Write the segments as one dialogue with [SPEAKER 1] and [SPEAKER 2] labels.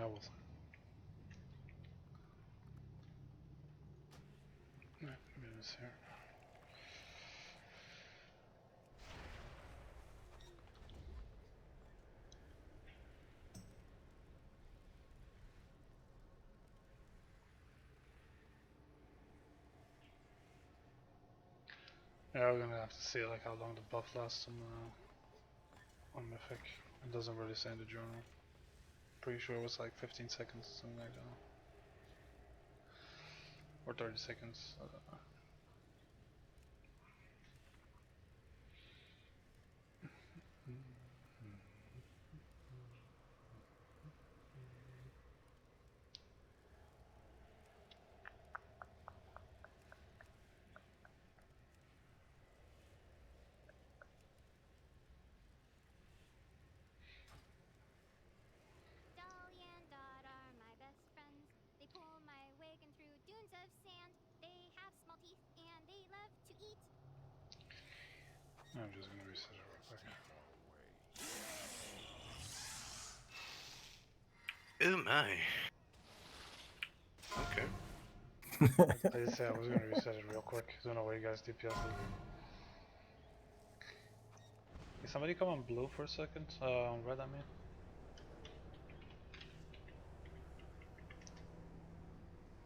[SPEAKER 1] Yeah, well. Yeah, maybe this here. Yeah, we're gonna have to see like how long the buff lasts on mythic. It doesn't really say in the journal. Pretty sure it was like 15 seconds, something like that, or 30 seconds. I don't know.
[SPEAKER 2] Dolly and Dot are my best friends. They pull my wagon through dunes of sand. They have small teeth and they love to eat.
[SPEAKER 1] I'm just gonna reset it real quick.
[SPEAKER 3] Oh my. Okay.
[SPEAKER 1] I did say I was gonna reset it real quick. I don't know why you guys DPS it. Can somebody come on blue for a second? On red, I mean.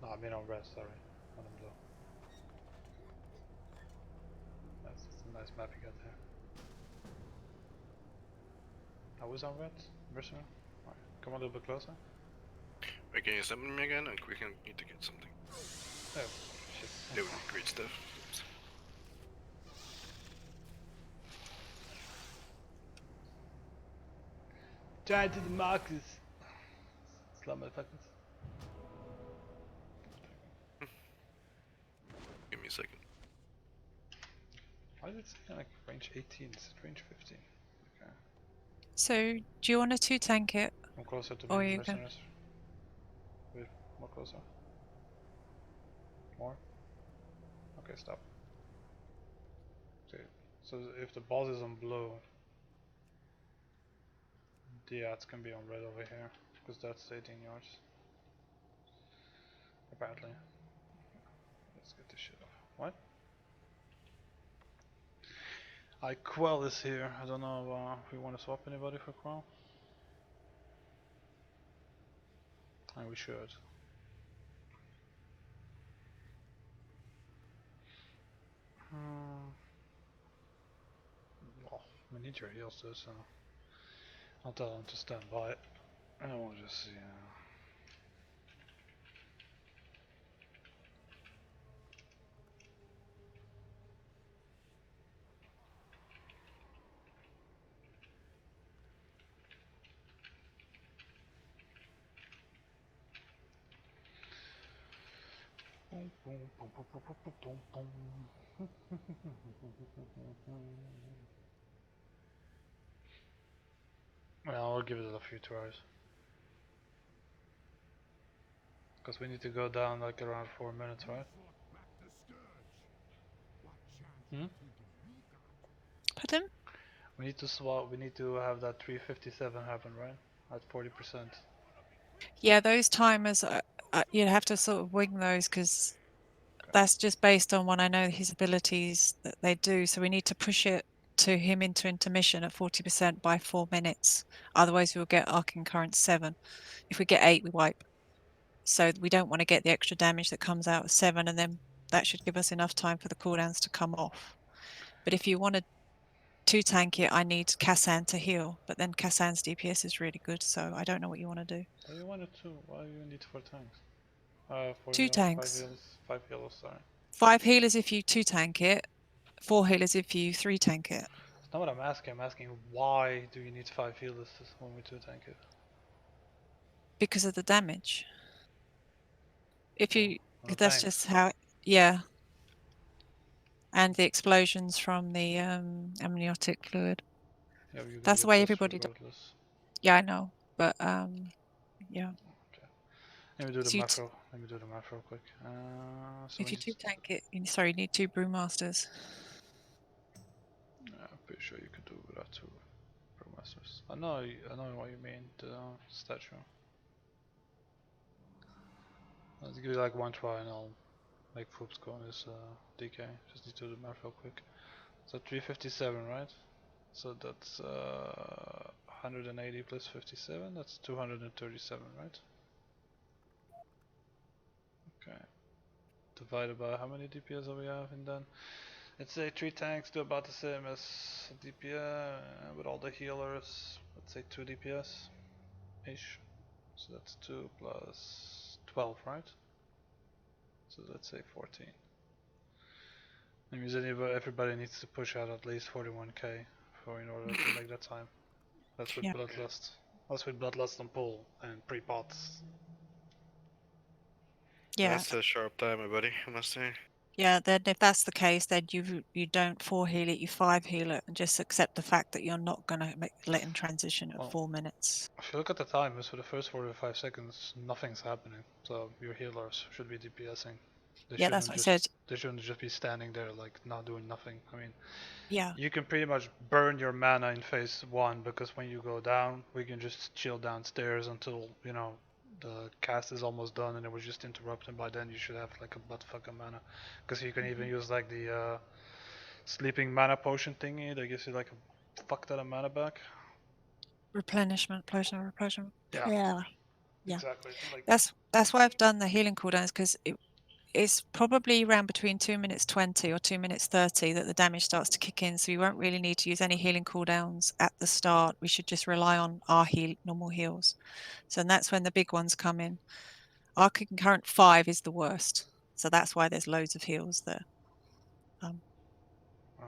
[SPEAKER 1] No, I mean on red, sorry. Not on blue. That's a nice map you got there. I was on red? Mercenary? Alright, come a little bit closer.
[SPEAKER 3] Wait, can you summon me again? We can need to get something.
[SPEAKER 1] Oh, shit.
[SPEAKER 3] That would be great stuff. Oops.
[SPEAKER 1] Try to the Marcus! Slam motherfuckers.
[SPEAKER 3] Give me a second.
[SPEAKER 1] Why is it saying like range 18? It's range 15. Okay.
[SPEAKER 4] So, do you want to 2-tank it?
[SPEAKER 1] I'm closer to
[SPEAKER 4] Or
[SPEAKER 1] being
[SPEAKER 4] you can...
[SPEAKER 1] mercenaries. Wait, more closer. More? Okay, stop. Okay, so if the boss is on blue, the ads can be on red over here, because that's 18 yards. Apparently. Let's get this shit off. What? Quell is here. I don't know if we want to swap anybody for Quell. And we should. Well, we need your heals too, so I'll tell them to stand by. And we'll just see. Boom, boom, boom, boom, boom, boom, boom, boom. Yeah, I'll give it a few tries. Because we need to go down like around 4 minutes, right? Hmm?
[SPEAKER 4] Pardon?
[SPEAKER 1] We need to swap, we need to have that 357 happen, right? At 40%.
[SPEAKER 4] Yeah, those timers, you'd have to sort of wing those because
[SPEAKER 1] Okay.
[SPEAKER 4] that's just based on what I know his abilities that they do. So we need to push it to him into intermission at 40% by 4 minutes. Otherwise, we'll get arcing current 7. If we get 8, we wipe. So we don't want to get the extra damage that comes out at 7, and then that should give us enough time for the cooldowns to come off. But if you want to 2-tank it, I need Kassan to heal. But then Kassan's DPS is really good, so I don't know what you want to do.
[SPEAKER 1] Why do you want it to? Why do you need 4 tanks? 4
[SPEAKER 4] 2
[SPEAKER 1] heals, 5
[SPEAKER 4] tanks.
[SPEAKER 1] heals, 5 heals, sorry.
[SPEAKER 4] 5 healers if you 2-tank it, 4 healers if you 3-tank it.
[SPEAKER 1] That's not what I'm asking. I'm asking why do you need 5 healers when we 2 tank it?
[SPEAKER 4] Because of the damage. If you,
[SPEAKER 1] On the
[SPEAKER 4] that's
[SPEAKER 1] tanks.
[SPEAKER 4] just how, yeah. And the explosions from the amniotic fluid.
[SPEAKER 1] Yeah, you're gonna
[SPEAKER 4] That's the
[SPEAKER 1] get
[SPEAKER 4] way
[SPEAKER 1] those
[SPEAKER 4] everybody does.
[SPEAKER 1] regardless.
[SPEAKER 4] Yeah, I know, but yeah.
[SPEAKER 1] Okay. Let me do the
[SPEAKER 4] So
[SPEAKER 1] math real. Let me do the math real quick. So
[SPEAKER 4] if
[SPEAKER 1] we
[SPEAKER 4] you
[SPEAKER 1] need.
[SPEAKER 4] 2-tank it, sorry, you need 2 brewmasters.
[SPEAKER 1] I'm pretty sure you could do without 2 Pro Masters. I know what you mean. The statue. Let's give it like one try and I'll make Foobs go on his DK. Just need to do the math real quick. So 357, right? So that's 180 plus 57, that's 237, right? Okay. Divided by how many DPS do we have in then? Let's say 3 tanks do about the same as DPS with all the healers. Let's say 2 DPS ish. So that's 2 plus 12, right? So let's say 14. That means everybody needs to push out at least 41k in order to make that time. That's with
[SPEAKER 4] Yeah.
[SPEAKER 1] Bloodlust. That's with Bloodlust on pull and pre-pots.
[SPEAKER 4] Yeah.
[SPEAKER 3] That's a sharp timer, buddy, I must say.
[SPEAKER 4] Yeah, then if that's the case, then you don't 4 heal it, you 5 heal it, and just accept the fact that you're not going to let him transition at
[SPEAKER 1] Well,
[SPEAKER 4] 4 minutes.
[SPEAKER 1] if you look at the timers for the first 45 seconds, nothing's happening. So your healers should be DPSing. They
[SPEAKER 4] Yeah, that's
[SPEAKER 1] shouldn't
[SPEAKER 4] what I
[SPEAKER 1] just
[SPEAKER 4] said.
[SPEAKER 1] they shouldn't just be standing there like not doing nothing. I mean,
[SPEAKER 4] Yeah.
[SPEAKER 1] you can pretty much burn your mana in phase 1 because when you go down, we can just chill downstairs until, you know, the cast is almost done and it was just interrupted. By then you should have like a butt fuck of mana. Because you can even use like the sleeping mana potion thingy that gives you like a fuck ton of mana back.
[SPEAKER 4] Replenishment, replenishment.
[SPEAKER 1] Yeah,
[SPEAKER 4] Yeah. Yeah.
[SPEAKER 1] exactly. Like,
[SPEAKER 4] That's why I've done the healing cooldowns, because it's probably around between 2 minutes 20 or 2 minutes 30 that the damage starts to kick in. So we won't really need to use any healing cooldowns at the start. We should just rely on our normal heals. So that's when the big ones come in. Our concurrent 5 is the worst. So that's why there's loads of heals there.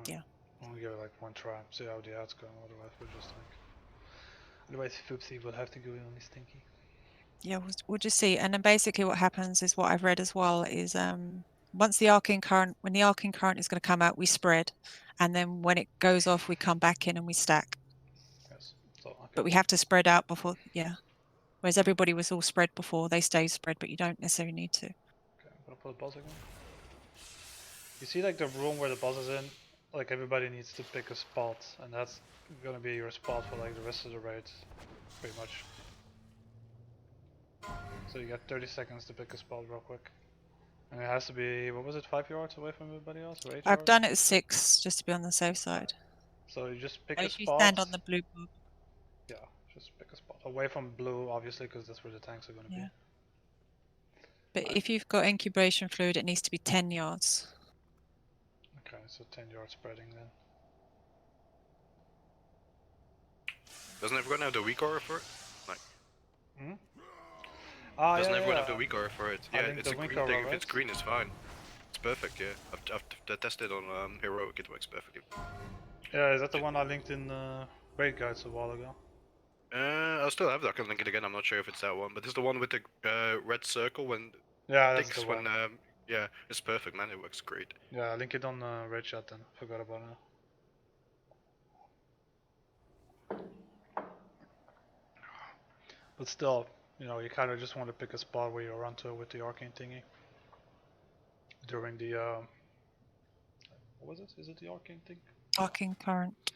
[SPEAKER 4] Yeah.
[SPEAKER 1] I'll give it like one try, see how the odds go. Otherwise, we're just like. Otherwise, Foopsy will have to go in on his stinky.
[SPEAKER 4] Yeah, we'll just see. And then basically what happens is what I've read as well is once the arcane current, when the arcane current is going to come out, we spread. And then when it goes off, we come back in and we stack.
[SPEAKER 1] Yes. So, okay.
[SPEAKER 4] But we have to spread out before, yeah. Whereas everybody was all spread before, they stay spread, but you don't necessarily need to.
[SPEAKER 1] Okay, I'm gonna put the boss again. You see, like the room where the boss is in, like everybody needs to pick a spot, and that's gonna be your spot for like the rest of the raid, pretty much. So you got 30 seconds to pick a spot real quick. And it has to be, what was it, 5 yards away from everybody else, or 8
[SPEAKER 4] I've
[SPEAKER 1] yards?
[SPEAKER 4] done it 6 just to be on the safe side.
[SPEAKER 1] So you just pick a
[SPEAKER 4] If you
[SPEAKER 1] spot.
[SPEAKER 4] stand on the blue blob.
[SPEAKER 1] Yeah, just pick a spot. Away from blue, obviously, because that's where the tanks are gonna be.
[SPEAKER 4] Yeah. But
[SPEAKER 1] Right.
[SPEAKER 4] if you've got incubation fluid, it needs to be 10 yards.
[SPEAKER 1] Okay, so 10 yard spreading then.
[SPEAKER 3] Doesn't everyone have the weak aura for it? Like,
[SPEAKER 1] Hmm? Ah,
[SPEAKER 3] doesn't
[SPEAKER 1] yeah,
[SPEAKER 3] everyone
[SPEAKER 1] yeah.
[SPEAKER 3] have the weak aura for it?
[SPEAKER 1] I
[SPEAKER 3] Yeah,
[SPEAKER 1] think
[SPEAKER 3] it's
[SPEAKER 1] the
[SPEAKER 3] a
[SPEAKER 1] weak
[SPEAKER 3] green
[SPEAKER 1] aura,
[SPEAKER 3] thing. If
[SPEAKER 1] right?
[SPEAKER 3] it's green, it's fine. It's perfect, yeah. I've tested on heroic, it works perfectly.
[SPEAKER 1] Yeah, is that the one I linked in raid guides a while ago?
[SPEAKER 3] I'll still have that. I can link it again. I'm not sure if it's that one, but it's the one with the red circle when
[SPEAKER 1] Yeah, that's
[SPEAKER 3] ticks
[SPEAKER 1] the
[SPEAKER 3] when
[SPEAKER 1] one.
[SPEAKER 3] yeah, it's perfect, man. It works great.
[SPEAKER 1] Yeah, link it on raid chat then. Forgot about it. But still, you know, you kind of just want to pick a spot where you run to with the arcane thingy. During the, what was it? Is it the arcane thing?
[SPEAKER 4] Arcane current.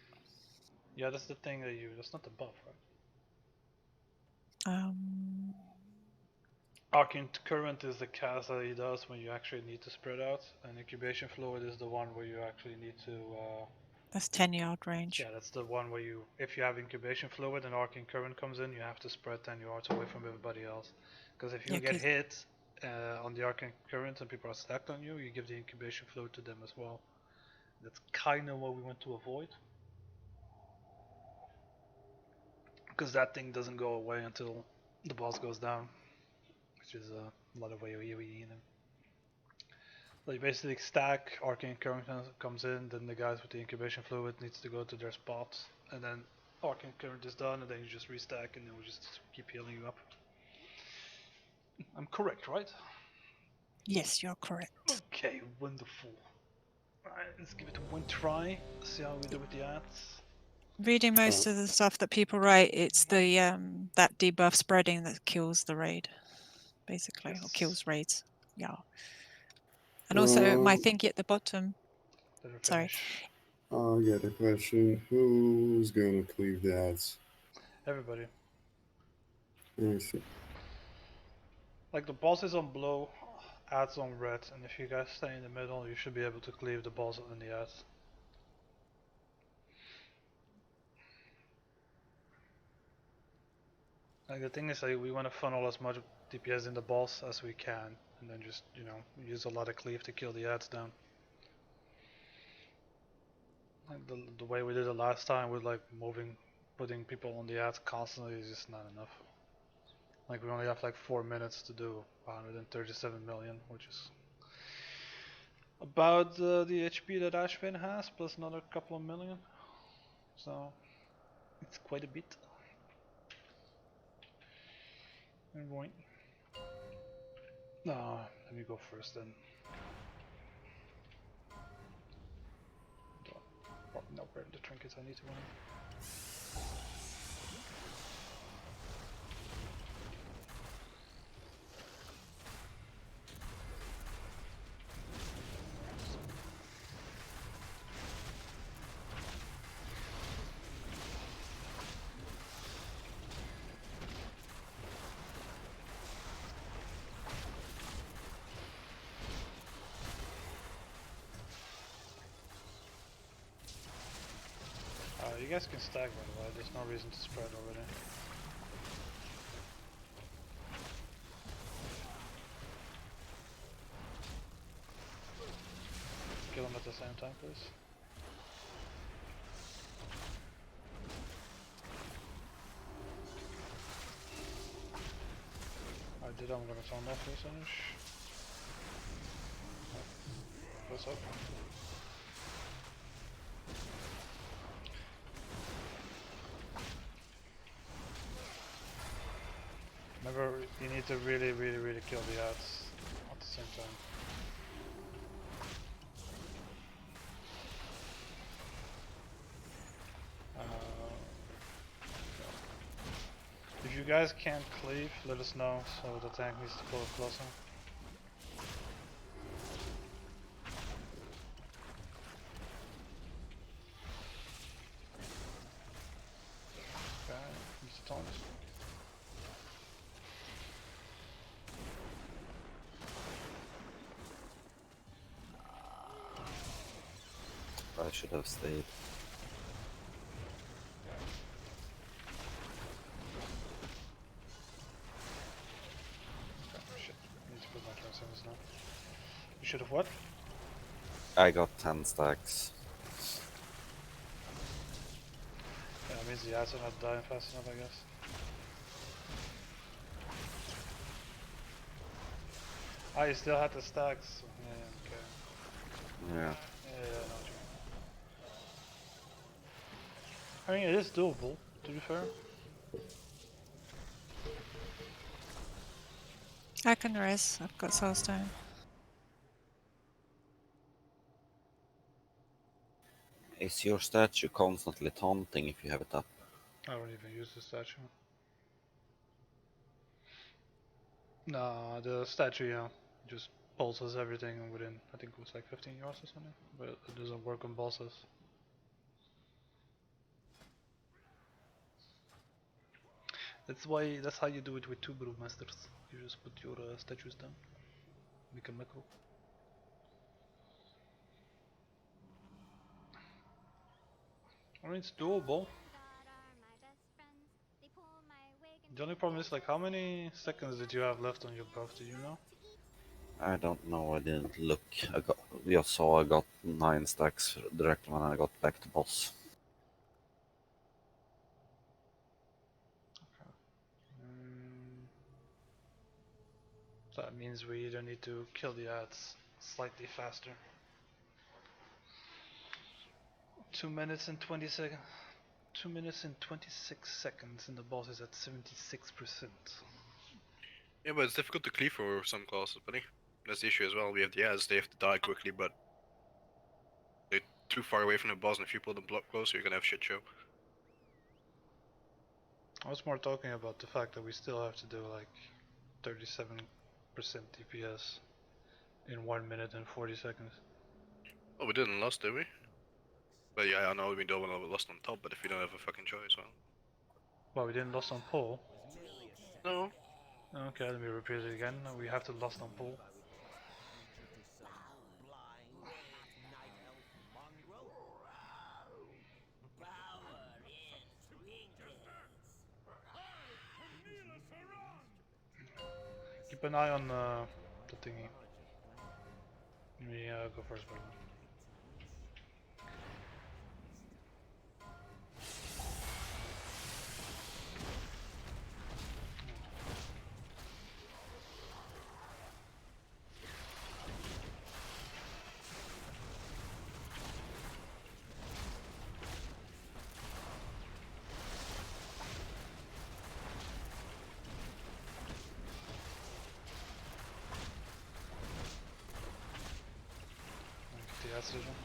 [SPEAKER 1] Yeah, that's the thing that that's not the buff, right?
[SPEAKER 4] Um,
[SPEAKER 1] Arcane current is the cast that he does when you actually need to spread out, and incubation fluid is the one where you actually need to,
[SPEAKER 4] that's 10-yard range.
[SPEAKER 1] yeah, that's the one where you, if you have incubation fluid and arcane current comes in, you have to spread 10 yards away from everybody else. Because if you
[SPEAKER 4] Yeah,
[SPEAKER 1] get
[SPEAKER 4] 'cause
[SPEAKER 1] hit on the arcane current and people are stacked on you, you give the incubation fluid to them as well. That's kind of what we want to avoid. Because that thing doesn't go away until the boss goes down, which is a lot of AoE in him. So you basically stack, arcane current comes in, then the guys with the incubation fluid needs to go to their spots, and then arcane current is done, and then you just restack, and then we just keep healing you up. I'm correct, right?
[SPEAKER 4] yes, you're correct.
[SPEAKER 1] Okay, wonderful. Alright, let's give it one try, see how we do with the ads.
[SPEAKER 4] Reading most of the stuff that people write, it's the that debuff spreading that kills the raid, basically, or
[SPEAKER 1] Yes.
[SPEAKER 4] kills raids. Yeah. And also my
[SPEAKER 5] Um,
[SPEAKER 4] thingy at the bottom.
[SPEAKER 1] Let her
[SPEAKER 4] Sorry.
[SPEAKER 1] finish.
[SPEAKER 5] I got a question. Who's gonna cleave the ads?
[SPEAKER 1] Everybody.
[SPEAKER 5] I see.
[SPEAKER 1] Like the boss is on blue, ads on red, and if you guys stay in the middle, you should be able to cleave the boss and the ads. Like the thing is, like, we want to funnel as much DPS in the boss as we can, and then just, you know, use a lot of cleave to kill the ads down. Like the way we did it last time with like putting people on the ads constantly is just not enough. Like we only have like 4 minutes to do 137 million, which is about the HP that Ashvin has, plus another couple of million. So it's quite a bit. Right. No, let me go first then. Probably not burn the trinkets I need to win. You guys can stack by the way, there's no reason to spread already. Kill them at the same time, please. I did, I'm gonna turn off this finish. What's up? Remember, you need to really kill the ads at the same time. If you guys can't cleave, let us know, so the tank needs to pull it closer. Okay, use the taunt.
[SPEAKER 6] I should have stayed.
[SPEAKER 1] Oh shit, I need to put my transcendence now. You should have what?
[SPEAKER 6] I got 10 stacks.
[SPEAKER 1] Yeah, that means the ads are not dying fast enough, I guess. Ah, you still had the stacks. Yeah, okay.
[SPEAKER 6] Yeah.
[SPEAKER 1] Yeah, no. I mean, it is doable, to be fair.
[SPEAKER 4] I can res. I've got soulstone.
[SPEAKER 6] Is your statue constantly taunting if you have it up?
[SPEAKER 1] I don't even use the statue. Nah, the statue, yeah, just pulses everything within, I think it was like 15 yards or something, but it doesn't work on bosses. That's how you do it with two brewmasters. You just put your statues down, make a macro. I mean, it's doable. The only problem is like, how many seconds did you have left on your buff? Do you know?
[SPEAKER 6] I don't know, I didn't look. We just saw I got 9 stacks directly when I got back to boss.
[SPEAKER 1] Okay. So that means we either need to kill the ads slightly faster. 2 minutes and 20 seconds. 2 minutes and 26 seconds, and the boss is at 76%.
[SPEAKER 3] Yeah, but it's difficult to cleave for some classes, buddy. That's the issue as well. We have the ads, they have to die quickly, but they're too far away from the boss, and if you pull them block closer, you're gonna have shit show.
[SPEAKER 1] I was more talking about the fact that we still have to do like 37% DPS in 1 minute and 40 seconds.
[SPEAKER 3] Oh, we didn't lost, did we? But yeah, I know we don't want to lost on top, but if you don't have a fucking choice, well.
[SPEAKER 1] Well, we didn't lost on pole.
[SPEAKER 3] No.
[SPEAKER 1] Okay, let me repeat it again. We have to lost on pool. Keep an eye on the thingy. Let me go first, by the way. Get the acid one.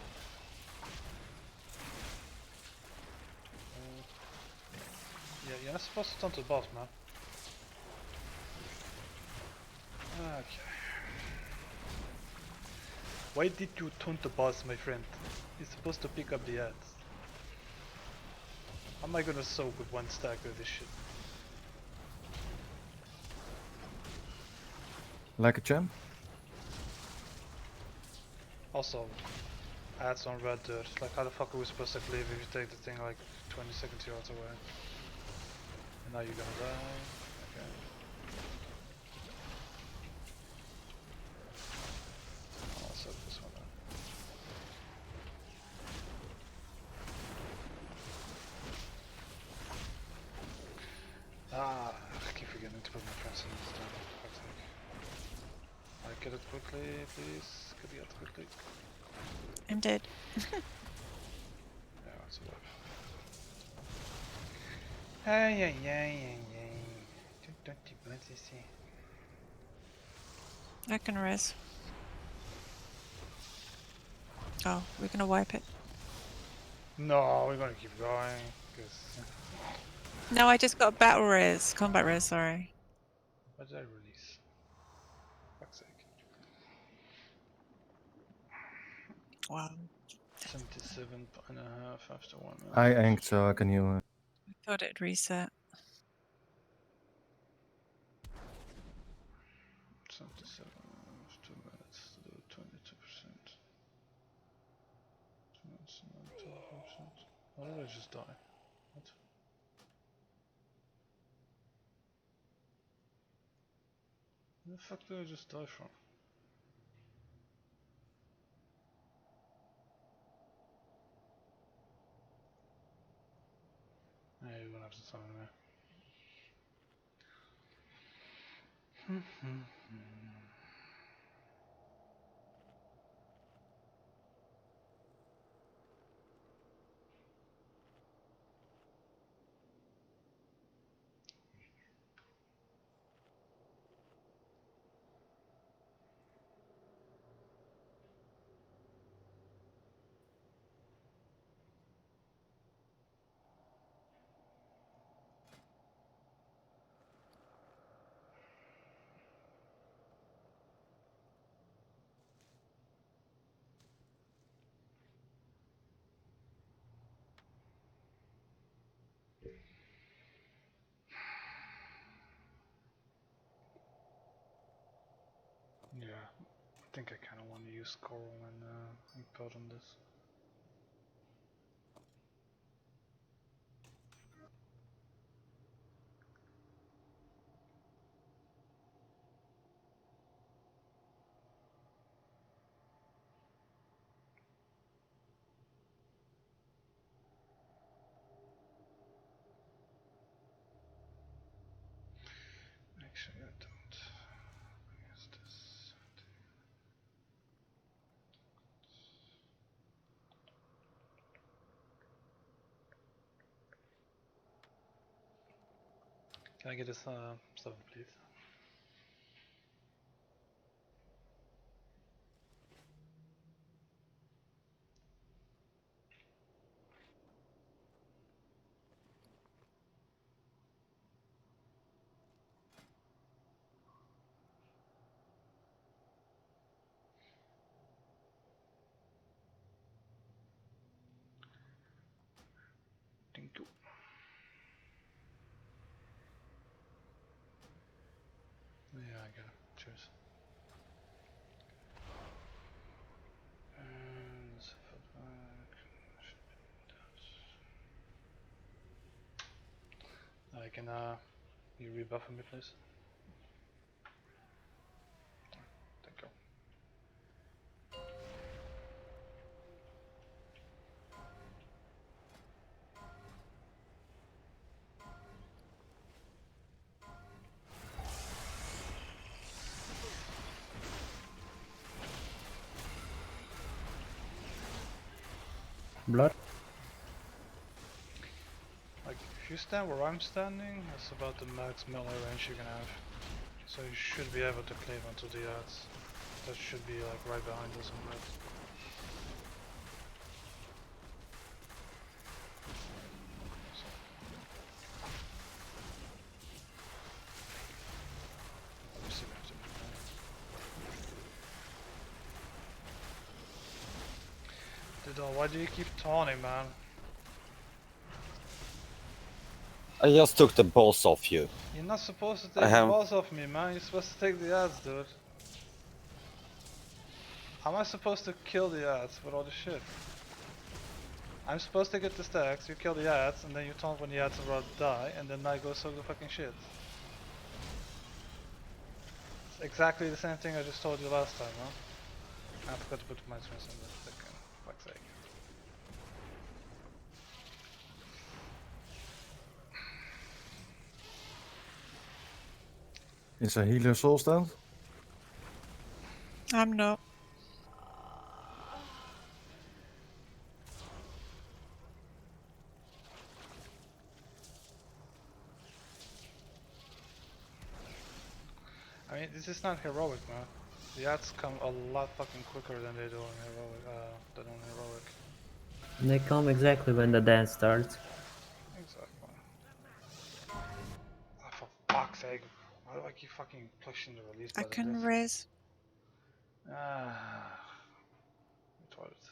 [SPEAKER 1] Yeah, you're not supposed to taunt the boss, man. Okay. Why did you taunt the boss, my friend? He's supposed to pick up the ads. How am I gonna soak with one stack of this shit?
[SPEAKER 7] Like a champ?
[SPEAKER 1] Also, ads on red dirt. Like, how the fuck are we supposed to cleave if you take the thing like 20 seconds yards away? And now you're gonna die. Okay. I'll set this one up. Ah, I keep forgetting to put my friends in this time. I get it quickly, please. Could you get it quickly?
[SPEAKER 4] I'm dead.
[SPEAKER 1] Yeah, it's a web. Ay, ay, ay, ay, ay. Don't you want to see?
[SPEAKER 4] I can res. Oh, we're gonna wipe it.
[SPEAKER 1] No, we're gonna keep going. Cause
[SPEAKER 4] No, I just got battle res, combat res. Sorry.
[SPEAKER 1] what did I release? Fuck's sake.
[SPEAKER 4] Wow.
[SPEAKER 1] 77 and a half after 1 minute.
[SPEAKER 7] I anked, so I can heal.
[SPEAKER 4] I thought it'd reset.
[SPEAKER 1] 77 after 2 minutes to do 22%. 2 minutes and 12%. Why did I just die? What? Where the fuck did I just die from? Yeah, you're gonna have to tell me. Yeah, I think I kinda want to use coral and pot on this. Actually, I don't. Use this. Can I get this 7, please? Thank you. thank you. Cheers. And footback. I can you rebuff me please? Thank you.
[SPEAKER 8] Blood.
[SPEAKER 1] Like, if you stand where I'm standing, that's about the max melee range you can have. So you should be able to cleave onto the ads. That should be like right behind us on that. Obviously we have to do that. Diddle, why do you keep taunting, man?
[SPEAKER 6] I just took the boss off you.
[SPEAKER 1] You're not supposed to
[SPEAKER 6] I
[SPEAKER 1] take the
[SPEAKER 6] have-
[SPEAKER 1] balls off me, man. You're supposed to take the ads, dude. How am I supposed to kill the ads with all the shit? I'm supposed to get the stacks, you kill the ads, and then you taunt when the ads are about to die, and then I go soak the fucking shit. It's exactly the same thing I just told you last time, huh? I forgot to put my strings in the second. Fuck's sake.
[SPEAKER 7] Is a healer soul stand?
[SPEAKER 4] I'm not.
[SPEAKER 1] I mean, this is not heroic, man. The ads come a lot fucking quicker than they do on heroic.
[SPEAKER 8] They come exactly when the dance starts.
[SPEAKER 1] Exactly. Oh, for fuck's sake. Why do I keep fucking pushing the release
[SPEAKER 4] I
[SPEAKER 1] button?
[SPEAKER 4] can
[SPEAKER 1] This?
[SPEAKER 4] res.
[SPEAKER 1] Ah. Retarded.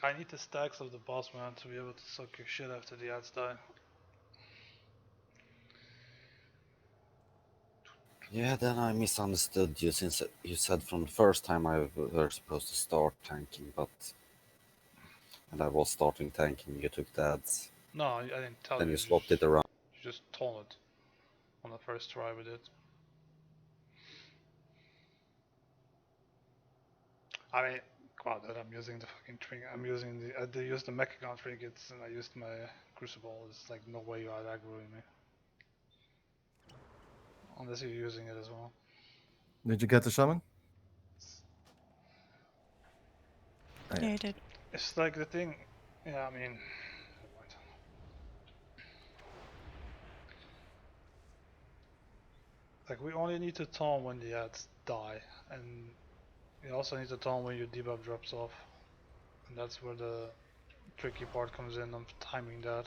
[SPEAKER 1] Like, I need the stacks of the boss, man, to be able to suck your shit after the ads die.
[SPEAKER 6] Yeah, then I misunderstood you since you said from the first time I were supposed to start tanking, but when I was starting tanking, you took the ads.
[SPEAKER 1] No, I didn't tell
[SPEAKER 6] Then
[SPEAKER 1] you.
[SPEAKER 6] you swapped it around.
[SPEAKER 1] You just told it on the first try we did. I mean, wow, that I'm using the fucking trinket. I'm using the. I used the Mechagon trinkets and I used my Crucible. It's like no way you are aggroing me. Unless you're using it as well.
[SPEAKER 7] Did you get the summon?
[SPEAKER 4] Yeah, you did.
[SPEAKER 1] It's like the thing. Yeah, I mean. Never mind. Like, we only need to taunt when the ads die, and you also need to taunt when your debuff drops off. And that's where the tricky part comes in of timing that.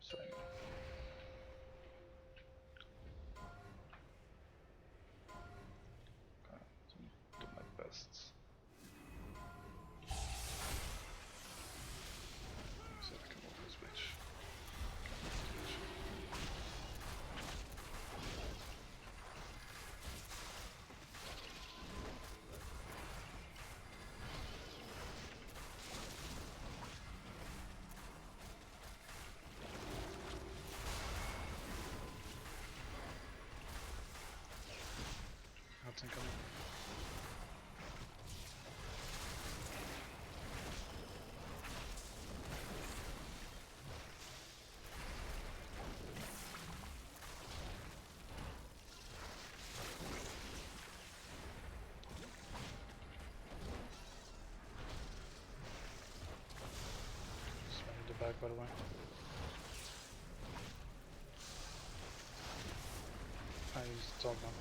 [SPEAKER 1] So, do my best. See if I can move this bitch. Nothing coming. Spamming the back, by the way. I used the top one.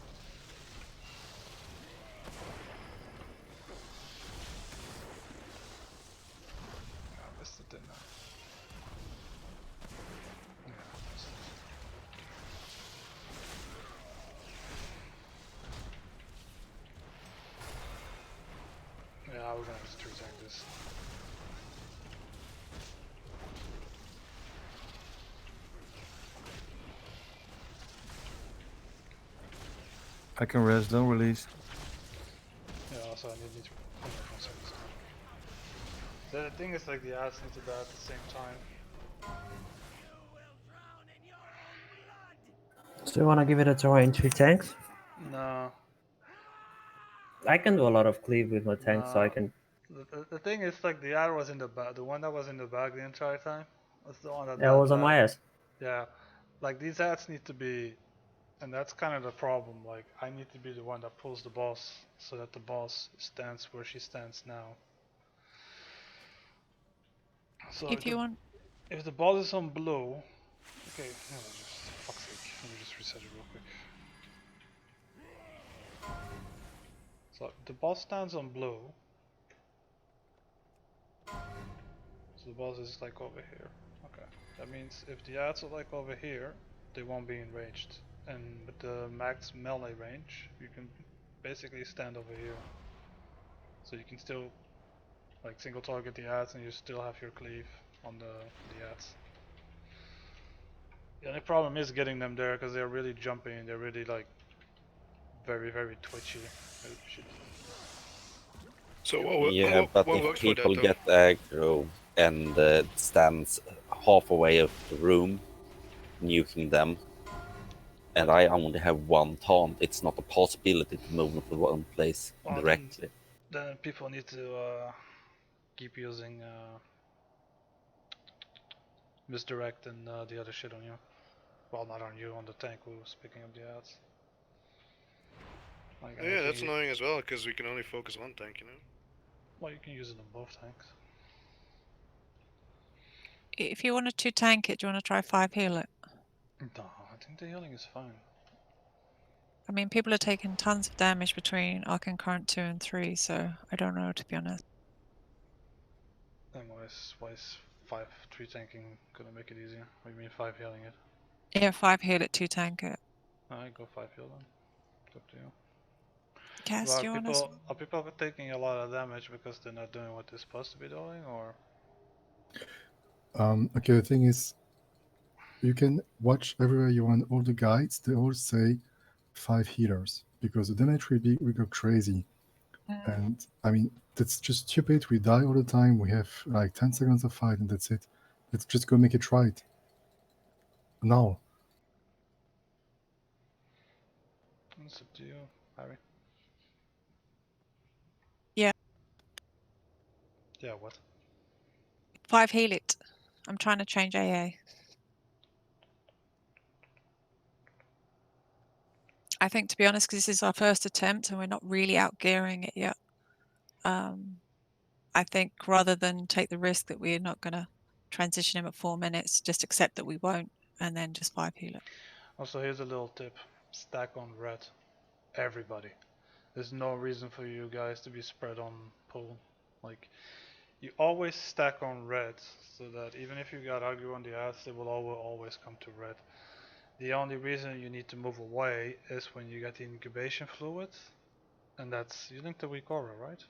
[SPEAKER 1] we're gonna just 3-tank this.
[SPEAKER 7] I can rest, don't release.
[SPEAKER 1] Yeah, also I need to. Oh, no, 1 second. The thing is, like, the ads need to die at the same time.
[SPEAKER 8] So you wanna give it a try in 3 tanks?
[SPEAKER 1] No,
[SPEAKER 8] I can do a lot of cleave with my tanks, so I
[SPEAKER 1] no.
[SPEAKER 8] can.
[SPEAKER 1] The thing is, like, the ad was in the back. The one that was in the back the entire time was the one that
[SPEAKER 8] Yeah, I
[SPEAKER 1] died
[SPEAKER 8] was on my
[SPEAKER 1] last.
[SPEAKER 8] ass.
[SPEAKER 1] Yeah, like, these ads need to be, and that's kind of the problem. Like, I need to be the one that pulls the boss so that the boss stands where she stands now. So
[SPEAKER 4] If you want,
[SPEAKER 1] if the boss is on blue, okay, no, just fuck's sake, let me just reset it real quick. So the boss stands on blue. So the boss is like over here. Okay, that means if the ads are like over here, they won't be enraged. And with the max melee range, you can basically stand over here. So you can still like single target the ads and you still have your cleave on the ads. The only problem is getting them there because they're really jumping. They're really like very twitchy. Oh, shit.
[SPEAKER 3] So
[SPEAKER 6] Yeah, but
[SPEAKER 3] what
[SPEAKER 6] if
[SPEAKER 3] works for that
[SPEAKER 6] people
[SPEAKER 3] though?
[SPEAKER 6] get aggro and stands half away of the room, nuking them, and I only have 1 taunt, it's not a possibility to move from one place
[SPEAKER 1] Well,
[SPEAKER 6] directly.
[SPEAKER 1] then people need to keep using misdirect and the other shit on you. Well, not on you, on the tank who's picking up the ads. Like
[SPEAKER 3] Yeah, that's annoying as well because we can only focus one tank, you know.
[SPEAKER 1] Well, you can use it on both tanks.
[SPEAKER 4] if you wanted to tank it, do you want to try 5 heal it?
[SPEAKER 1] No, I think the healing is fine.
[SPEAKER 4] I mean, people are taking tons of damage between Arcane Current 2 and 3, so I don't know, to be honest.
[SPEAKER 1] Then why is 5 3 tanking gonna make it easier? What do you mean 5 healing it?
[SPEAKER 4] Yeah, 5 heal it, 2 tank it.
[SPEAKER 1] Alright, go 5 heal then. It's up to you.
[SPEAKER 4] Cass, do you want us?
[SPEAKER 1] Are people taking a lot of damage because they're not doing what they're supposed to be doing, or?
[SPEAKER 9] Okay, the thing is, you can watch everywhere you want all the guides. They all say 5 healers because the damage will go crazy. And I mean, that's just stupid. We die all the time. We have like 10 seconds of fight, and that's it. Let's just go make it right. Now.
[SPEAKER 1] It's up to you, Harry.
[SPEAKER 4] Yeah.
[SPEAKER 1] Yeah, what?
[SPEAKER 4] 5 heal it. I'm trying to change AA. I think, to be honest, because this is our first attempt and we're not really out gearing it yet, I think rather than take the risk that we're not going to transition him at 4 minutes, just accept that we won't and then just 5 heal it.
[SPEAKER 1] Also, here's a little tip. Stack on red. Everybody. There's no reason for you guys to be spread on pool. Like, you always stack on red, so that even if you got aggro on the ads, they will always come to red. The only reason you need to move away is when you get the incubation fluid, and that's, you linked the weak aura, right?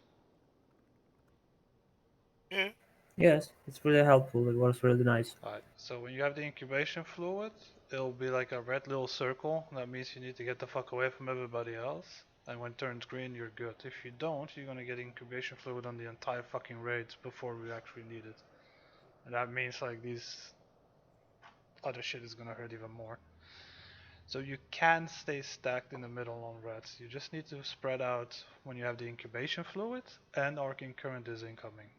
[SPEAKER 3] Yeah.
[SPEAKER 8] Yes, it's really helpful. It was really nice.
[SPEAKER 1] Alright, so when you have the incubation fluid, it'll be like a red little circle. That means you need to get the fuck away from everybody else. And when it turns green, you're good. If you don't, you're gonna get incubation fluid on the entire fucking raid before we actually need it. And that means like these other shit is gonna hurt even more. So you can stay stacked in the middle on reds. You just need to spread out when you have the incubation fluid and arcane current is incoming.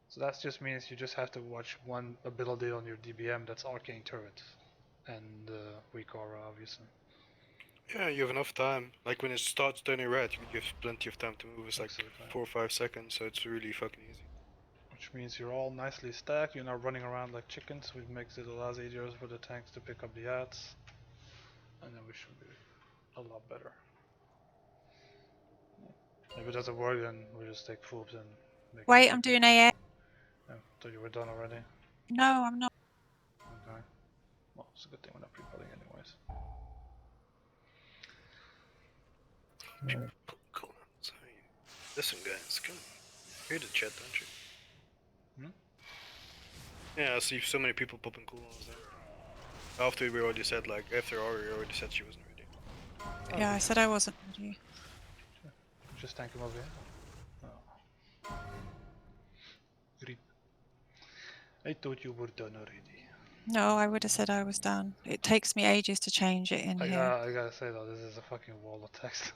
[SPEAKER 1] So that just means you just have to watch one ability on your DBM that's arcane turret and weak aura obviously.
[SPEAKER 3] Yeah, you have enough time. Like when it starts turning red, you have plenty of time to move. It's like
[SPEAKER 1] Exactly.
[SPEAKER 3] 4 or 5 seconds, so it's really fucking easy.
[SPEAKER 1] Which means you're all nicely stacked, you're not running around like chickens, which makes it a lot easier for the tanks to pick up the ads. And then we should be a lot better. If it doesn't work, then we just take fools and make it
[SPEAKER 4] Wait, I'm
[SPEAKER 1] quicker.
[SPEAKER 4] doing AA.
[SPEAKER 1] Oh, thought you were done already.
[SPEAKER 4] No, I'm not.
[SPEAKER 1] Okay. Well, it's a good thing we're not pre-pulling anyways.
[SPEAKER 3] Listen, guys, come. Hear the chat, don't you?
[SPEAKER 1] Hmm?
[SPEAKER 3] Yeah, I see so many people popping cooldowns there. After we already said, like, after Ari already said she wasn't ready.
[SPEAKER 4] Yeah, I said I wasn't ready.
[SPEAKER 1] Just tank him over here. Oh. Rip. I thought you were done already.
[SPEAKER 4] No, I would have said I was done. It takes me ages to change it in here.
[SPEAKER 1] I gotta say though, this is a fucking wall of text.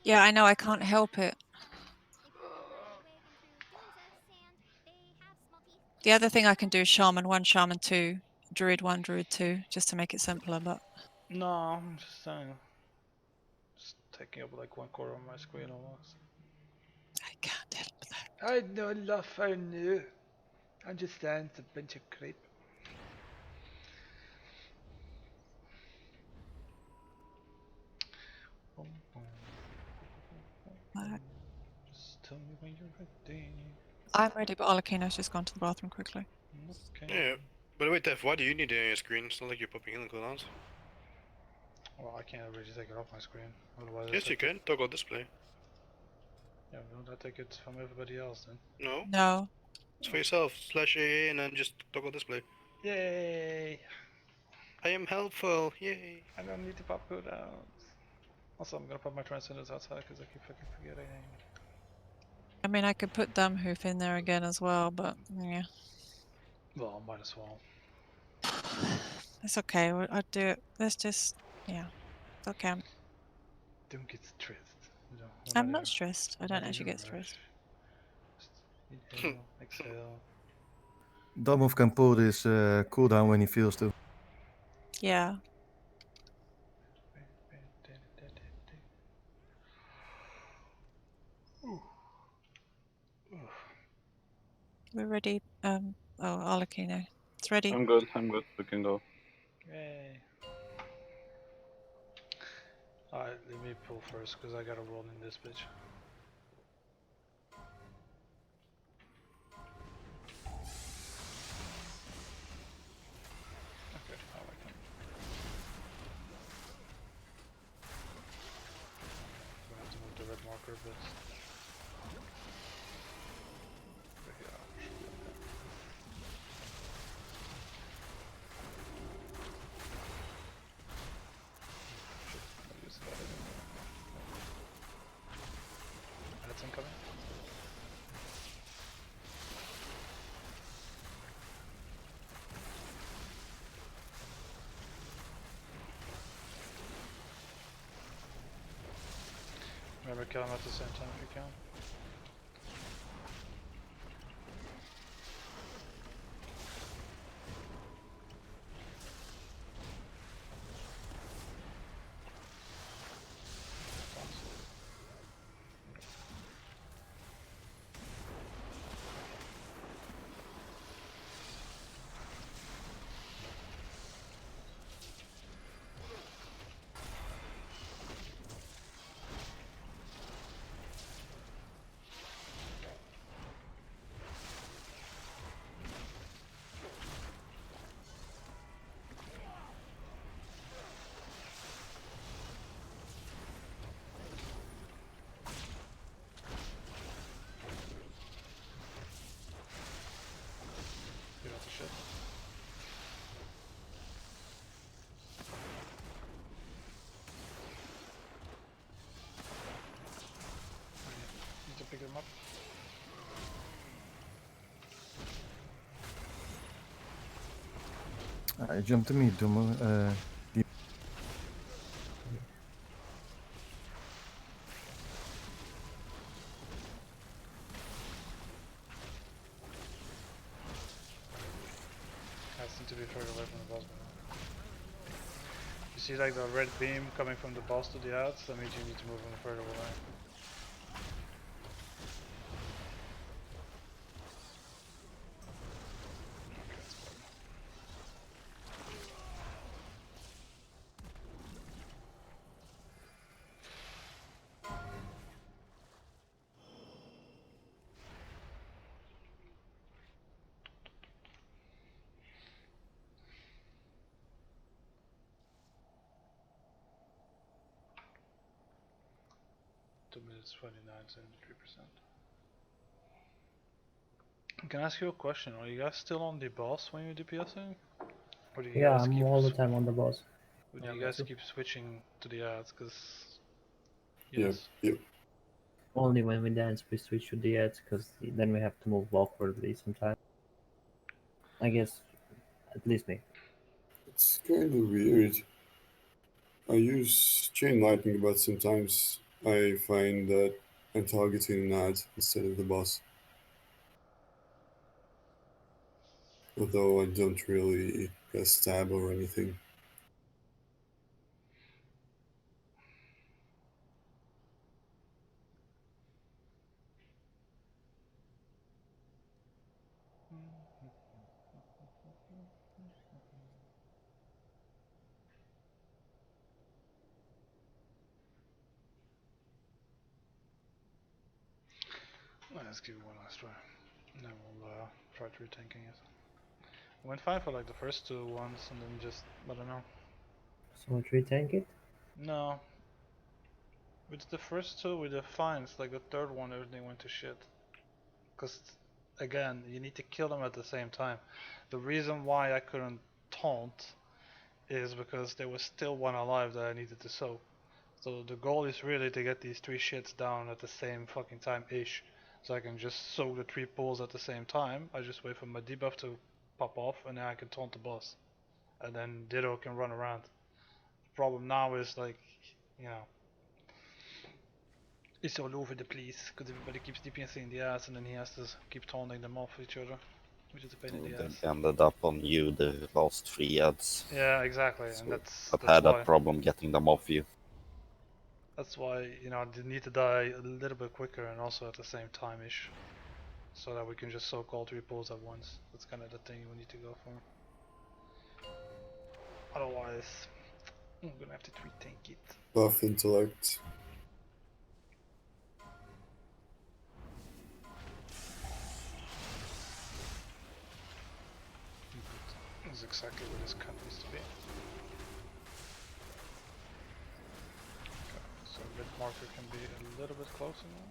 [SPEAKER 4] Yeah, I know, I can't help it.
[SPEAKER 2] They pulled my wig and threw dunes of sand. They have small teeth.
[SPEAKER 4] The other thing I can do is Shaman 1, Shaman 2, Druid 1, Druid 2, just to make it simpler, but
[SPEAKER 1] No, I'm just saying. Just taking up like 1/4 of my screen almost.
[SPEAKER 4] I can't help that.
[SPEAKER 1] I know, love, I knew. Understand, it's a bunch of creep. Just tell me when you're ready.
[SPEAKER 4] I'm ready, but Alakino's just gone to the bathroom quickly.
[SPEAKER 1] Okay.
[SPEAKER 3] Yeah. By the way, Tef, why do you need it on your screen? It's not like you're popping healing cooldowns.
[SPEAKER 1] Well, I can't really take it off my screen. Otherwise,
[SPEAKER 3] Yes, you can. Toggle display.
[SPEAKER 1] Yeah, don't I take it from everybody else then?
[SPEAKER 3] No,
[SPEAKER 4] No.
[SPEAKER 3] it's for yourself. / AA and then just toggle display.
[SPEAKER 1] Yay!
[SPEAKER 3] I am helpful. Yay.
[SPEAKER 1] I don't need to pop cooldowns. Also, I'm gonna put my transcendence outside because I keep fucking forgetting.
[SPEAKER 4] I mean, I could put Dumbhoof in there again as well, but yeah.
[SPEAKER 1] Well, might as well.
[SPEAKER 4] It's okay, I'll do it. Let's just, yeah. It's okay.
[SPEAKER 1] Don't get stressed. You know,
[SPEAKER 4] I'm not stressed. I don't
[SPEAKER 1] not in
[SPEAKER 4] actually
[SPEAKER 1] a
[SPEAKER 4] get
[SPEAKER 1] rush.
[SPEAKER 4] stressed.
[SPEAKER 1] Just inhale, exhale.
[SPEAKER 7] Domov can pull this cooldown when he feels to.
[SPEAKER 4] Yeah. We're ready. Oh, Alakino. It's ready.
[SPEAKER 10] I'm good. We can go.
[SPEAKER 1] Yay. Alright, let me pull first because I gotta roll in this bitch. Okay, I like that. So I have to move the red marker a bit. But yeah, should be okay. Shit, I used that anyway. That's incoming. Remember, kill him at the same time if you can. Get out the shit. Need to pick him up.
[SPEAKER 7] I jumped to me, Domo.
[SPEAKER 1] Guys need to be further away from the boss by now. You see like the red beam coming from the boss to the outs, that means you need to move him further away. Okay, that's better. 2 minutes 29, 73%. Can I ask you a question? Are you guys still on the boss when you're DPSing? Or do you
[SPEAKER 8] Yeah,
[SPEAKER 1] guys
[SPEAKER 8] I'm
[SPEAKER 1] keep
[SPEAKER 8] all the time on the boss.
[SPEAKER 1] or do you
[SPEAKER 8] me
[SPEAKER 1] guys
[SPEAKER 8] too.
[SPEAKER 1] keep switching to the ads? Cause
[SPEAKER 5] Yep,
[SPEAKER 1] yes.
[SPEAKER 5] yep.
[SPEAKER 8] Only when we dance we switch to the ads, because then we have to move awkwardly sometimes. I guess, at least me.
[SPEAKER 5] It's kind of weird. I use chain lightning, but sometimes I find that I'm targeting an ad instead of the boss. Although I don't really press tab or anything.
[SPEAKER 1] Let's give it one last try. And then we'll try retanking it. Went fine for like the first two ones, and then just I don't know.
[SPEAKER 8] Someone retank it?
[SPEAKER 1] No. With the first two we did fine. It's like the third one everything went to shit. Cause again, you need to kill them at the same time. The reason why I couldn't taunt is because there was still one alive that I needed to soak. So the goal is really to get these three shits down at the same fucking time-ish. So I can just soak the three pulls at the same time. I just wait for my debuff to pop off and then I can taunt the boss. And then Ditto can run around. The problem now is like, you know, it's all over the place because everybody keeps DPSing in the ass and then he has to keep taunting them off each other. Which is a pain in the ass.
[SPEAKER 6] They ended up on you the last 3 ads.
[SPEAKER 1] Yeah, exactly, and
[SPEAKER 6] So
[SPEAKER 1] that's
[SPEAKER 6] had
[SPEAKER 1] why.
[SPEAKER 6] a problem getting them off you.
[SPEAKER 1] That's why, you know, they need to die a little bit quicker and also at the same time-ish. So that we can just soak all three pulls at once. That's kind of the thing we need to go for. Otherwise, I'm gonna have to retank it.
[SPEAKER 5] Buff intellect.
[SPEAKER 1] This is exactly where this cunt needs to be. Okay, so mid marker can be a little bit closer now.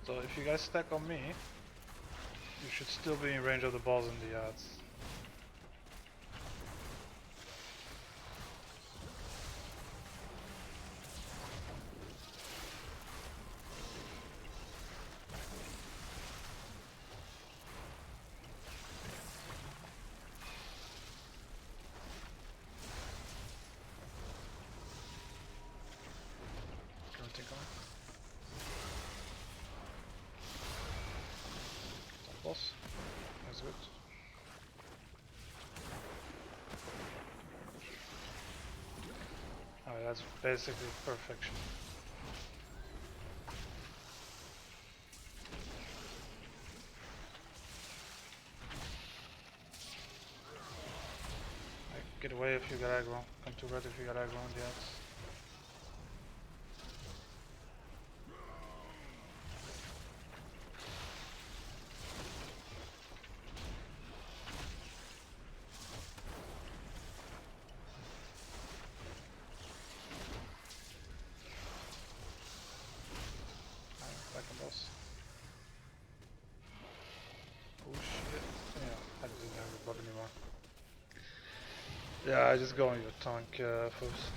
[SPEAKER 1] So if you guys stack on me, you should still be in range of the balls and the ads. Everything going? Top boss. That's good. Alright, that's basically perfection. Get away if you got aggro. Come to red if you got aggro on the ads. Back on boss. Oh shit. Yeah, I didn't have a bug anymore. Yeah, I just go on your tank, folks.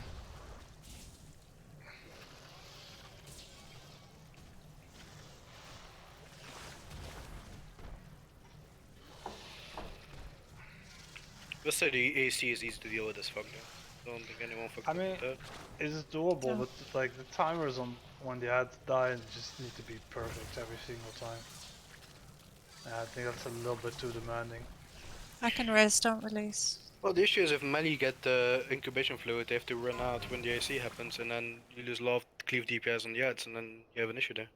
[SPEAKER 3] Let's say the AC is easy to deal with as fuck though. Don't think anyone fucked
[SPEAKER 1] I
[SPEAKER 3] up
[SPEAKER 1] mean,
[SPEAKER 3] with that.
[SPEAKER 1] it's doable,
[SPEAKER 4] Yeah.
[SPEAKER 1] but like the timers on when the ads die just need to be perfect every single time. And I think that's a little bit too demanding.
[SPEAKER 4] I can res, don't release.
[SPEAKER 3] Well, the issue is if melee get the incubation fluid, they have to run out when the AC happens, and then you lose a lot of cleave DPS on the ads, and then you have an issue there.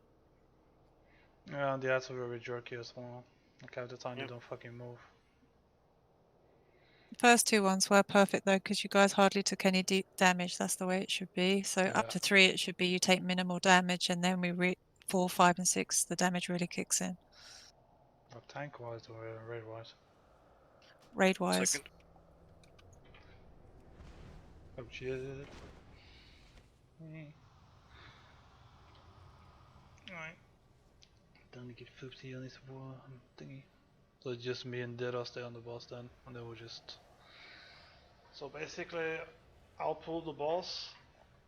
[SPEAKER 1] Yeah, and the ads are very jerky as well. Like half the time
[SPEAKER 3] Yeah.
[SPEAKER 1] they don't fucking move.
[SPEAKER 4] The first two ones were perfect though, because you guys hardly took any deep damage. That's the way it should be. So
[SPEAKER 1] Yeah.
[SPEAKER 4] up to 3, it should be you take minimal damage, and then 4, 5, and 6, the damage really kicks in.
[SPEAKER 1] Or tank wise or raid wise.
[SPEAKER 4] Raid wise.
[SPEAKER 3] Second.
[SPEAKER 1] Oh shit. Alright. Don't get 50 on this thingy. So it's just me and Didda stay on the boss then, and then we'll just... So basically, I'll pull the boss,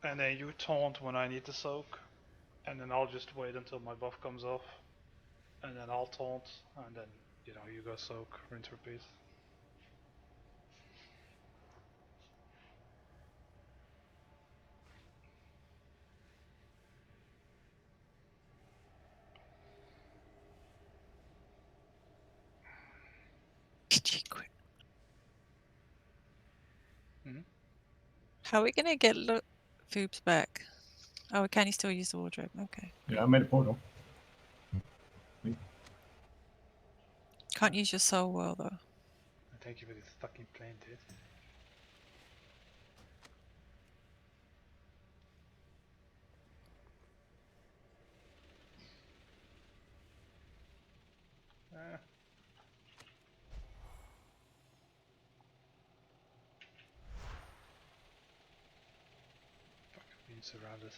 [SPEAKER 1] and then you taunt when I need to soak, and then I'll just wait until my buff comes off, and then I'll taunt, and then, you know, you go soak, rinse, repeat.
[SPEAKER 4] How are we gonna get Foobs back? Oh, can you still use the wardrobe? Okay.
[SPEAKER 10] Yeah, I made a portal.
[SPEAKER 4] Can't use your soul well though.
[SPEAKER 1] Thank you for this fucking plane, dude. Fuck, being surrounded.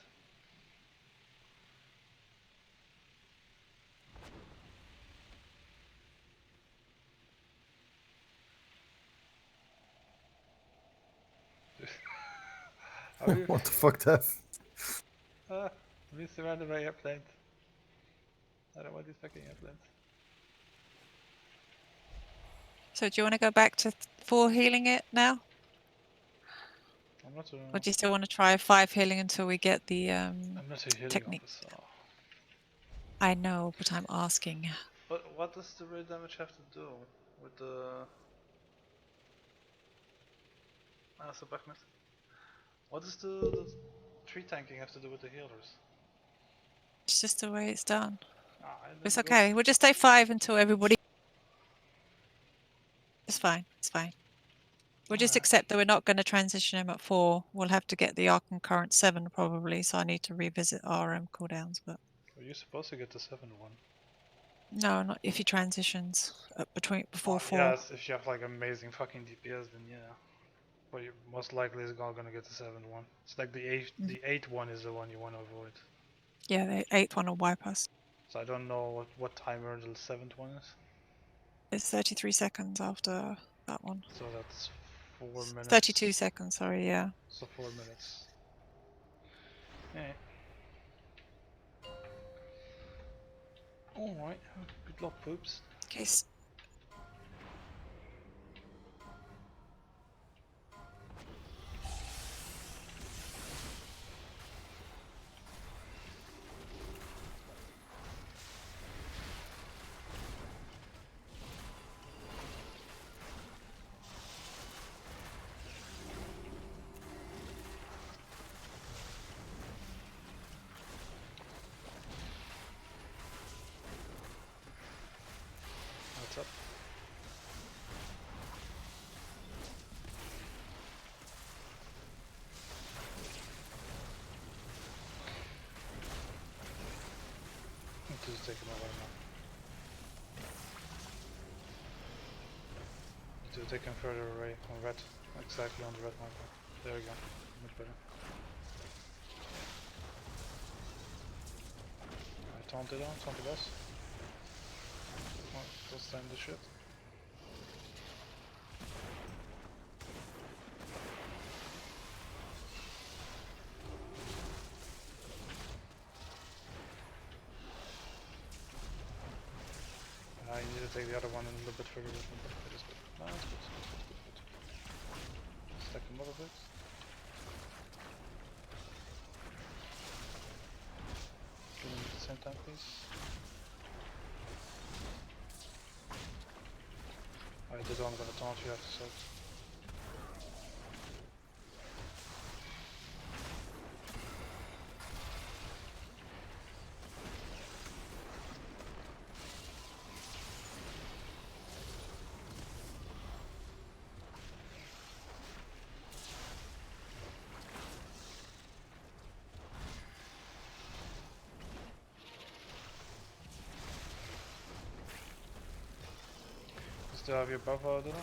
[SPEAKER 7] What the fuck, Dev?
[SPEAKER 1] Being surrounded by airplanes. I don't want these fucking airplanes.
[SPEAKER 4] So do you want to go back to 4 healing it now?
[SPEAKER 1] I'm not too...
[SPEAKER 4] Or do you still want to try 5 healing until we get the
[SPEAKER 1] I'm not a healing
[SPEAKER 4] technique?
[SPEAKER 1] officer.
[SPEAKER 4] I know, but I'm asking.
[SPEAKER 1] But what does the raid damage have to do with the... so Bachman. What does the tree tanking have to do with the healers?
[SPEAKER 4] It's just the way it's done.
[SPEAKER 1] I
[SPEAKER 4] It's
[SPEAKER 1] never
[SPEAKER 4] okay. We'll just stay 5 until everybody... It's fine. It's fine. We'll just accept that we're not going to transition him at 4. We'll have to get the Arc and Current 7 probably, so I need to revisit RM cooldowns. But
[SPEAKER 1] Well, you're supposed to get the 7-1.
[SPEAKER 4] no, not if he transitions before 4.
[SPEAKER 1] Yes, if you have like amazing fucking DPS, then yeah. But you most likely is not gonna get the 7-1. It's like the 8-1 is the one you want to avoid.
[SPEAKER 4] Yeah, the 8th one will wipe us.
[SPEAKER 1] So I don't know what timer the 7th one is.
[SPEAKER 4] It's 33 seconds after that one.
[SPEAKER 1] So that's 4 minutes.
[SPEAKER 4] 32 seconds, sorry, yeah.
[SPEAKER 1] So 4 minutes. Yeah. Alright, good luck, poops.
[SPEAKER 4] Okay.
[SPEAKER 1] What's up? Just take him away now. To take him further away on red. Exactly on the red marker. There we go. Much better. I taunted on, taunted us. Oh, still stand the shit. I need to take the other one a little bit further with me, but it is good. No, it's good, it's good, it's good, it's good. Stack them up a bit. Kill them at the same time, please. Alright, this one I'm gonna taunt you after soak. Still have your buff out, don't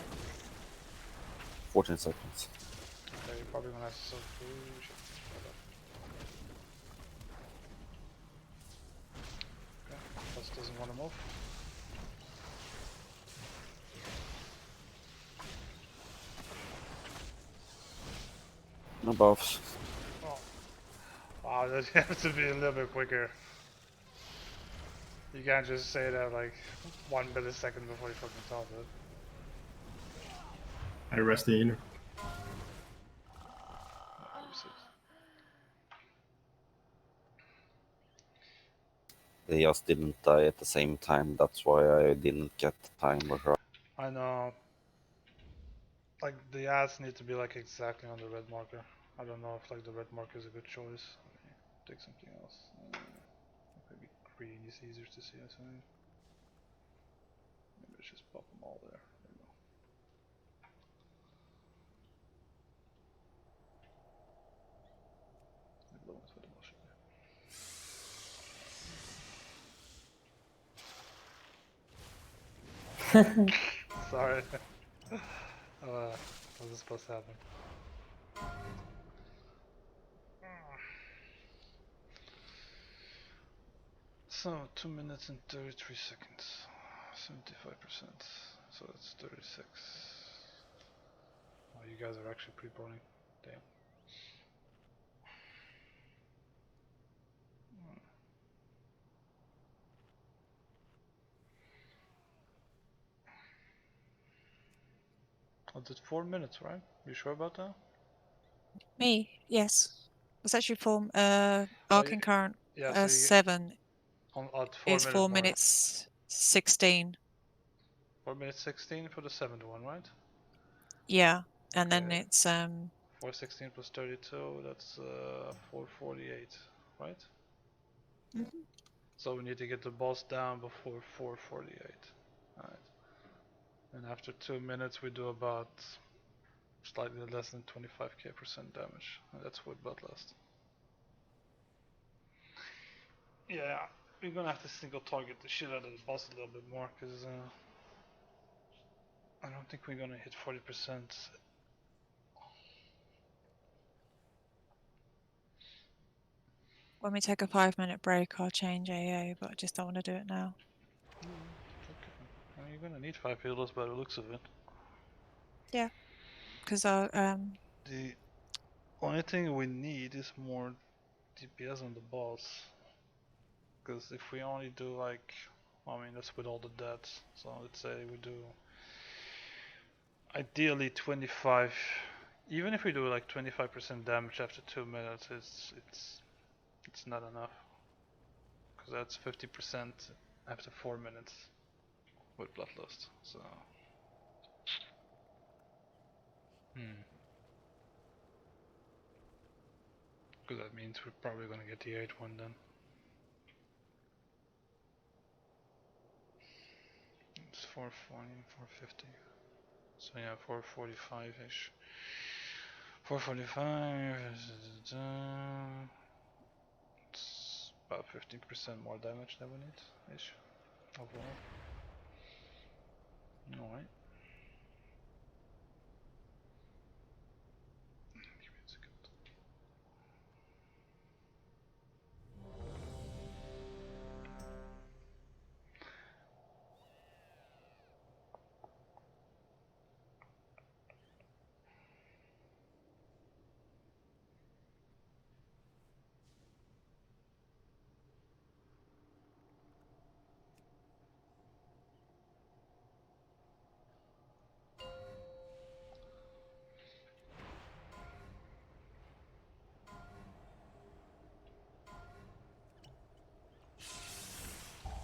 [SPEAKER 6] 14 seconds.
[SPEAKER 1] Okay, you're probably gonna have to soak. Ooh, shit. wanna move?
[SPEAKER 6] No buffs.
[SPEAKER 1] Oh. Wow, that you have to be a little bit quicker. You can't just say that like 1 millisecond before you fucking toss it.
[SPEAKER 10] I rest the healer.
[SPEAKER 6] They just didn't die at the same time. That's why I didn't get the timer right.
[SPEAKER 1] I know. Like the ads need to be like exactly on the red marker. I don't know if like the red marker is a good choice. Let me take something else. Maybe green is easier to see, I think. Maybe let's just pop them all there. There we go. The blue one's for the motion. Sorry. What was supposed to happen? So 2 minutes and 33 seconds. 75%. So that's 36. Oh, you guys are actually pre-boarding. Damn. Oh, it's 4 minutes, right? You sure about that?
[SPEAKER 4] Me, yes. It's actually form
[SPEAKER 1] Oh,
[SPEAKER 4] arcing current
[SPEAKER 1] yeah, so you
[SPEAKER 4] 7
[SPEAKER 1] at 4
[SPEAKER 4] is
[SPEAKER 1] minute
[SPEAKER 4] 4
[SPEAKER 1] mark.
[SPEAKER 4] minutes 16.
[SPEAKER 1] 4 minutes 16 for the 7th one, right?
[SPEAKER 4] Yeah, and then
[SPEAKER 1] Okay.
[SPEAKER 4] it's
[SPEAKER 1] 416 plus 32, that's 448, right?
[SPEAKER 4] mhm.
[SPEAKER 1] So we need to get the boss down before 448. Alright. And after 2 minutes we do about slightly less than 25% damage. And that's with Bloodlust. Yeah, we're gonna have to single target the shit out of the boss a little bit more, because I don't think we're gonna hit 40%.
[SPEAKER 4] When we take a 5-minute break, I'll change AA, but I just don't want to do it now.
[SPEAKER 1] Okay. Well, you're gonna need 5 healers by the looks of it.
[SPEAKER 4] Yeah, because I
[SPEAKER 1] The only thing we need is more DPS on the boss. Because if we only do like, I mean that's with all the deaths. So let's say we do ideally 25. Even if we do like 25% damage after 2 minutes, it's not enough. Because that's 50% after 4 minutes with Bloodlust. So. Because that means we're probably gonna get the 8 one then. It's 440, 450. So yeah, 445-ish. 445. It's about 15% more damage than we need, ish, overall. Alright. Give me a second.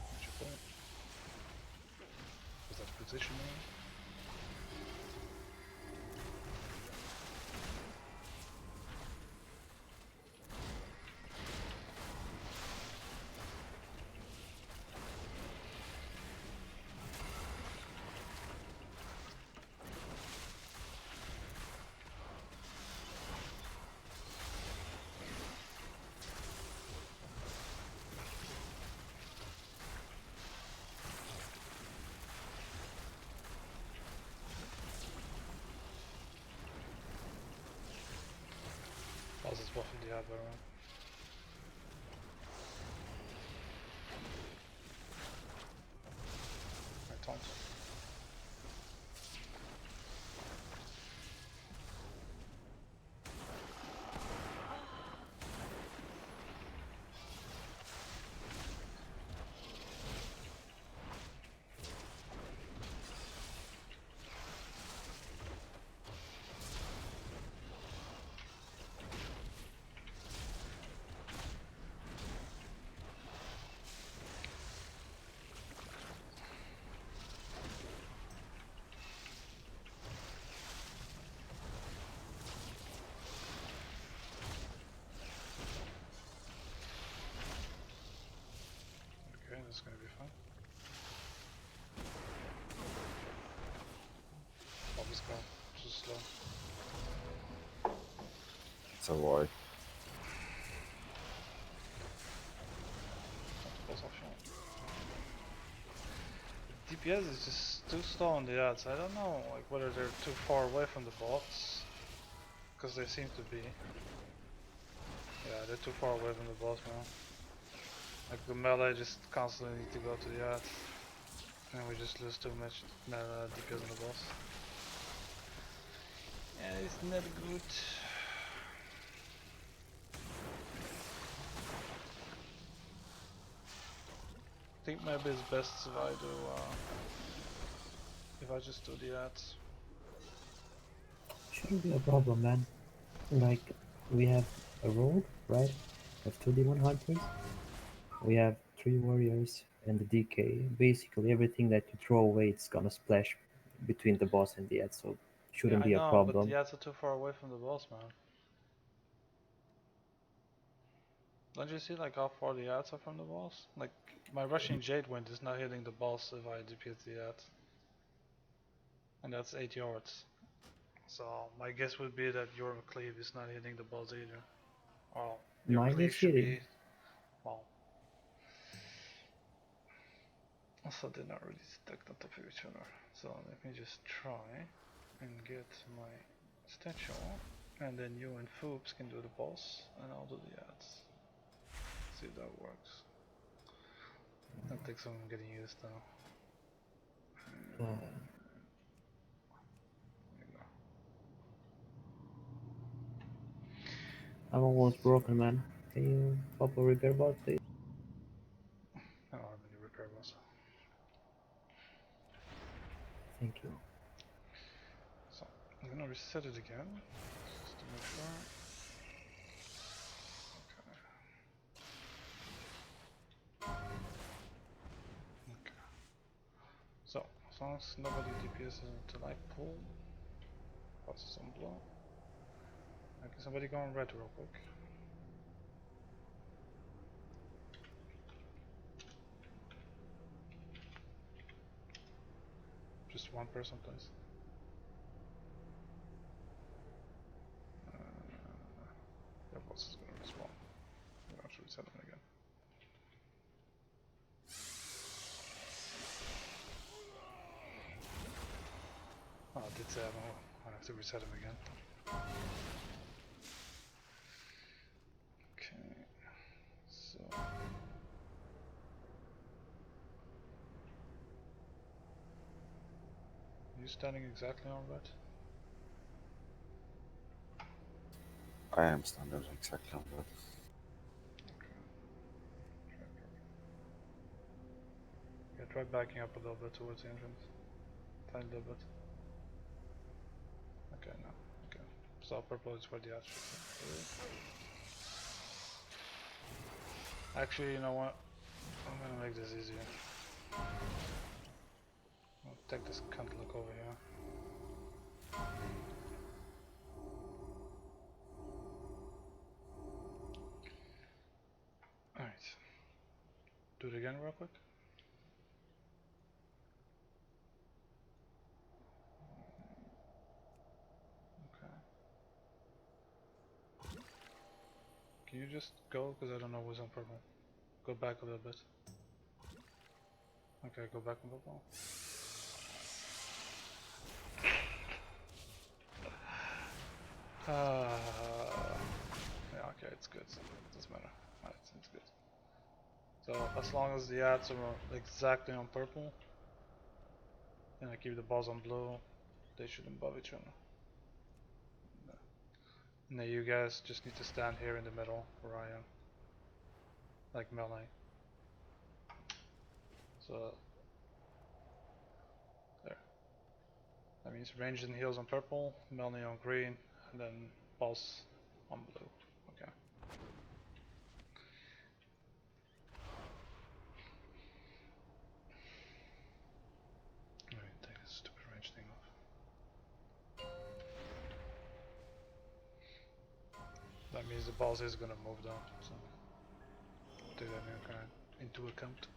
[SPEAKER 1] What's your point? Was that positioning? Boss is buffing the other one.
[SPEAKER 6] So why?
[SPEAKER 1] Boss option. DPS is just too slow on the ads. I don't know like whether they're too far away from the boss, because they seem to be. Yeah, they're too far away from the boss, man. Like the melee just constantly need to go to the ads, and we just lose too much DPS on the boss. Yeah, it's not good. I think maybe it's best if I do, if I just do the ads.
[SPEAKER 8] Shouldn't be a problem, man. Like, we have a rogue, right? We have 2 demon hunters. We have 3 warriors and the DK. Basically, everything that you throw away, it's gonna splash between the boss and the ad, so
[SPEAKER 1] Yeah,
[SPEAKER 8] shouldn't
[SPEAKER 1] I
[SPEAKER 8] be a
[SPEAKER 1] know, but
[SPEAKER 8] problem.
[SPEAKER 1] the ads are too far away from the boss, man. Don't you see like how far the ads are from the boss? Like my rushing Jade Wind is not hitting the boss if I DPS the ads. And that's 8 yards. So my guess would be that your cleave is not hitting the boss either. Well, your
[SPEAKER 8] Mine
[SPEAKER 1] cleave
[SPEAKER 8] is
[SPEAKER 1] should
[SPEAKER 8] hitting.
[SPEAKER 1] be, well, also they're not really stacked on top of each other. So let me just try and get my statue, and then you and Foops can do the boss, and I'll do the ads. See if that works. That takes some getting used though.
[SPEAKER 8] Uh, I'm almost broken, man. Can you pop a repair bot, please?
[SPEAKER 1] I don't have any repair boss.
[SPEAKER 8] Thank you.
[SPEAKER 1] So I'm gonna reset it again, just to make sure. Okay. So as long as nobody DPS into light pool, passes on blow. Okay, somebody go on red real quick. Just one person, please. Your boss is gonna respawn. I'm gonna have to reset him again. Oh, I did say I have to reset him again. Okay, so you standing exactly on red?
[SPEAKER 6] I am standing exactly on that.
[SPEAKER 1] Yeah, try backing up a little bit towards the entrance. Tiny little bit. Okay, no. Okay. So purple is where the ads should be. Actually, you know what? I'm gonna make this easier. I'll take this cunt look over here. Alright. Do it again real quick. Okay. Can you just go? Because I don't know who's on purple. Go back a little bit. Okay, go back on purple. Yeah, okay, it's good. Doesn't matter. Alright, it's good. So as long as the ads are exactly on purple, and I keep the balls on blue, they shouldn't bother each other. And then you guys just need to stand here in the middle where I am, like melee. So there. That means ranged and heals on purple, melee on green, and then balls on blue. Okay. Alright, take this stupid range thing off. That means the boss is gonna move down, so take that into account.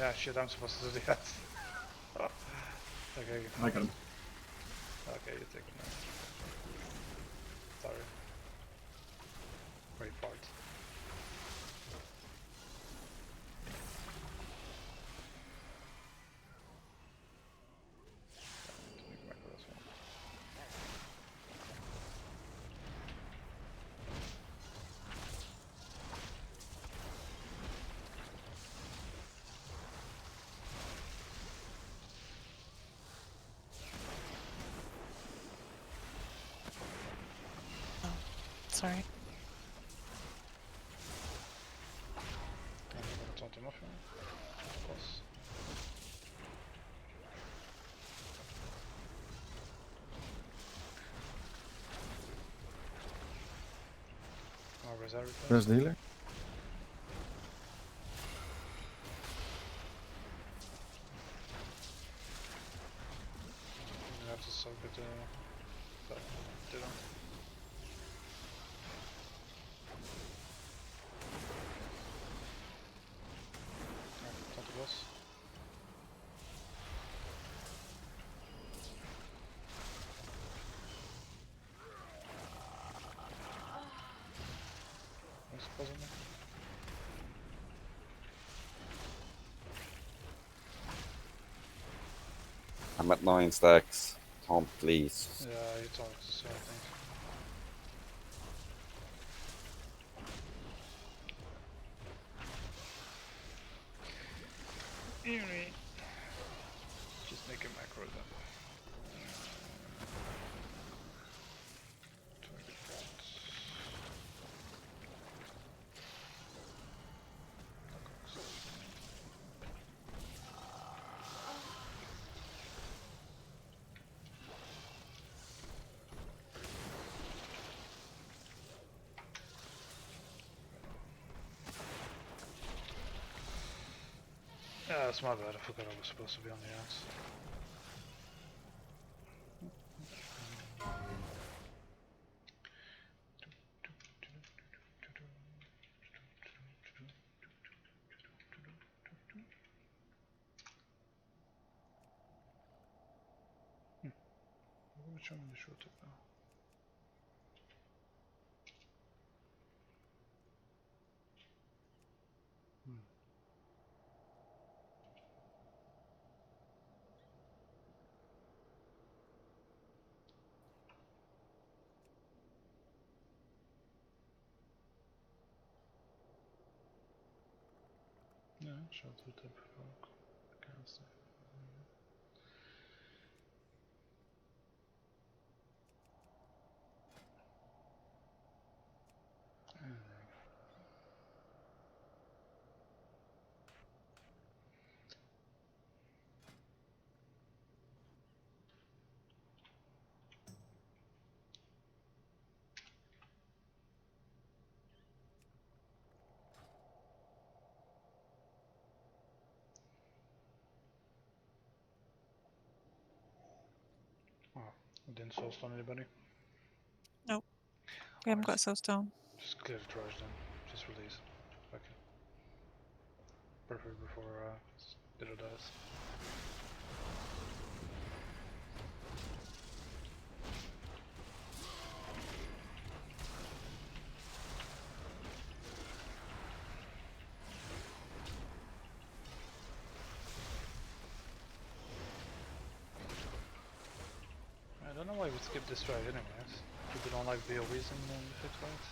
[SPEAKER 1] Ah shit, I'm supposed to do that. Okay.
[SPEAKER 10] I got him.
[SPEAKER 1] Okay, you take it now. Sorry. Great part.
[SPEAKER 4] Sorry.
[SPEAKER 1] Taunt him off him. Of course. Where's everything?
[SPEAKER 7] Where's the healer?
[SPEAKER 1] You have to soak it, but didn't. Taunt the boss. What's puzzle me?
[SPEAKER 6] I'm at 9 stacks. Tom, please.
[SPEAKER 1] Yeah, you talked, so I think. Anyway, just make a macro then. 20 points. Yeah, that's my bad. I forgot I was supposed to be on the ants. Which one is short now? Yeah, short type proc. Cancer. Oh, we didn't soulstone anybody?
[SPEAKER 4] Nope. We haven't got soulstone.
[SPEAKER 1] Just clear the trash then. Just release. Okay. Perfect before Ditto dies. I don't know why we skipped this fight anyways. People don't like BOVs in the fit fights.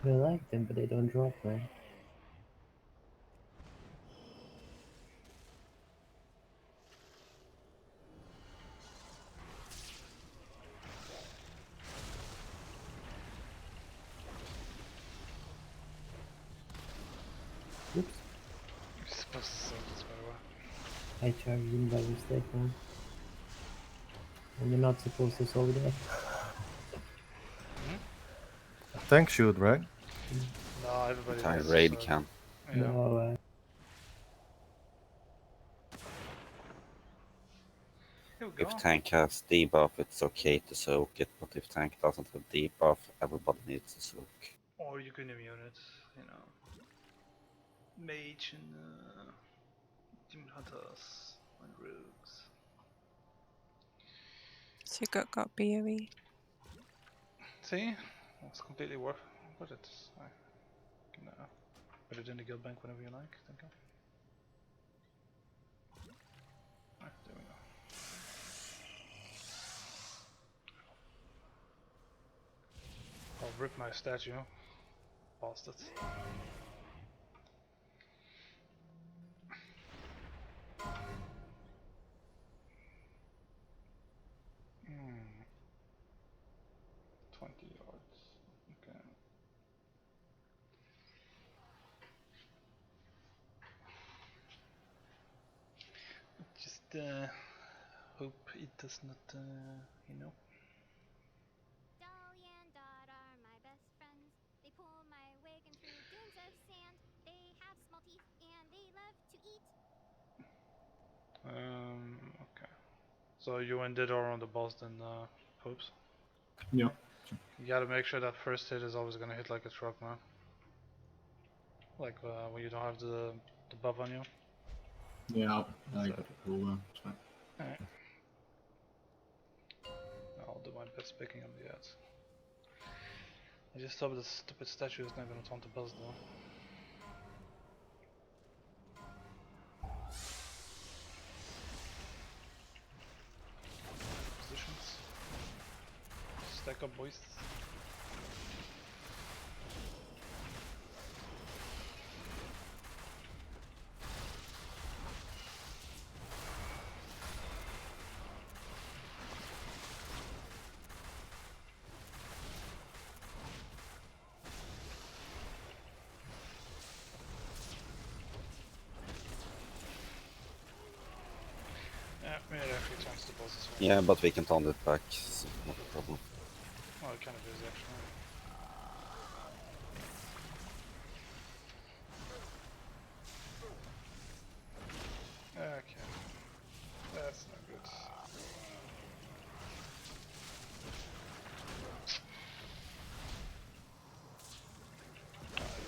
[SPEAKER 8] I like them, but they don't drop, man. Oops.
[SPEAKER 1] You're supposed to save this, by the way.
[SPEAKER 8] I charged in by mistake, man. And you're not supposed to solve that.
[SPEAKER 7] Tank shoot, right?
[SPEAKER 1] No, everybody
[SPEAKER 6] Entire
[SPEAKER 1] does.
[SPEAKER 6] raid
[SPEAKER 1] So,
[SPEAKER 6] can.
[SPEAKER 1] yeah.
[SPEAKER 8] No,
[SPEAKER 1] Here we
[SPEAKER 6] If
[SPEAKER 1] go.
[SPEAKER 6] tank has debuff, it's okay to soak it, but if tank doesn't have debuff, everybody needs to soak.
[SPEAKER 1] Or you can immune it, you know. Mage and demon hunters and rogues.
[SPEAKER 4] So you got BOE.
[SPEAKER 1] See? It's completely worth it. I can put it in the guild bank whenever you like. Thank you. Ah, there we go. I'll rip my statue. Bastards. Hmm. 20 yards. Okay. Just hope it does not, you know.
[SPEAKER 2] Dolly and Dot are my best friends. They pull my wagon through dunes of sand. They have small teeth and they love to eat.
[SPEAKER 1] Okay. So you and Did are on the boss then, hopes.
[SPEAKER 9] Yeah.
[SPEAKER 1] You gotta make sure that first hit is always gonna hit like a truck, man. Like when you don't have the buff on you.
[SPEAKER 9] Yeah, I
[SPEAKER 1] So-
[SPEAKER 9] got it all. It's fine.
[SPEAKER 1] Alright. I'll do my best picking up the ads. I just hope this stupid statue is not gonna taunt the boss though. Positions. Stack up, boys. Yeah, it actually taunts the boss as well.
[SPEAKER 6] Yeah, but we can taunt it back, so not a problem.
[SPEAKER 1] Well, it kind of is actually. Okay. That's not good.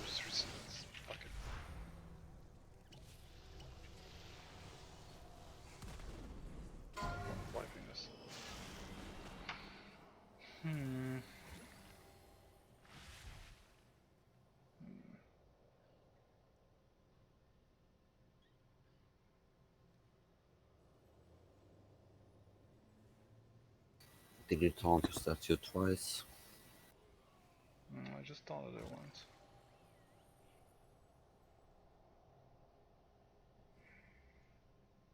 [SPEAKER 1] Just resistance. Fuck it. Stop wiping this. Hmm.
[SPEAKER 6] Did you taunt your statue twice?
[SPEAKER 1] I just taunted it once.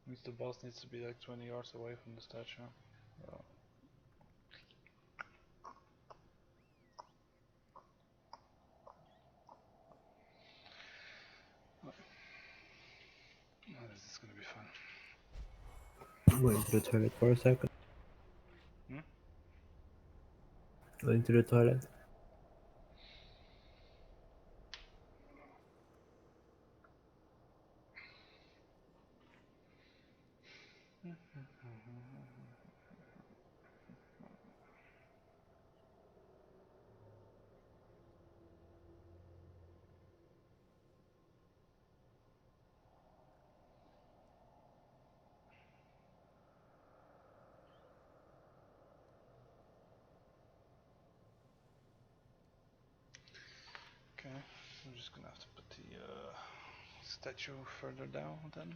[SPEAKER 1] Means the boss needs to be like 20 yards away from the statue. Oh. Oh, this is gonna be fun.
[SPEAKER 8] going to the toilet for a second.
[SPEAKER 1] Hmm?
[SPEAKER 8] Going to the toilet. Okay, I'm just gonna have to put the statue further down then.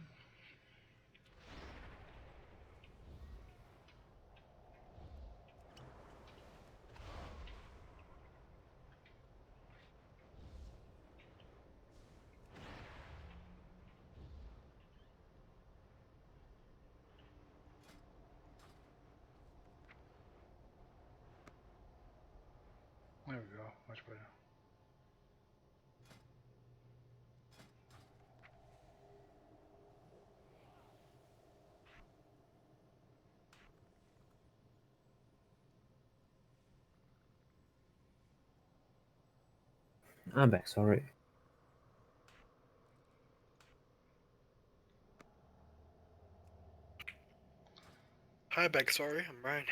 [SPEAKER 8] There we go, much better. I'm back, sorry.
[SPEAKER 3] Hi, back. Sorry, I'm Brian.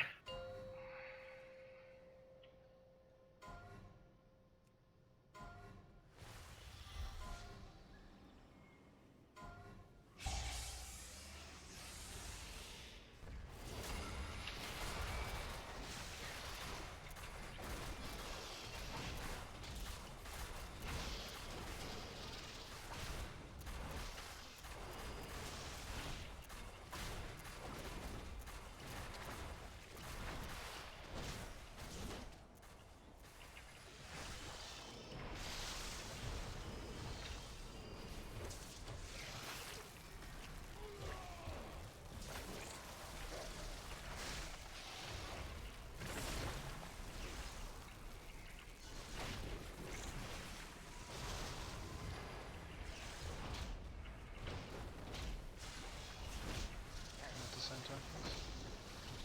[SPEAKER 1] At the same time, please.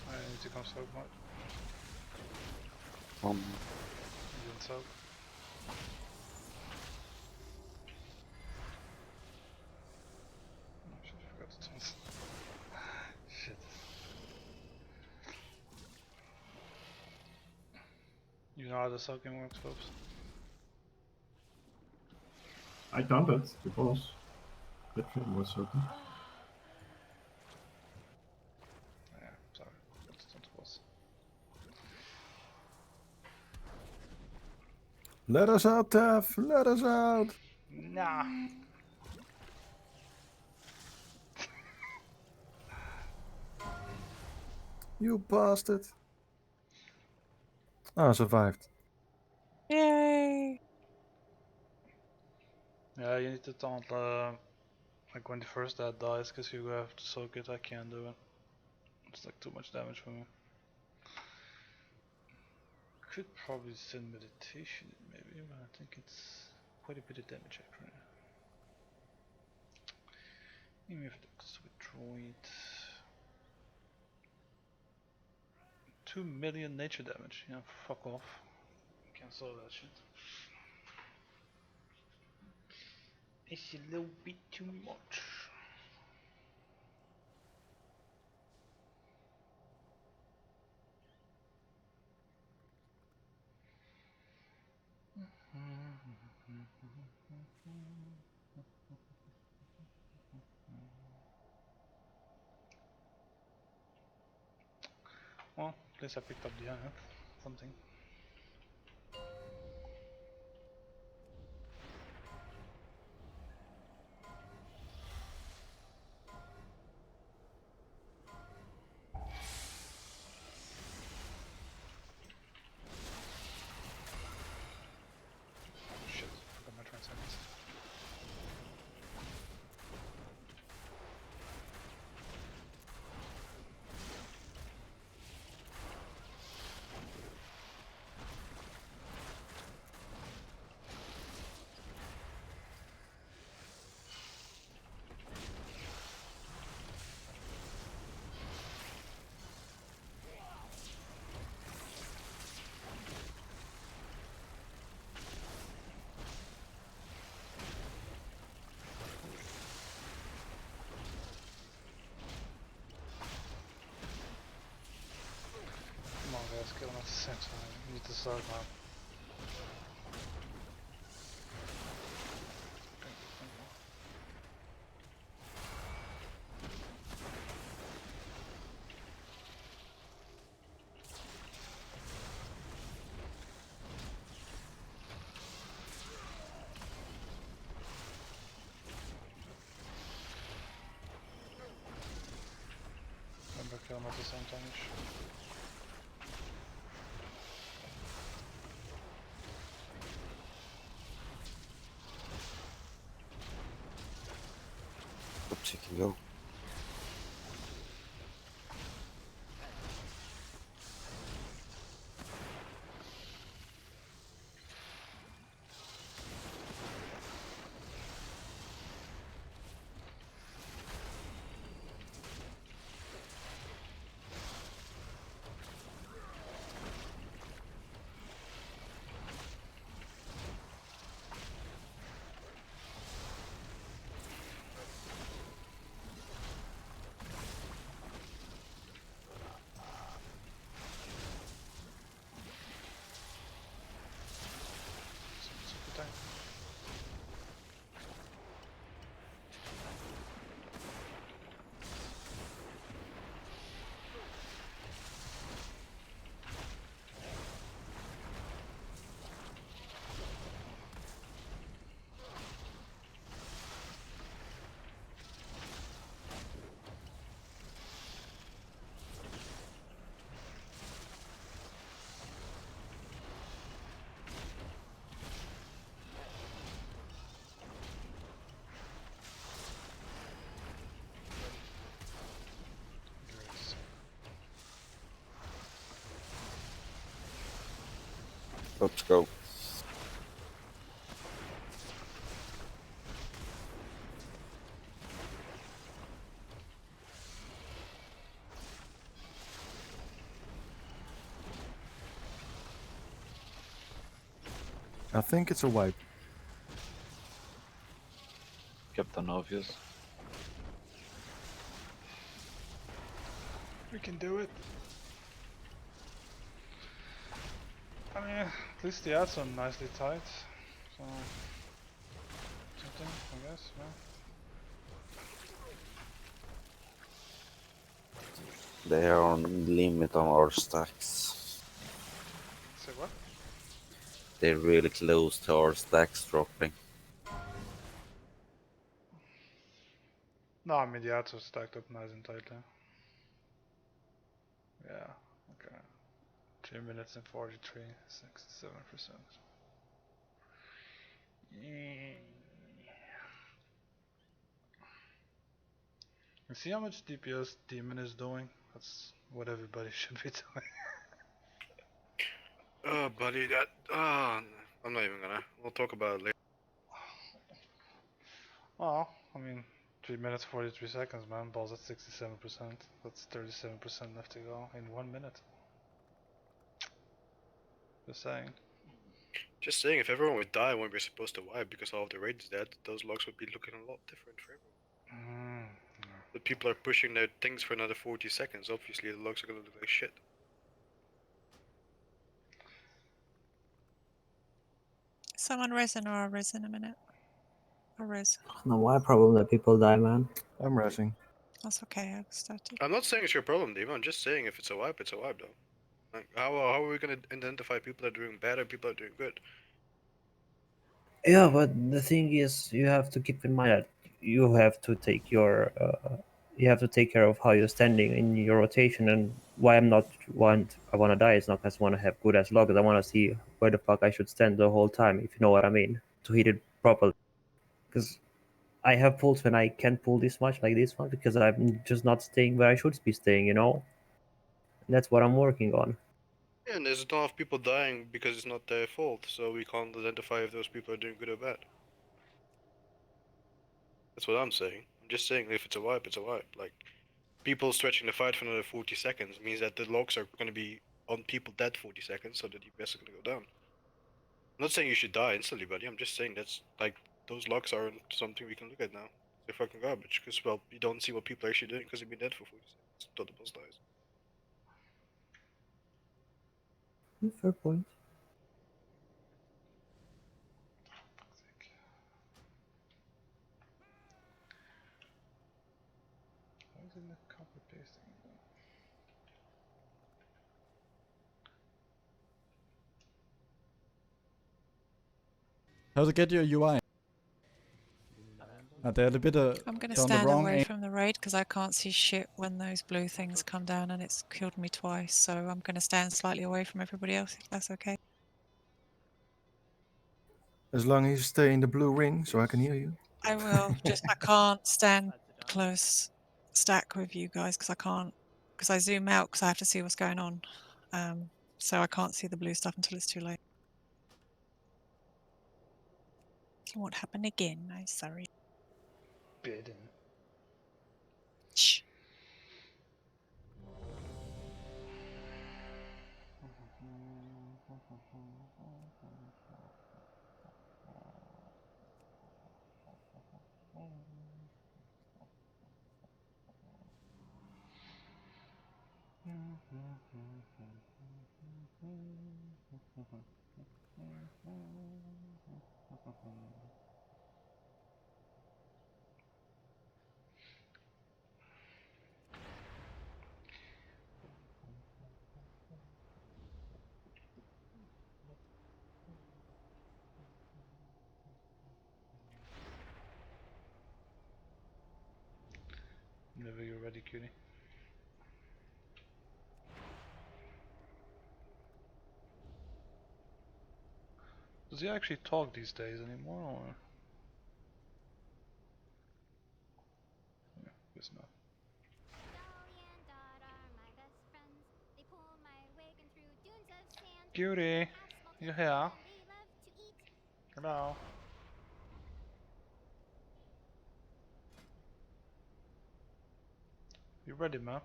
[SPEAKER 1] I need to come soak mode. You didn't soak. Oh shit, I forgot to turn. Shit. You know how the soaking works, folks?
[SPEAKER 10] I done that because that film was certain.
[SPEAKER 1] Yeah, sorry. That's not what it was.
[SPEAKER 7] Let us out, Tef. Let us out.
[SPEAKER 1] Nah.
[SPEAKER 7] You bastard. Ah, survived.
[SPEAKER 4] Yay!
[SPEAKER 1] Yeah, you need to taunt like when the first dad dies, because you have to soak it. I can't do it. It's like too much damage for me. Could probably send meditation maybe, but I think it's quite a bit of damage actually. Even if it's withdraw it. 2 million nature damage, yeah, fuck off. Cancel that shit. It's a little bit too much. Well, at least I picked up the hand. Something. Shit, forgot my transcendence. Come on guys, kill him at the same time. You need to start now. Thank you, thank you. Remember, kill him at the same time each.
[SPEAKER 6] Oops, you can go. Let's go.
[SPEAKER 7] I think it's a wipe.
[SPEAKER 11] Captain Obvious.
[SPEAKER 1] We can do it. I mean, at least the ads are nicely tight. So, something, I guess, yeah.
[SPEAKER 6] They are on the limit on our stacks.
[SPEAKER 1] Say what?
[SPEAKER 6] They're really close to our stacks dropping.
[SPEAKER 1] No, I mean the ads are stacked up nice and tightly. Yeah, okay. 3 minutes and 43, 67%. You see how much DPS Demon is doing? That's what everybody should be doing.
[SPEAKER 3] Oh, buddy, that. I'm not even gonna. We'll talk about it later.
[SPEAKER 1] Well, I mean, 3 minutes 43 seconds, man. Ball's at 67%. That's 37% left to go in 1 minute. Just saying.
[SPEAKER 3] Just saying, if everyone would die when we're supposed to wipe because all of the raid is dead, those logs would be looking a lot different for everyone. The people are pushing their things for another 40 seconds. Obviously, the logs are gonna look like shit.
[SPEAKER 4] Someone resin or I'll res in a minute. I'll res.
[SPEAKER 8] No, my problem that people die, man.
[SPEAKER 7] I'm resing.
[SPEAKER 4] That's okay, I've started.
[SPEAKER 3] I'm not saying it's your problem, Dave. I'm just saying if it's a wipe, though. Like, how are we gonna identify people that are doing bad and people that are doing good?
[SPEAKER 8] Yeah, but the thing is, you have to keep in mind that you have to take your, you have to take care of how you're standing in your rotation. And why I'm not I want to die is not because I want to have good ass logs. I want to see where the fuck I should stand the whole time, if you know what I mean, to hit it properly. Because I have pulls when I can't pull this much like this one because I'm just not staying where I should be staying, you know. And that's what I'm working on.
[SPEAKER 3] Yeah, and there's a ton of people dying because it's not their fault, so we can't identify if those people are doing good or bad. That's what I'm saying. I'm just saying if it's a wipe, it's a wipe. Like, people stretching the fight for another 40 seconds means that the logs are going to be on people dead 40 seconds, so the DPS are going to go down. I'm not saying you should die instantly, buddy. I'm just saying that's, like, those logs aren't something we can look at now. They're fucking garbage, because, well, you don't see what people are actually doing because they've been dead for 40 seconds until the boss dies.
[SPEAKER 8] Fair point.
[SPEAKER 1] Why isn't it copy pasting?
[SPEAKER 12] How to get your UI? They're a bit
[SPEAKER 4] I'm going to
[SPEAKER 12] on the
[SPEAKER 4] stand
[SPEAKER 12] wrong
[SPEAKER 4] away
[SPEAKER 12] angle.
[SPEAKER 4] from the raid because I can't see shit when those blue things come down and it's killed me twice. So I'm going to stand slightly away from everybody else if that's okay.
[SPEAKER 7] As long as you stay in the blue ring so I can hear you.
[SPEAKER 4] I will. Just I can't stand close stack with you guys because I can't, because I zoom out because I have to see what's going on. So I can't see the blue stuff until it's too late. It won't happen again. I'm sorry.
[SPEAKER 1] Bidden.
[SPEAKER 4] Shh.
[SPEAKER 1] Whenever you're ready, cutie. Does he actually talk these days anymore, or? Yeah, guess not.
[SPEAKER 2] Dolly and Dot are my best friends. They pull my wagon through dunes of sand.
[SPEAKER 1] Cutie!
[SPEAKER 2] Have small
[SPEAKER 1] You here?
[SPEAKER 2] They love to eat.
[SPEAKER 1] Hello. You ready, man?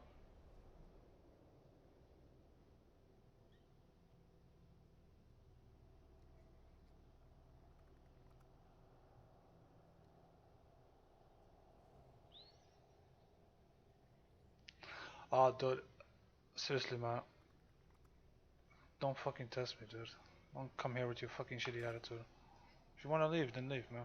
[SPEAKER 1] Oh, dude. Seriously, man. Don't fucking test me, dude. Don't come here with your fucking shitty attitude. If you wanna leave, then leave, man.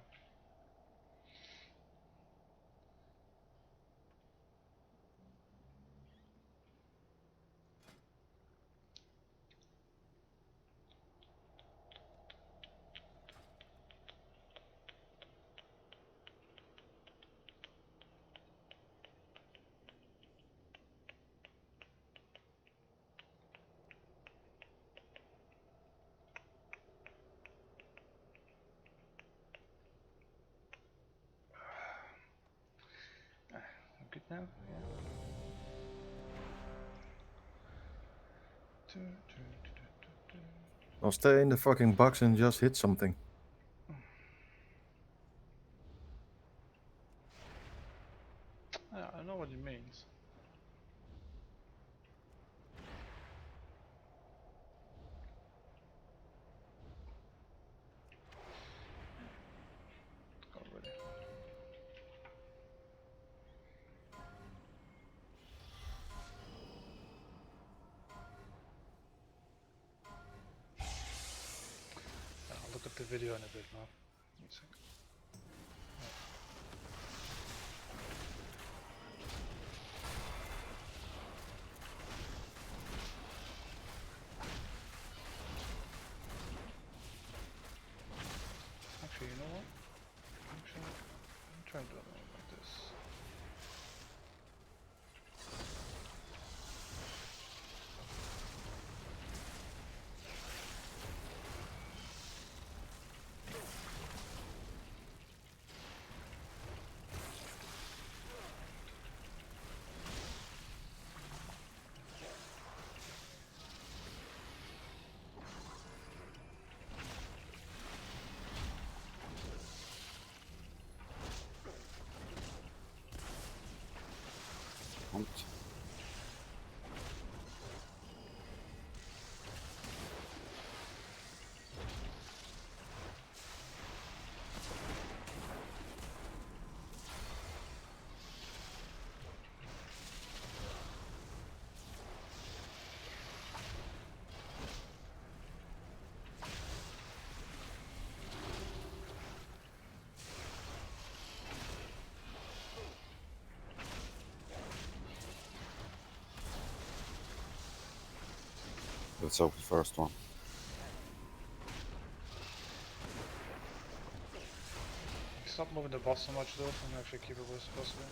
[SPEAKER 1] Good now? Yeah.
[SPEAKER 7] I'll stay in the fucking box and just hit something.
[SPEAKER 1] Yeah, I know what it means. Already. I'll look at the video in a bit, man. One second. Actually, you know what? Actually, I'm trying to do it like this.
[SPEAKER 6] Let's hope the first one.
[SPEAKER 1] Stop moving the boss so much, though, and actually keep it where it's supposed to be.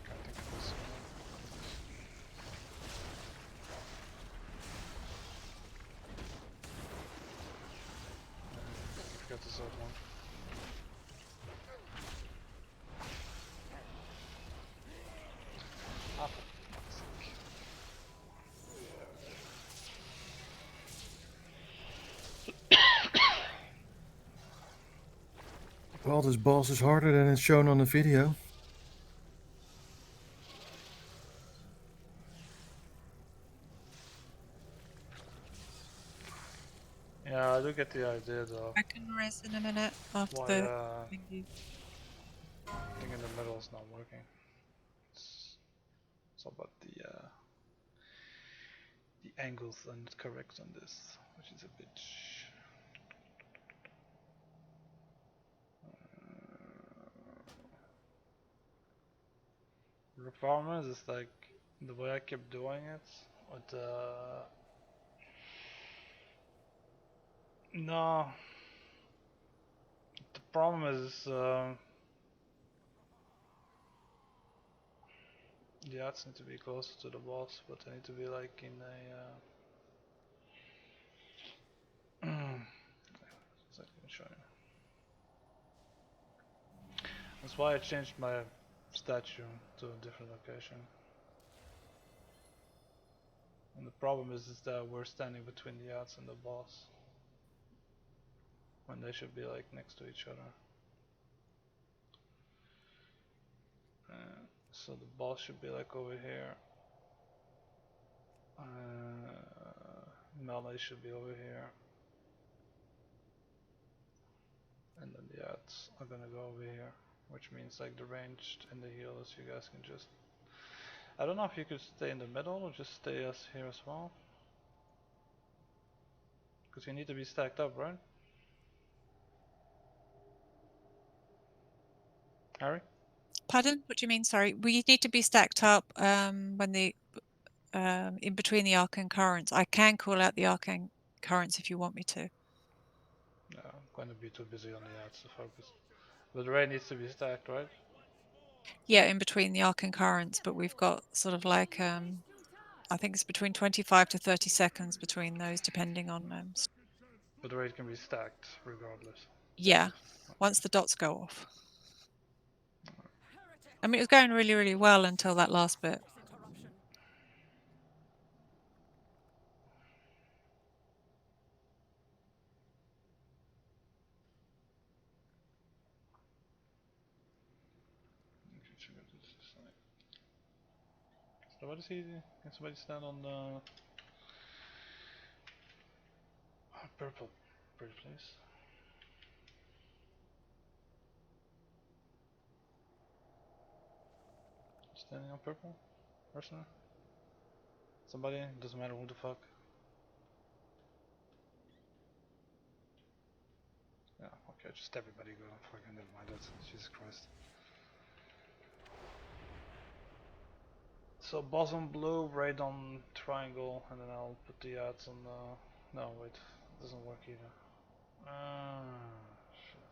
[SPEAKER 1] Can't think of this. I forgot this other one. Ah, for fuck's sake.
[SPEAKER 7] Well, this boss is harder than it's shown on the video.
[SPEAKER 1] Yeah, I do get the idea, though.
[SPEAKER 4] I can res in a minute after
[SPEAKER 1] Why,
[SPEAKER 4] the
[SPEAKER 1] thing in the middle is not working. It's all about the angles and correct on this, which is a bitch. The problem is, it's like the way I kept doing it with no. The problem is the ads need to be closer to the boss, but they need to be like in a so I can show you. That's why I changed my statue to a different location. And the problem is that we're standing between the ads and the boss, when they should be like next to each other. So the boss should be like over here. Melee should be over here. And then the ads are gonna go over here, which means like the ranged and the healers, you guys can just... I don't know if you could stay in the middle or just stay us here as well. Because you need to be stacked up, right? Harry?
[SPEAKER 4] Pardon? What do you mean? Sorry. We need to be stacked up when the in between the arcane currents. I can call out the arcane currents if you want me to.
[SPEAKER 1] No, I'm going to be too busy on the ads to focus. But the raid needs to be stacked, right?
[SPEAKER 4] Yeah, in between the arcane currents, but we've got sort of like I think it's between 25 to 30 seconds between those, depending on
[SPEAKER 1] But the raid can be stacked regardless.
[SPEAKER 4] yeah, once the dots go off. I mean, it was going really, really well until that last bit.
[SPEAKER 1] Somebody see? Can somebody stand on the purple bridge, please? Standing on purple? Person? Somebody? Doesn't matter who the fuck. Yeah, okay, just everybody go. Fucking never mind that. Jesus Christ. So boss on blue, raid on triangle, and then I'll put the ads on the... No, wait. It doesn't work either. Shit.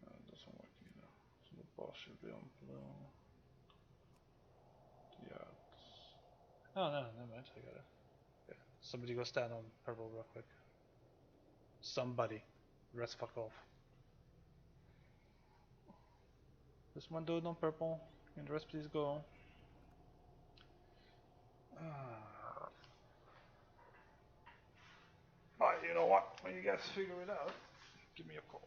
[SPEAKER 1] No, it doesn't work either. So the boss should be on blue. The ads... Oh, no, never mind. I got it. Okay. Somebody go stand on purple real quick. Somebody. The rest fuck off. This one dude on purple, and the rest please go. Alright, you know what? When you guys figure it out, give me a call.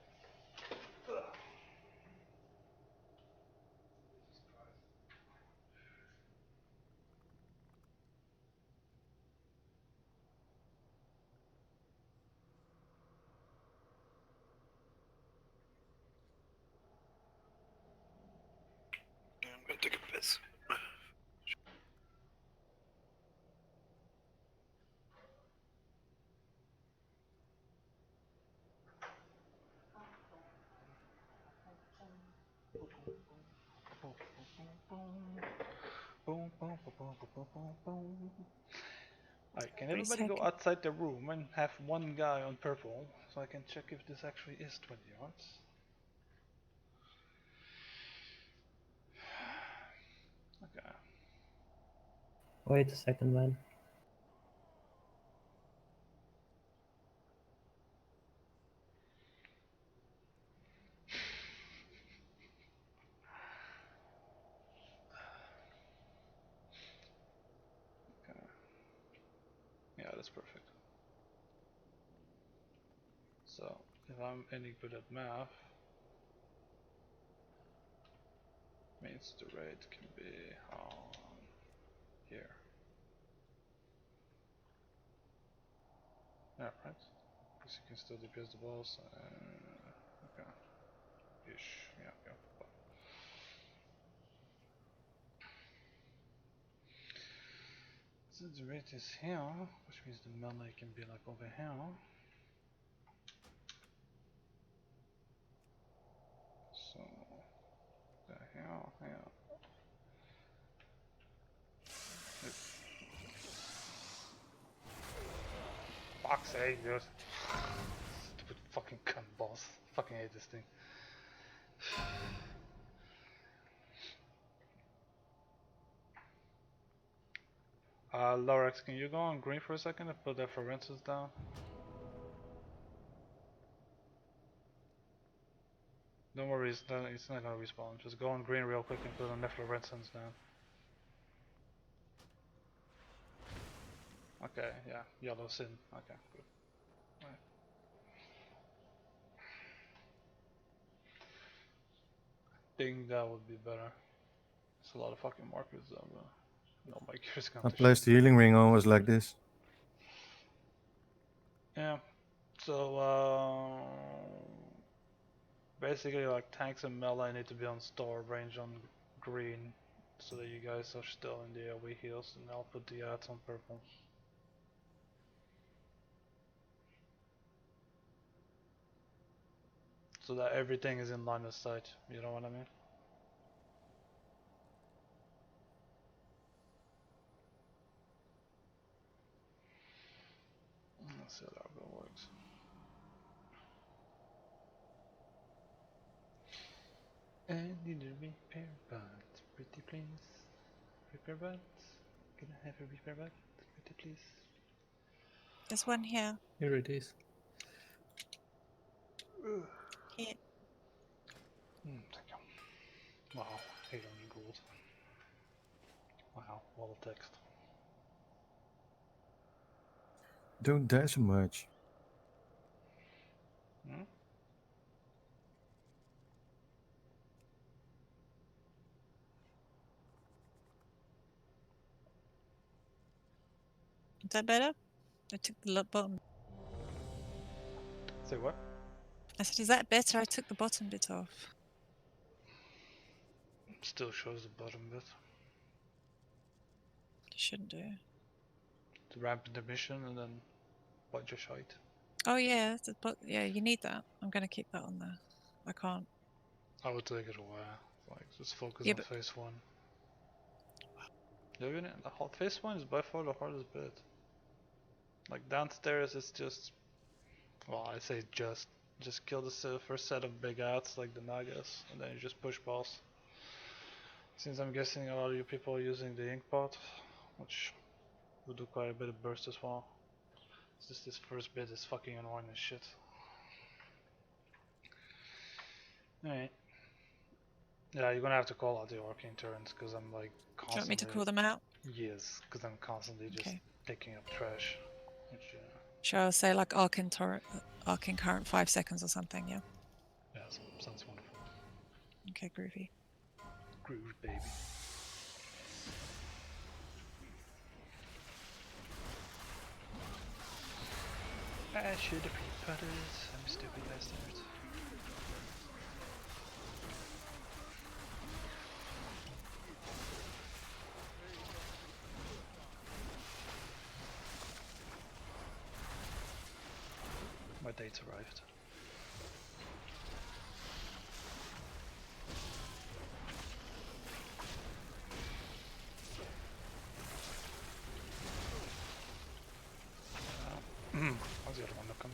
[SPEAKER 3] I'm gonna take a piss.
[SPEAKER 1] Alright, can
[SPEAKER 4] Wait a
[SPEAKER 1] everybody go
[SPEAKER 4] second.
[SPEAKER 1] outside the room and have one guy on purple so I can check if this actually is 20 yards? Okay.
[SPEAKER 8] Wait a second, man.
[SPEAKER 1] Okay. Yeah, that's perfect. So, if I'm any good at math, means the rate can be on here. Yeah, right? Because you can still DPS the balls. Okay. Ish. Yeah, yeah. So the rate is here, which means the melee can be like over here. So here. Fuck's sake, dude. Stupid fucking cunt boss. Fucking hate this thing. Lorax, can you go on green for a second and put the Forensics down? Don't worry, it's not gonna respawn. Just go on green real quick and put the Forensics down. Okay, yeah, yellow's in. Okay, good. Right. Think that would be better. It's a lot of fucking markers though, but no, my gear's gone
[SPEAKER 7] I
[SPEAKER 1] to
[SPEAKER 7] placed
[SPEAKER 1] shit.
[SPEAKER 7] the healing ring always like this.
[SPEAKER 1] Yeah, so basically like tanks and melee need to be on star range on green so that you guys are still in the AoE heals, and I'll put the ads on purple. So that everything is in line of sight, you know what I mean? Let's see how that works. I need a repair bot, pretty please. Repair bot? Can I have a repair bot, pretty please?
[SPEAKER 4] There's one here.
[SPEAKER 8] Here it is.
[SPEAKER 4] Here.
[SPEAKER 1] Thank you. Wow, 800 gold. Wow, all the text.
[SPEAKER 7] Don't dash so much.
[SPEAKER 1] Hmm?
[SPEAKER 4] Is that better? I took the bottom.
[SPEAKER 1] Say what?
[SPEAKER 4] I said, is that better? I took the bottom bit off.
[SPEAKER 1] Still shows the bottom bit.
[SPEAKER 4] You shouldn't do.
[SPEAKER 1] To ramp the mission and then bunch of shite.
[SPEAKER 4] Oh yeah, yeah, you need that. I'm gonna keep that on there. I can't.
[SPEAKER 1] I would take it away. Like, just focus
[SPEAKER 4] Yeah,
[SPEAKER 1] on
[SPEAKER 4] but
[SPEAKER 1] phase 1. The phase 1 is by far the hardest bit. Like, downstairs it's just... Well, I say just kill the first set of big outs like the Nagas, and then you just push boss. Since I'm guessing a lot of you people are using the ink pot, which will do quite a bit of burst as well. It's just this first bit is fucking annoying as shit. Alright. Yeah, you're gonna have to call out the arcane turns, because I'm like
[SPEAKER 4] do you want me to
[SPEAKER 1] constantly...
[SPEAKER 4] call them out?
[SPEAKER 1] Yes, because I'm constantly just
[SPEAKER 4] Okay.
[SPEAKER 1] picking up trash. Which,
[SPEAKER 4] Shall I say like arcing current 5 seconds or something? Yeah.
[SPEAKER 1] yeah, sounds wonderful.
[SPEAKER 4] Okay, groovy.
[SPEAKER 1] Groove, baby. I should have pre-putted. I'm a stupid bastard. My date's arrived. How's the other one looking?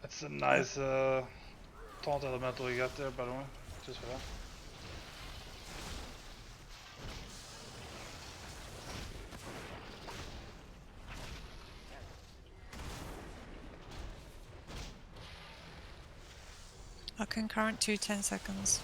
[SPEAKER 1] That's a nice taunt elemental you got there, by the way. Just for that.
[SPEAKER 4] Arcing current 2 10 seconds.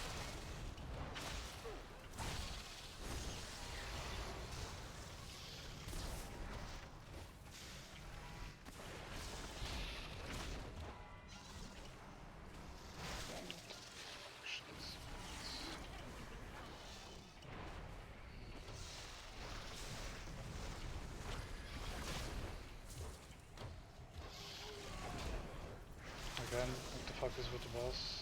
[SPEAKER 1] Again, what the fuck is with the boss?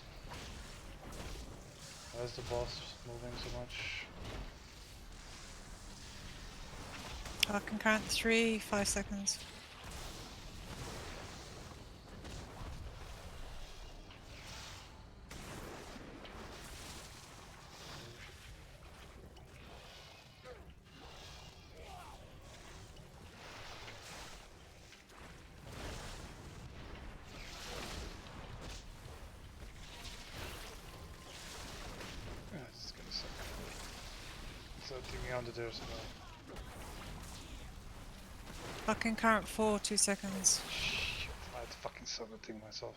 [SPEAKER 1] Why is the boss moving so much?
[SPEAKER 4] I can count 3, 5 seconds.
[SPEAKER 1] Yeah, this is gonna suck. So thinking under there somewhere.
[SPEAKER 4] I can count 4, 2 seconds.
[SPEAKER 1] Shit, I had to fucking suck the thing myself.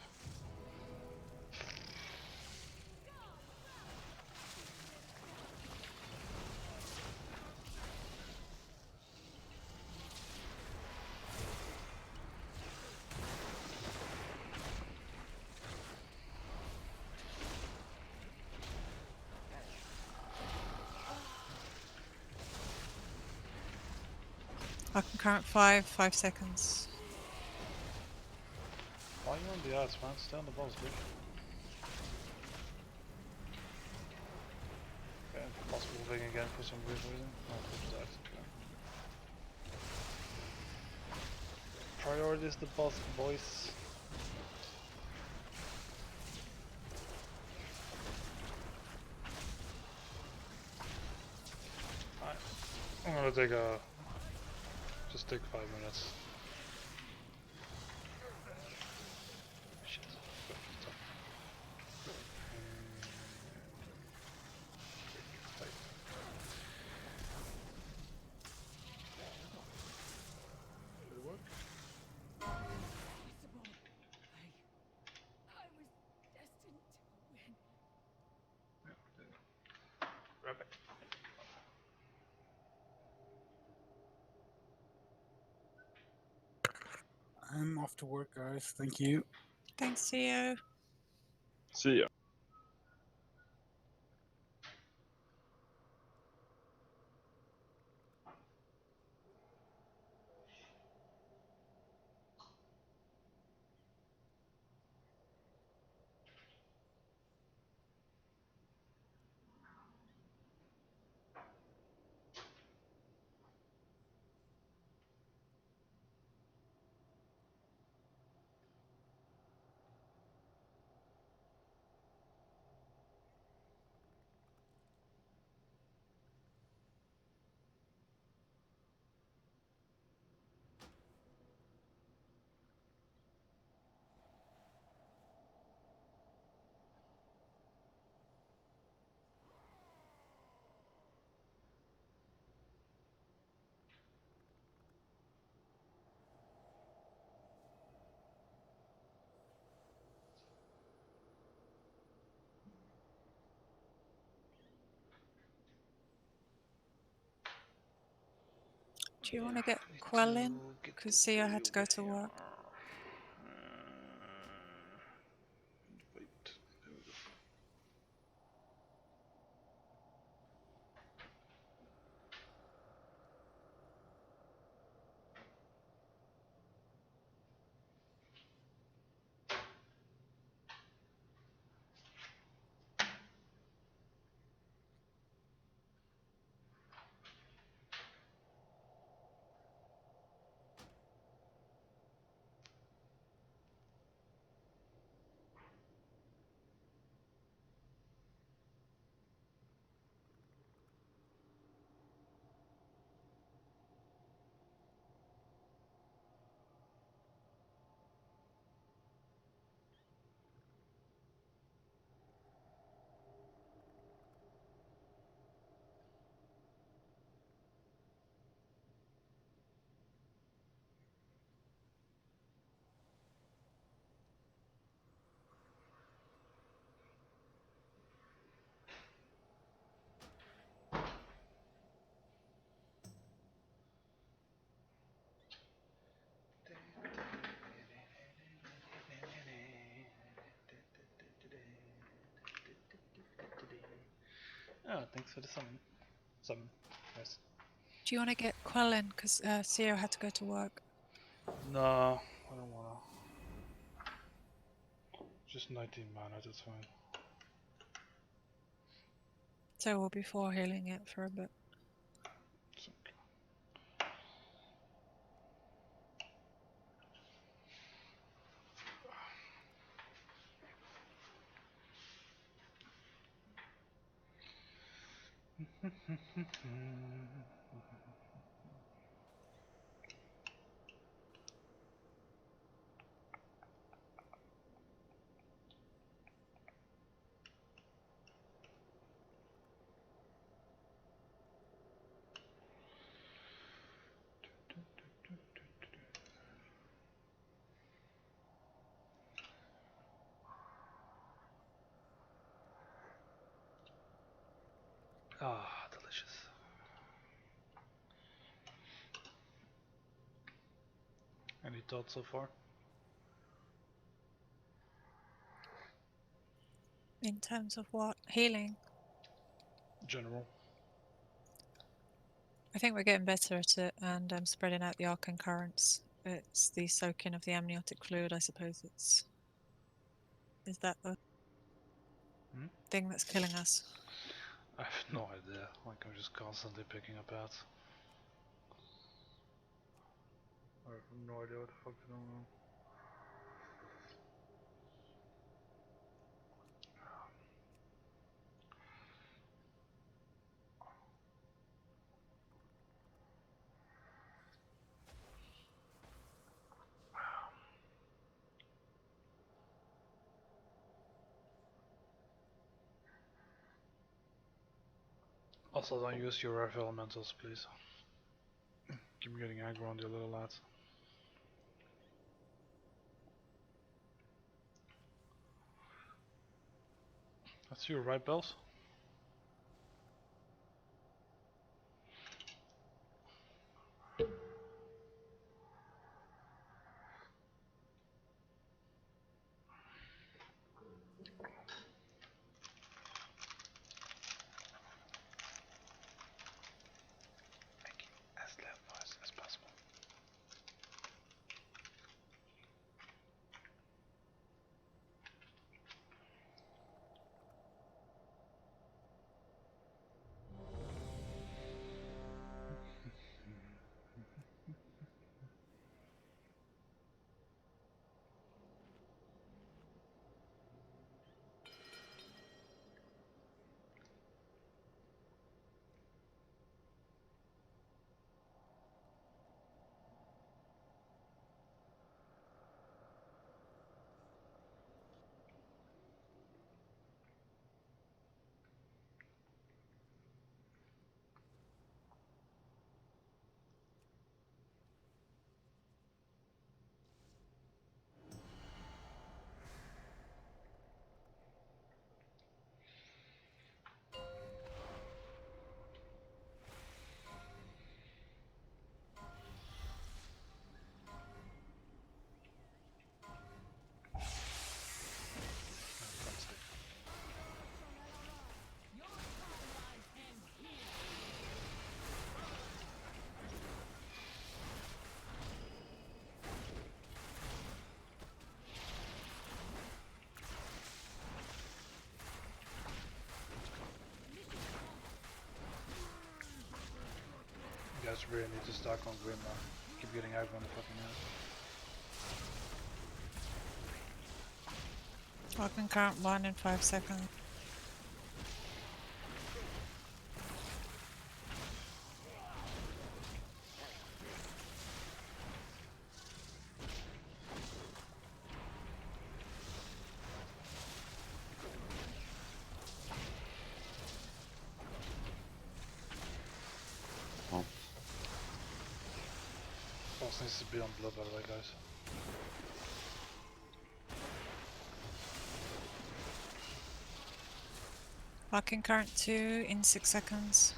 [SPEAKER 4] I can count 5, 5 seconds.
[SPEAKER 1] Why are you on the odds, man? Stay on the balls, dude. Okay, boss moving again for some weird reason. Oh, who's that? Okay. Priority is the boss, boys. Alright. I'm gonna take a... just take 5 minutes. Shit. Did it work?
[SPEAKER 13] I was destined to win.
[SPEAKER 1] Grab it.
[SPEAKER 14] I'm off to work, guys. Thank you.
[SPEAKER 4] Thanks, Theo.
[SPEAKER 11] See ya.
[SPEAKER 4] Do you want to get Quell in? Because Theo had to go to work.
[SPEAKER 1] Wait. There we go. Oh, thanks for the summon. Summon. Nice.
[SPEAKER 4] Do you want to get Quell in? Because Theo had to go to work.
[SPEAKER 1] No, I don't wanna. Just 19 mana, that's fine.
[SPEAKER 4] So we'll be for healing it for a bit.
[SPEAKER 1] Ah, delicious. Any thoughts so far?
[SPEAKER 4] In terms of what? Healing?
[SPEAKER 1] General.
[SPEAKER 4] I think we're getting better at it, and spreading out the arcane currents. It's the soaking of the amniotic fluid, I suppose. Is that the thing that's killing us?
[SPEAKER 1] I have no idea. Like, I'm just constantly picking up ads. I have no idea what the fuck is going on. Also, don't use your earth elementals, please. Keep getting aggro on the little lads. That's you, right, Bells? Making as little noise as possible. You guys really need to stack on Grim now. Keep getting aggro on the fucking head.
[SPEAKER 4] I can count 1 in 5 seconds.
[SPEAKER 1] Boss needs to be on blood, by the way, guys.
[SPEAKER 4] Arcane current 2 in 6 seconds.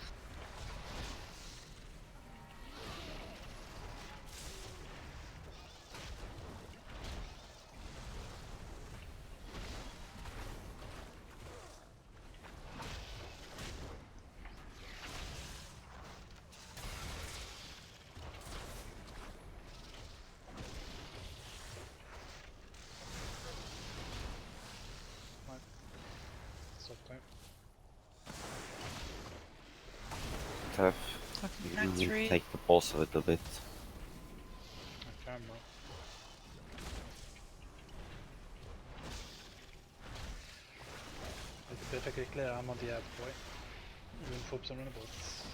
[SPEAKER 1] Stop time.
[SPEAKER 6] TF.
[SPEAKER 4] Fucking
[SPEAKER 6] You
[SPEAKER 4] count
[SPEAKER 6] need to
[SPEAKER 4] 3.
[SPEAKER 6] take the boss a little bit.
[SPEAKER 1] Okay, bro. Lite perfekt skicklig är man inte jävligt boy. Runt få upp som en båt.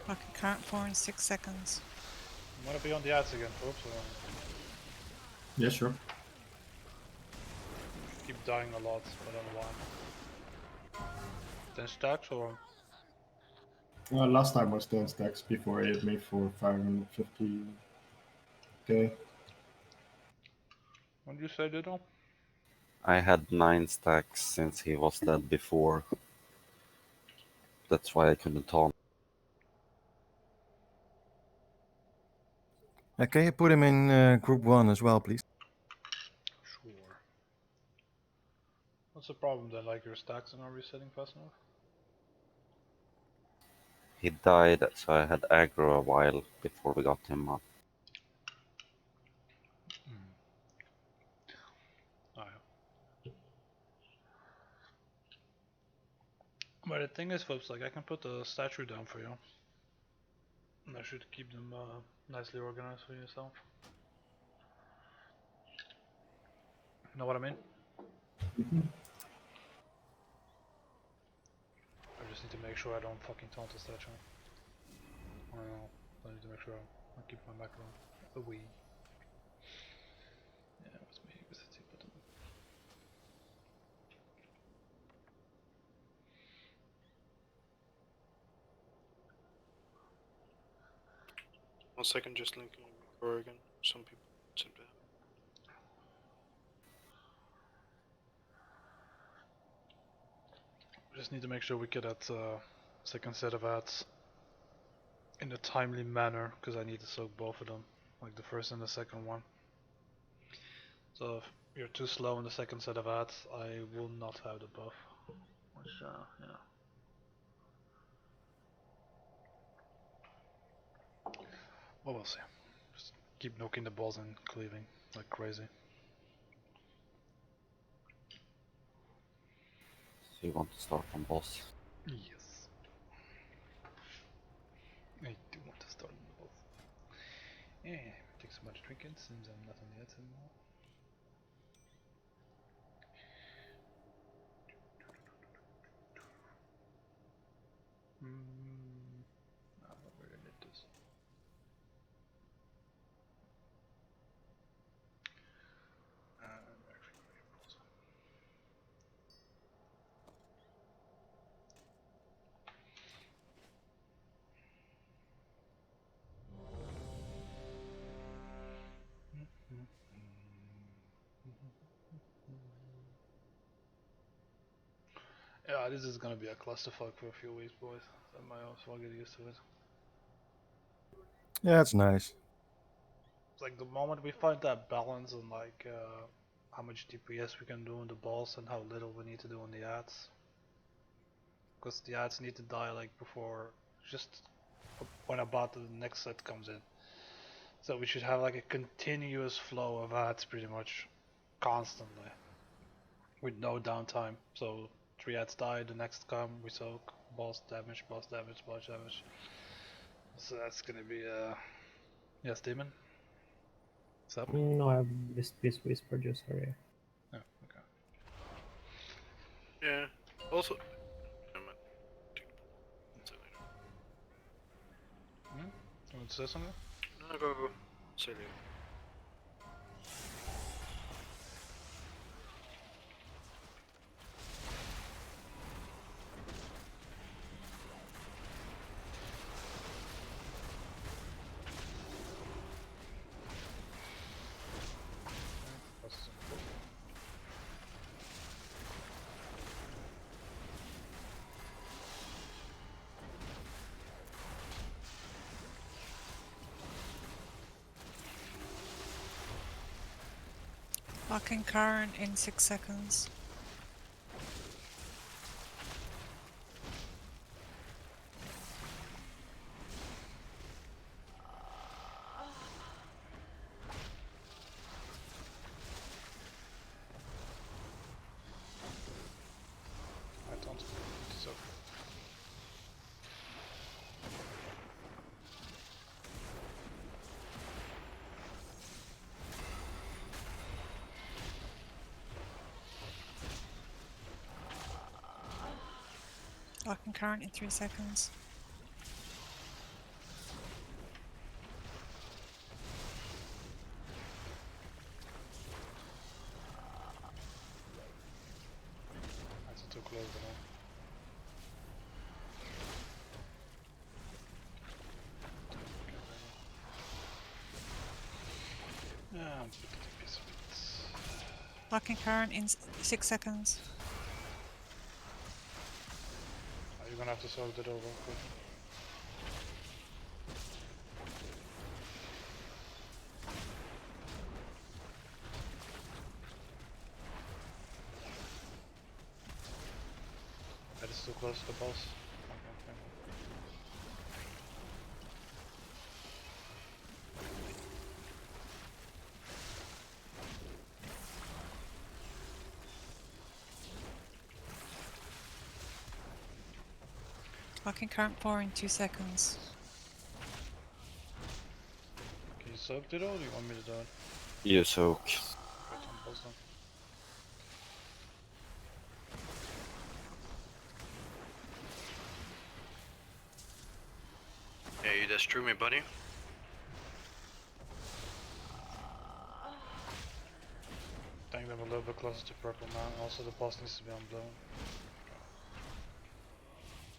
[SPEAKER 4] Fucking count 4 in 6 seconds.
[SPEAKER 1] I'm gonna be on the ads again, folks. So
[SPEAKER 10] Yeah, sure.
[SPEAKER 1] keep dying a lot, I don't know why. 10 stacks or?
[SPEAKER 10] Last time was 10 stacks before he hit me for 550k.
[SPEAKER 1] What did you say, Diddle?
[SPEAKER 6] I had 9 stacks since he was dead before. That's why I couldn't taunt.
[SPEAKER 7] Can you put him in group 1 as well, please?
[SPEAKER 1] Sure. What's the problem then? Like your stacks are not resetting fast enough?
[SPEAKER 6] He died, so I had aggro a while before we got him up.
[SPEAKER 1] Oh, yeah. But the thing is, folks, like I can put the statue down for you. And I should keep them nicely organized for yourself. Know what I mean? I just need to make sure I don't fucking taunt the statue. I don't know. I need to make sure I keep my background away. Yeah, what's me? What's the button?
[SPEAKER 3] 1 second, just linking record again. Some people seem to have.
[SPEAKER 1] Just need to make sure we get that second set of ads in a timely manner, because I need to soak both of them, like the first and the second one. So if you're too slow in the second set of ads, I will not have the buff. Which, yeah. Well, we'll see. Just keep knocking the balls and cleaving like crazy.
[SPEAKER 6] So you want to start on boss?
[SPEAKER 1] Yes. I do want to start on the boss. Yeah, take so much drinking since I'm not on the ads anymore. No, I really need this. Yeah, this is gonna be a clusterfuck for a few weeks, boys. I might as well get used to it.
[SPEAKER 7] Yeah, that's nice.
[SPEAKER 1] It's like the moment we find that balance on like how much DPS we can do on the boss and how little we need to do on the ads. Because the ads need to die like before, just when about the next set comes in. So we should have like a continuous flow of ads pretty much constantly. With no downtime. So 3 ads die, the next come, we soak, boss damage, boss damage, boss damage. So that's gonna be yes, Demon? What's up?
[SPEAKER 8] No, I have this whisper just sorry.
[SPEAKER 1] Oh, okay.
[SPEAKER 3] Yeah. Also, never mind.
[SPEAKER 1] You want to say something?
[SPEAKER 3] No, go. Say later.
[SPEAKER 4] Fucking current in 6 seconds. Arcane current in 3 seconds.
[SPEAKER 1] That's too close though. Yeah, I'm put the piece of it.
[SPEAKER 4] Arcane current in 6 seconds.
[SPEAKER 1] Are you gonna have to solve it over quick? That is too close to the boss. Okay.
[SPEAKER 4] Arcane current 4 in 2 seconds.
[SPEAKER 1] Can you soak it or do you want me to do it?
[SPEAKER 6] You soak.
[SPEAKER 1] Wait, I'm boss done.
[SPEAKER 3] Yeah, you just drew me, buddy.
[SPEAKER 1] Take them a little bit closer to purple now. Also the boss needs to be on blue.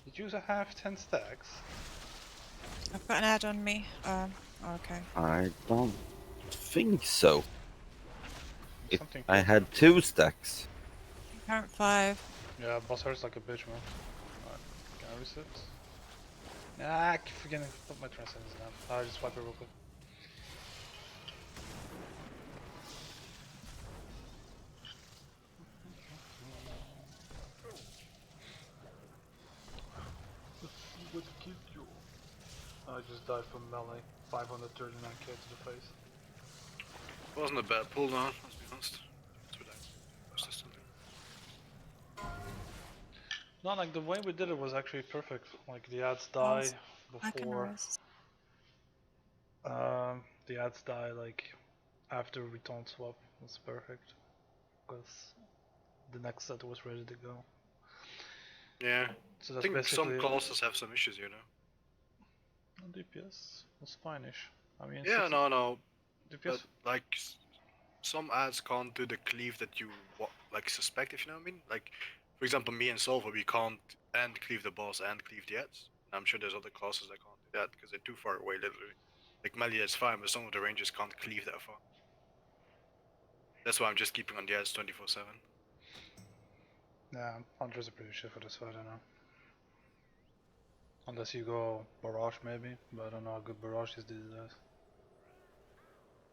[SPEAKER 1] Did you have 10 stacks?
[SPEAKER 4] I've got an ad on me. Okay.
[SPEAKER 6] I don't think so.
[SPEAKER 1] Something
[SPEAKER 6] I
[SPEAKER 1] cool.
[SPEAKER 6] had 2 stacks.
[SPEAKER 4] Current 5.
[SPEAKER 1] Yeah, boss hurts like a bitch, man. Alright, can I reset? Nah, I keep forgetting to put my transcendence down. I'll just wipe it real quick. Let's see what killed you. I just died from melee. 539k to the face.
[SPEAKER 3] Wasn't a bad pull down, let's be honest. Consistently.
[SPEAKER 1] No, like the way we did it was actually perfect. Like the ads
[SPEAKER 4] Oh,
[SPEAKER 1] die
[SPEAKER 4] I can
[SPEAKER 1] before.
[SPEAKER 4] resist.
[SPEAKER 1] The ads die like after we don't swap. That's perfect. Because the next set was ready to go.
[SPEAKER 3] Yeah.
[SPEAKER 1] So
[SPEAKER 3] I
[SPEAKER 1] that's
[SPEAKER 3] think
[SPEAKER 1] basically
[SPEAKER 3] some classes have some issues, you know.
[SPEAKER 1] DPS was fine-ish. I mean,
[SPEAKER 3] Yeah, no.
[SPEAKER 1] DPS.
[SPEAKER 3] But like some ads can't do the cleave that you like suspect, if you know what I mean. Like, for example, me and Solver, we can't and cleave the boss and cleave the ads. And I'm sure there's other classes that can't do that because they're too far away, literally. Like melee, that's fine, but some of the rangers can't cleave that far. That's why I'm just keeping on the ads 24/7.
[SPEAKER 1] Yeah, Hunters are pretty shit for this fight, I know. Unless you go Barrage maybe, but I don't know how good Barrage is these days.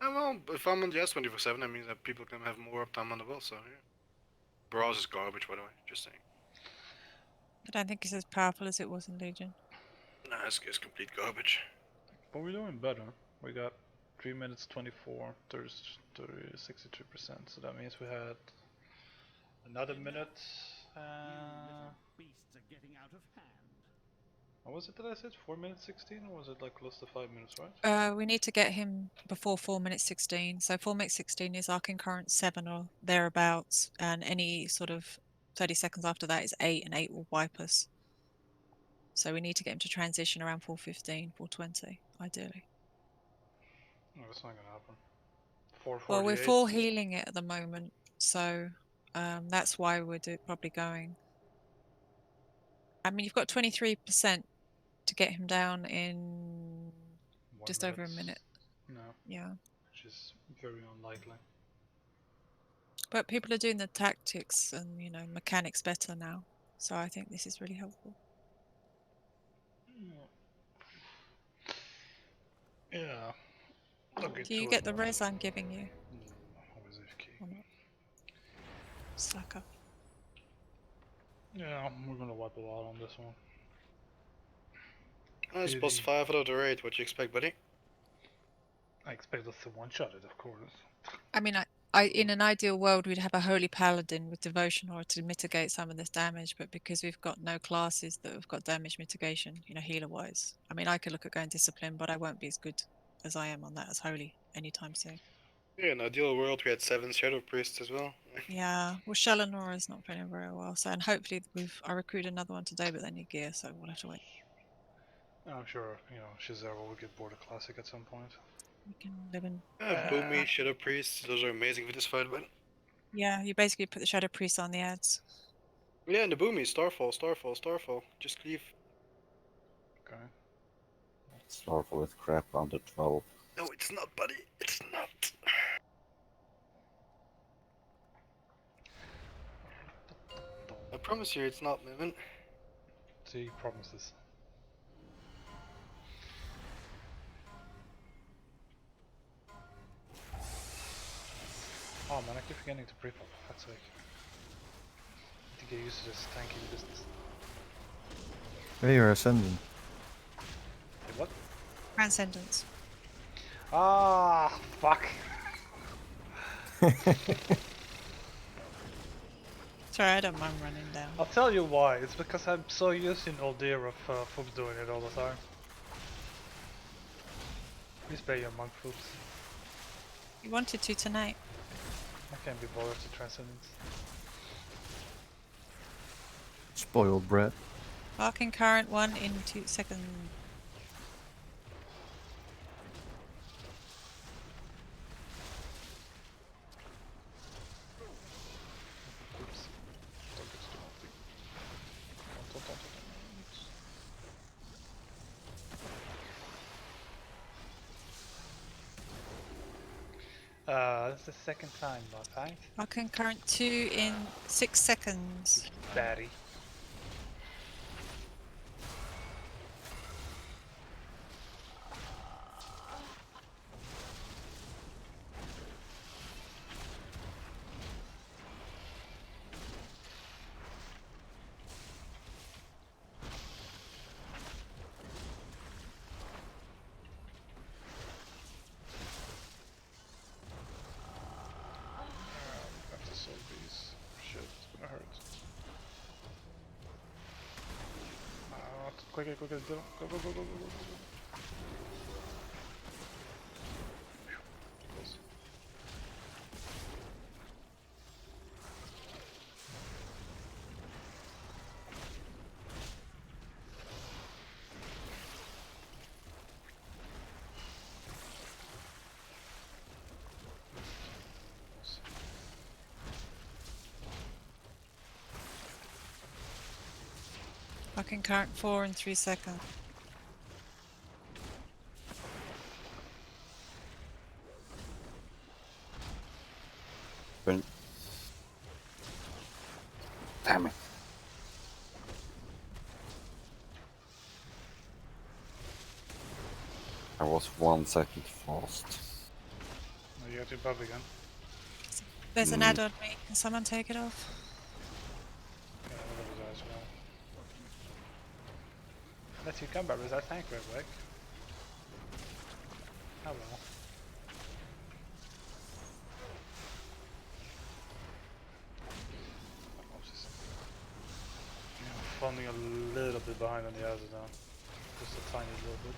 [SPEAKER 3] Well, if I'm on the ads 24/7, that means that people can have more uptime on the boss, so yeah. Barrage is garbage, by the way, just saying.
[SPEAKER 4] I don't think it's as powerful as it was in Legion.
[SPEAKER 3] Nah, it's complete garbage.
[SPEAKER 1] But we're doing better. We got 3 minutes 24, 30, 63%, so that means we had another minute.
[SPEAKER 15] Beasts are getting out of hand.
[SPEAKER 1] What was it that I said? 4 minutes 16, or was it like close to 5 minutes, right?
[SPEAKER 4] We need to get him before 4 minutes 16. So 4 minutes 16 is Arcane current 7 or thereabouts, and any sort of 30 seconds after that is 8, and 8 will wipe us. So we need to get him to transition around 4:15, 4:20, ideally.
[SPEAKER 1] No, that's not gonna happen. 4:48.
[SPEAKER 4] Well, we're full healing it at the moment, so that's why we're probably going. I mean, you've got 23% to get him down in just over a minute.
[SPEAKER 1] No.
[SPEAKER 4] Yeah.
[SPEAKER 1] Which is very unlikely.
[SPEAKER 4] But people are doing the tactics and, you know, mechanics better now. So I think this is really helpful.
[SPEAKER 1] Yeah. Okay,
[SPEAKER 4] Do you get the res I'm giving you?
[SPEAKER 1] Always AFK.
[SPEAKER 4] Or not? Slacker.
[SPEAKER 1] Yeah, we're gonna wipe a lot on this one.
[SPEAKER 3] It's plus 5 out of the raid. What do you expect, buddy?
[SPEAKER 1] I expect us to one-shot it, of course.
[SPEAKER 4] I mean, I in an ideal world, we'd have a holy paladin with devotion aura to mitigate some of this damage, but because we've got no classes that have got damage mitigation, you know, healer-wise. I mean, I could look at going discipline, but I won't be as good as I am on that as holy anytime soon.
[SPEAKER 3] Yeah, in ideal world we had 7 Shadow Priests as well.
[SPEAKER 4] Yeah, well, Shallanor is not feeling very well, so and hopefully I recruit another one today, but they need gear, so we'll have to wait.
[SPEAKER 1] I'm sure, you know, Shazera will get bored of Classic at some point.
[SPEAKER 4] We can live in.
[SPEAKER 3] Boomy, Shadow Priests, those are amazing for this fight, but
[SPEAKER 4] Yeah, you basically put the Shadow Priest on the ads.
[SPEAKER 3] yeah, and the Boomy, Starfall. Just leave.
[SPEAKER 1] Okay.
[SPEAKER 6] Starfall is crap under 12.
[SPEAKER 3] No, it's not, buddy. It's not. I promise you, it's not, man.
[SPEAKER 1] See, promises. Oh man, I keep forgetting to pre-pop, for fuck's sake. I need to get used to this tanking business.
[SPEAKER 7] Hey, you're ascendant.
[SPEAKER 1] Hey, what?
[SPEAKER 4] Transcendence.
[SPEAKER 1] Ah, fuck.
[SPEAKER 4] Sorry, I don't mind running down.
[SPEAKER 1] I'll tell you why. It's because I'm so used in Aldir of folks doing it all the time. Please pay your monk folks.
[SPEAKER 4] You wanted to tonight.
[SPEAKER 1] I can't be bothered to Transcendence.
[SPEAKER 7] Spoiled brat.
[SPEAKER 4] Arcane current 1 in 2 seconds.
[SPEAKER 1] Oops. Don't get too multi. Don't. That's the second time, not right?
[SPEAKER 4] Arcane current 2 in 6 seconds.
[SPEAKER 1] Batty. I have to solve these. Shit, it's gonna hurt. Quicker, go. Go. Close.
[SPEAKER 4] Arcane current 4 in 3 seconds.
[SPEAKER 6] Damn it. I was 1 second fast.
[SPEAKER 1] No, you have to buff again.
[SPEAKER 4] There's an add on me. Can someone take it off?
[SPEAKER 1] Yeah, that was as well. Let's you come back with that tank real quick. Oh well. Yeah, I'm falling a little bit behind on the others now. Just a tiny little bit.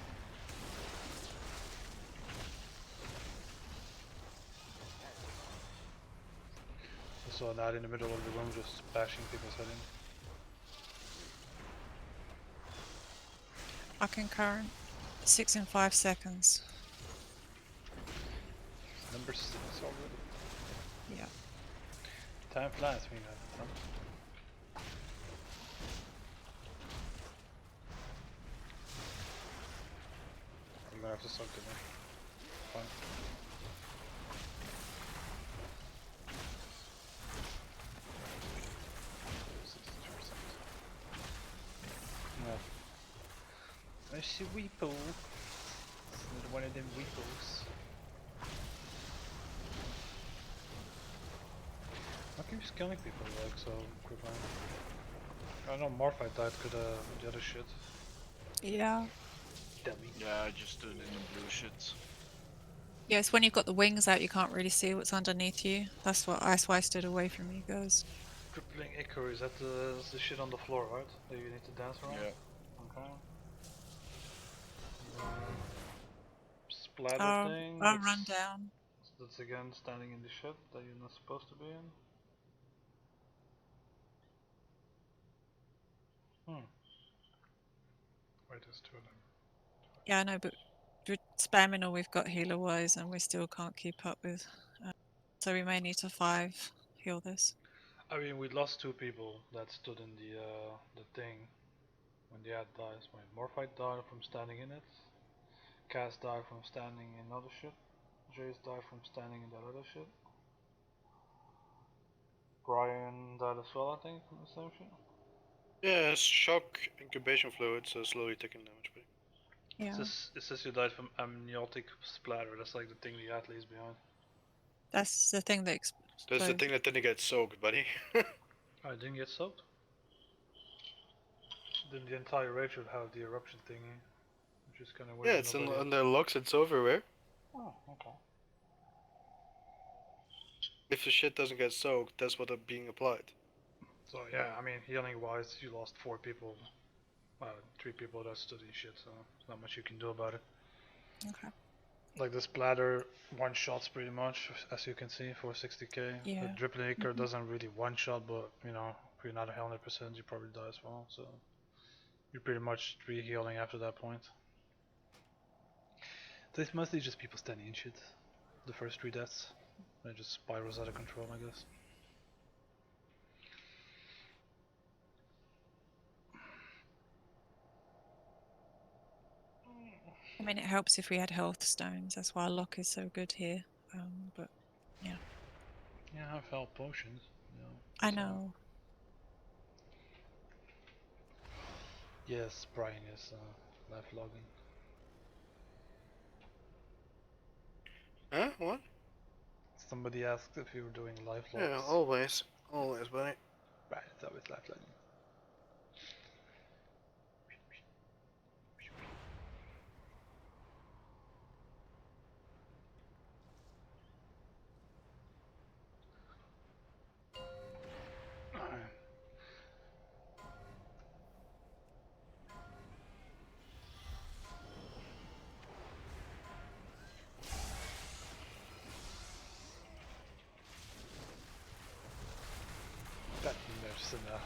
[SPEAKER 1] Also not in the middle of the room just bashing people's head in.
[SPEAKER 4] Arcane current 6 in 5 seconds.
[SPEAKER 1] Number 6 already.
[SPEAKER 4] Yeah.
[SPEAKER 1] Time flies when you have fun. You're gonna have to suck it in. Fine. No. There's a weeple. It's another one of them weeples. Why keep just killing people like so quickly? I know Morphite died to the other shit.
[SPEAKER 4] Yeah.
[SPEAKER 1] Dummy.
[SPEAKER 11] Yeah, I just did it in the blue shit.
[SPEAKER 4] Yeah, it's when you've got the wings out, you can't really see what's underneath you. That's why I stood away from you guys.
[SPEAKER 1] Crippling Ichor, is that the shit on the floor, right? That you need to dance around?
[SPEAKER 11] Yeah.
[SPEAKER 1] Okay. Splatter
[SPEAKER 4] I'll
[SPEAKER 1] thing.
[SPEAKER 4] run down.
[SPEAKER 1] That's again standing in the shit that you're not supposed to be in. Wait, there's two of them.
[SPEAKER 4] Yeah, I know, but we're spamming all we've got healer-wise, and we still can't keep up with. So we may need to 5 heal this.
[SPEAKER 1] I mean, we lost 2 people that stood in the thing when the ad dies. My Morphite died from standing in it. Cass died from standing in other shit. Jace died from standing in that other shit. Brian died as well, I think, from the same shit.
[SPEAKER 3] Yeah, it's shock incubation fluid, so slowly taking damage. But
[SPEAKER 4] Yeah.
[SPEAKER 1] It says you died from amniotic splatter. That's like the thing the ad leaves behind.
[SPEAKER 4] That's the thing that explodes.
[SPEAKER 3] that's the thing that didn't get soaked, buddy.
[SPEAKER 1] I didn't get soaked. Then the entire raid should have the eruption thingy, which is kind of weird.
[SPEAKER 3] Yeah, it's on their locks. It's everywhere.
[SPEAKER 1] Oh, okay.
[SPEAKER 3] If the shit doesn't get soaked, that's what are being applied.
[SPEAKER 1] So yeah, I mean, healing wise, you lost 4 people. 3 people that stood in shit, so there's not much you can do about it.
[SPEAKER 4] Okay.
[SPEAKER 1] Like the splatter one shots pretty much, as you can see, for 60k.
[SPEAKER 4] Yeah.
[SPEAKER 1] The dripping acre doesn't really one shot, but you know, if you're not 100%, you probably die as well. So you're pretty much re-healing after that point. So it's mostly just people standing in shit. The first 3 deaths, it just spirals out of control, I guess.
[SPEAKER 4] I mean, it helps if we had health stones. That's why luck is so good here. But yeah.
[SPEAKER 1] Yeah, I have health potions. You know,
[SPEAKER 4] I
[SPEAKER 1] so.
[SPEAKER 4] know.
[SPEAKER 1] Yes, Brian is live logging.
[SPEAKER 3] Huh? What?
[SPEAKER 1] Somebody asked if you were doing live logs.
[SPEAKER 3] Yeah, always, buddy.
[SPEAKER 1] Right, it's always live logging. That mercenary.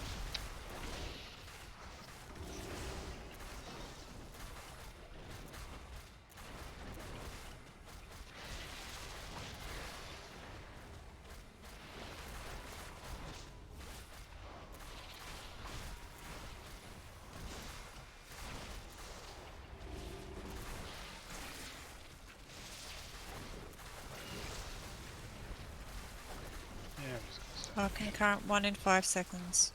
[SPEAKER 1] Yeah, I'm just gonna
[SPEAKER 4] I can count 1 in 5 seconds.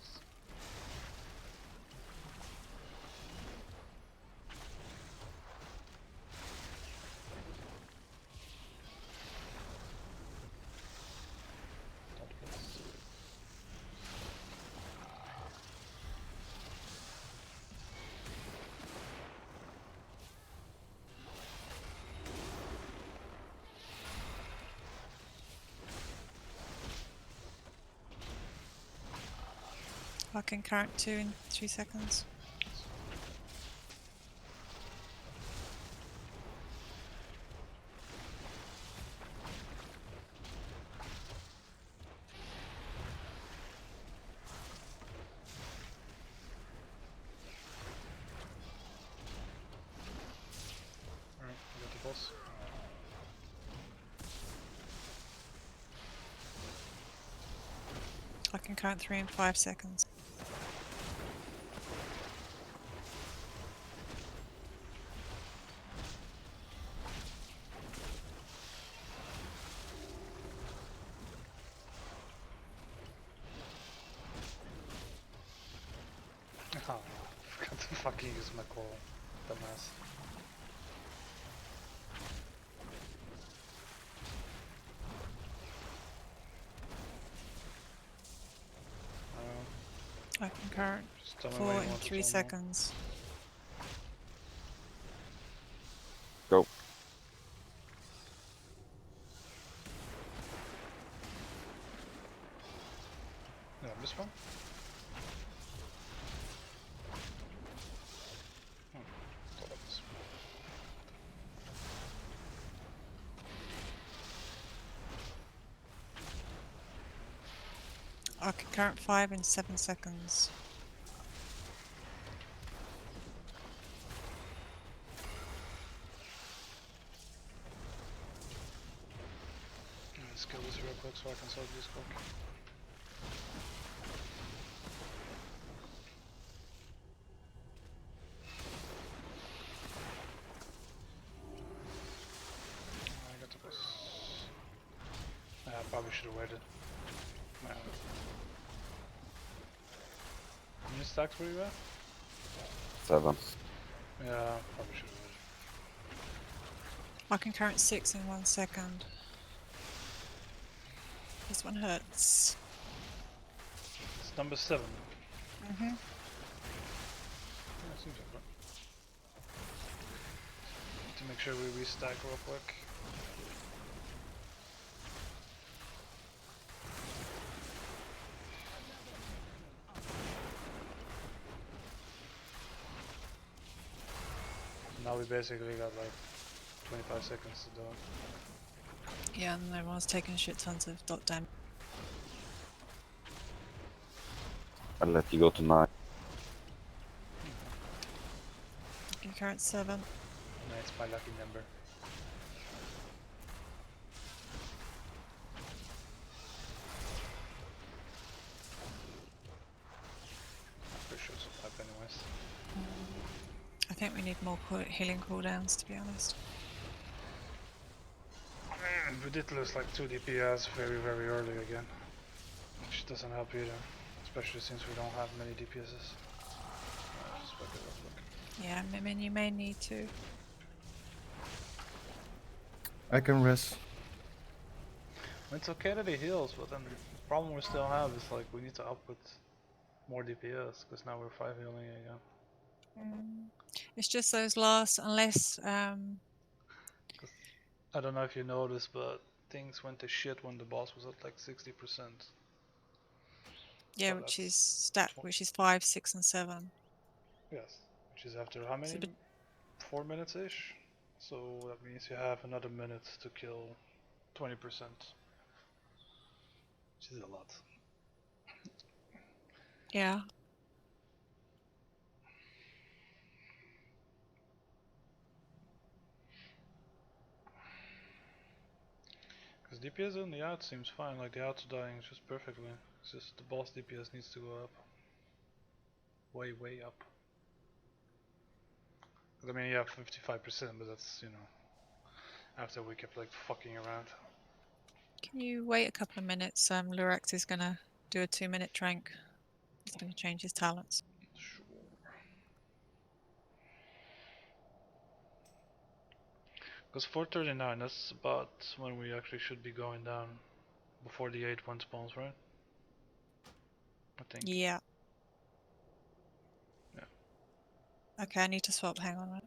[SPEAKER 4] I can count 2 in 3 seconds.
[SPEAKER 1] Alright, I got the boss.
[SPEAKER 4] I can count 3 in 5 seconds.
[SPEAKER 1] Oh, I forgot to fucking use my call. Dumbass.
[SPEAKER 4] I can count
[SPEAKER 1] Just tell me
[SPEAKER 4] 4
[SPEAKER 1] when you
[SPEAKER 4] in
[SPEAKER 1] want to
[SPEAKER 4] 3
[SPEAKER 1] tell me.
[SPEAKER 4] seconds.
[SPEAKER 6] Go.
[SPEAKER 1] Yeah, this one? Thought it was.
[SPEAKER 4] Arcing current 5 in 7 seconds.
[SPEAKER 1] Let's kill this real quick so I can solve this quick. I got the boss. I probably should have waited. Man. How many stacks were you at?
[SPEAKER 6] 7.
[SPEAKER 1] Yeah, probably should have waited.
[SPEAKER 4] Arcing current 6 in 1 second. This one hurts.
[SPEAKER 1] It's number 7.
[SPEAKER 4] Mm-hmm.
[SPEAKER 1] Yeah, seems like that. Need to make sure we restack real quick. Now we basically got like 25 seconds to do it.
[SPEAKER 4] Yeah, and everyone's taking shit tons of dot damage.
[SPEAKER 6] I'll let you go to 9.
[SPEAKER 4] Arcing current 7.
[SPEAKER 1] No, it's my lucky number. I'm pretty sure it's a pipe anyways.
[SPEAKER 4] I think we need more healing cooldowns, to be honest.
[SPEAKER 1] We did lose like 2 DPS very early again. Which doesn't help either. Especially since we don't have many DPSs. Just fuck it real quick.
[SPEAKER 4] Yeah, I mean, you may need to.
[SPEAKER 7] I can rest.
[SPEAKER 1] It's okay that he heals, but then the problem we still have is like we need to output more DPS because now we're 5 healing again.
[SPEAKER 4] It's just those last, unless
[SPEAKER 1] I don't know if you noticed, but things went to shit when the boss was at like 60%.
[SPEAKER 4] yeah,
[SPEAKER 1] So
[SPEAKER 4] which
[SPEAKER 1] that's
[SPEAKER 4] is stat, which is 5, 6, and 7.
[SPEAKER 1] yes, which is after how many? 4 minutes ish. So that means you have another minute to kill 20%, which is a lot.
[SPEAKER 4] Yeah.
[SPEAKER 1] Because DPS on the out seems fine, like the out's dying just perfectly. It's just the boss DPS needs to go up. Way up. I mean, you have 55%, but that's, you know, after we kept like fucking around.
[SPEAKER 4] Can you wait a couple of minutes? Lurax is going to do a 2-minute trank. He's going to change his talents.
[SPEAKER 1] Sure. Because 439, that's about when we actually should be going down. Before the 8-1 spawns, right? I think.
[SPEAKER 4] Yeah.
[SPEAKER 1] Yeah.
[SPEAKER 4] Okay, I need to swap. Hang on a minute.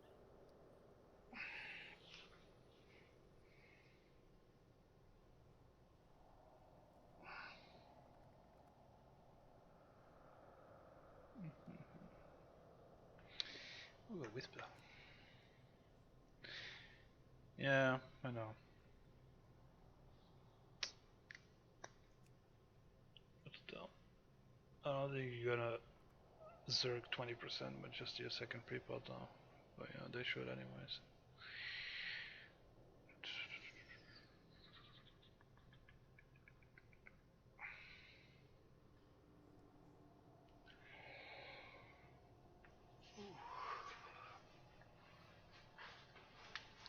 [SPEAKER 1] Ooh, a whisper. Yeah, I know. But still. I don't think you're gonna Zerg 20% with just your second pre-pot though. But yeah, they should anyways.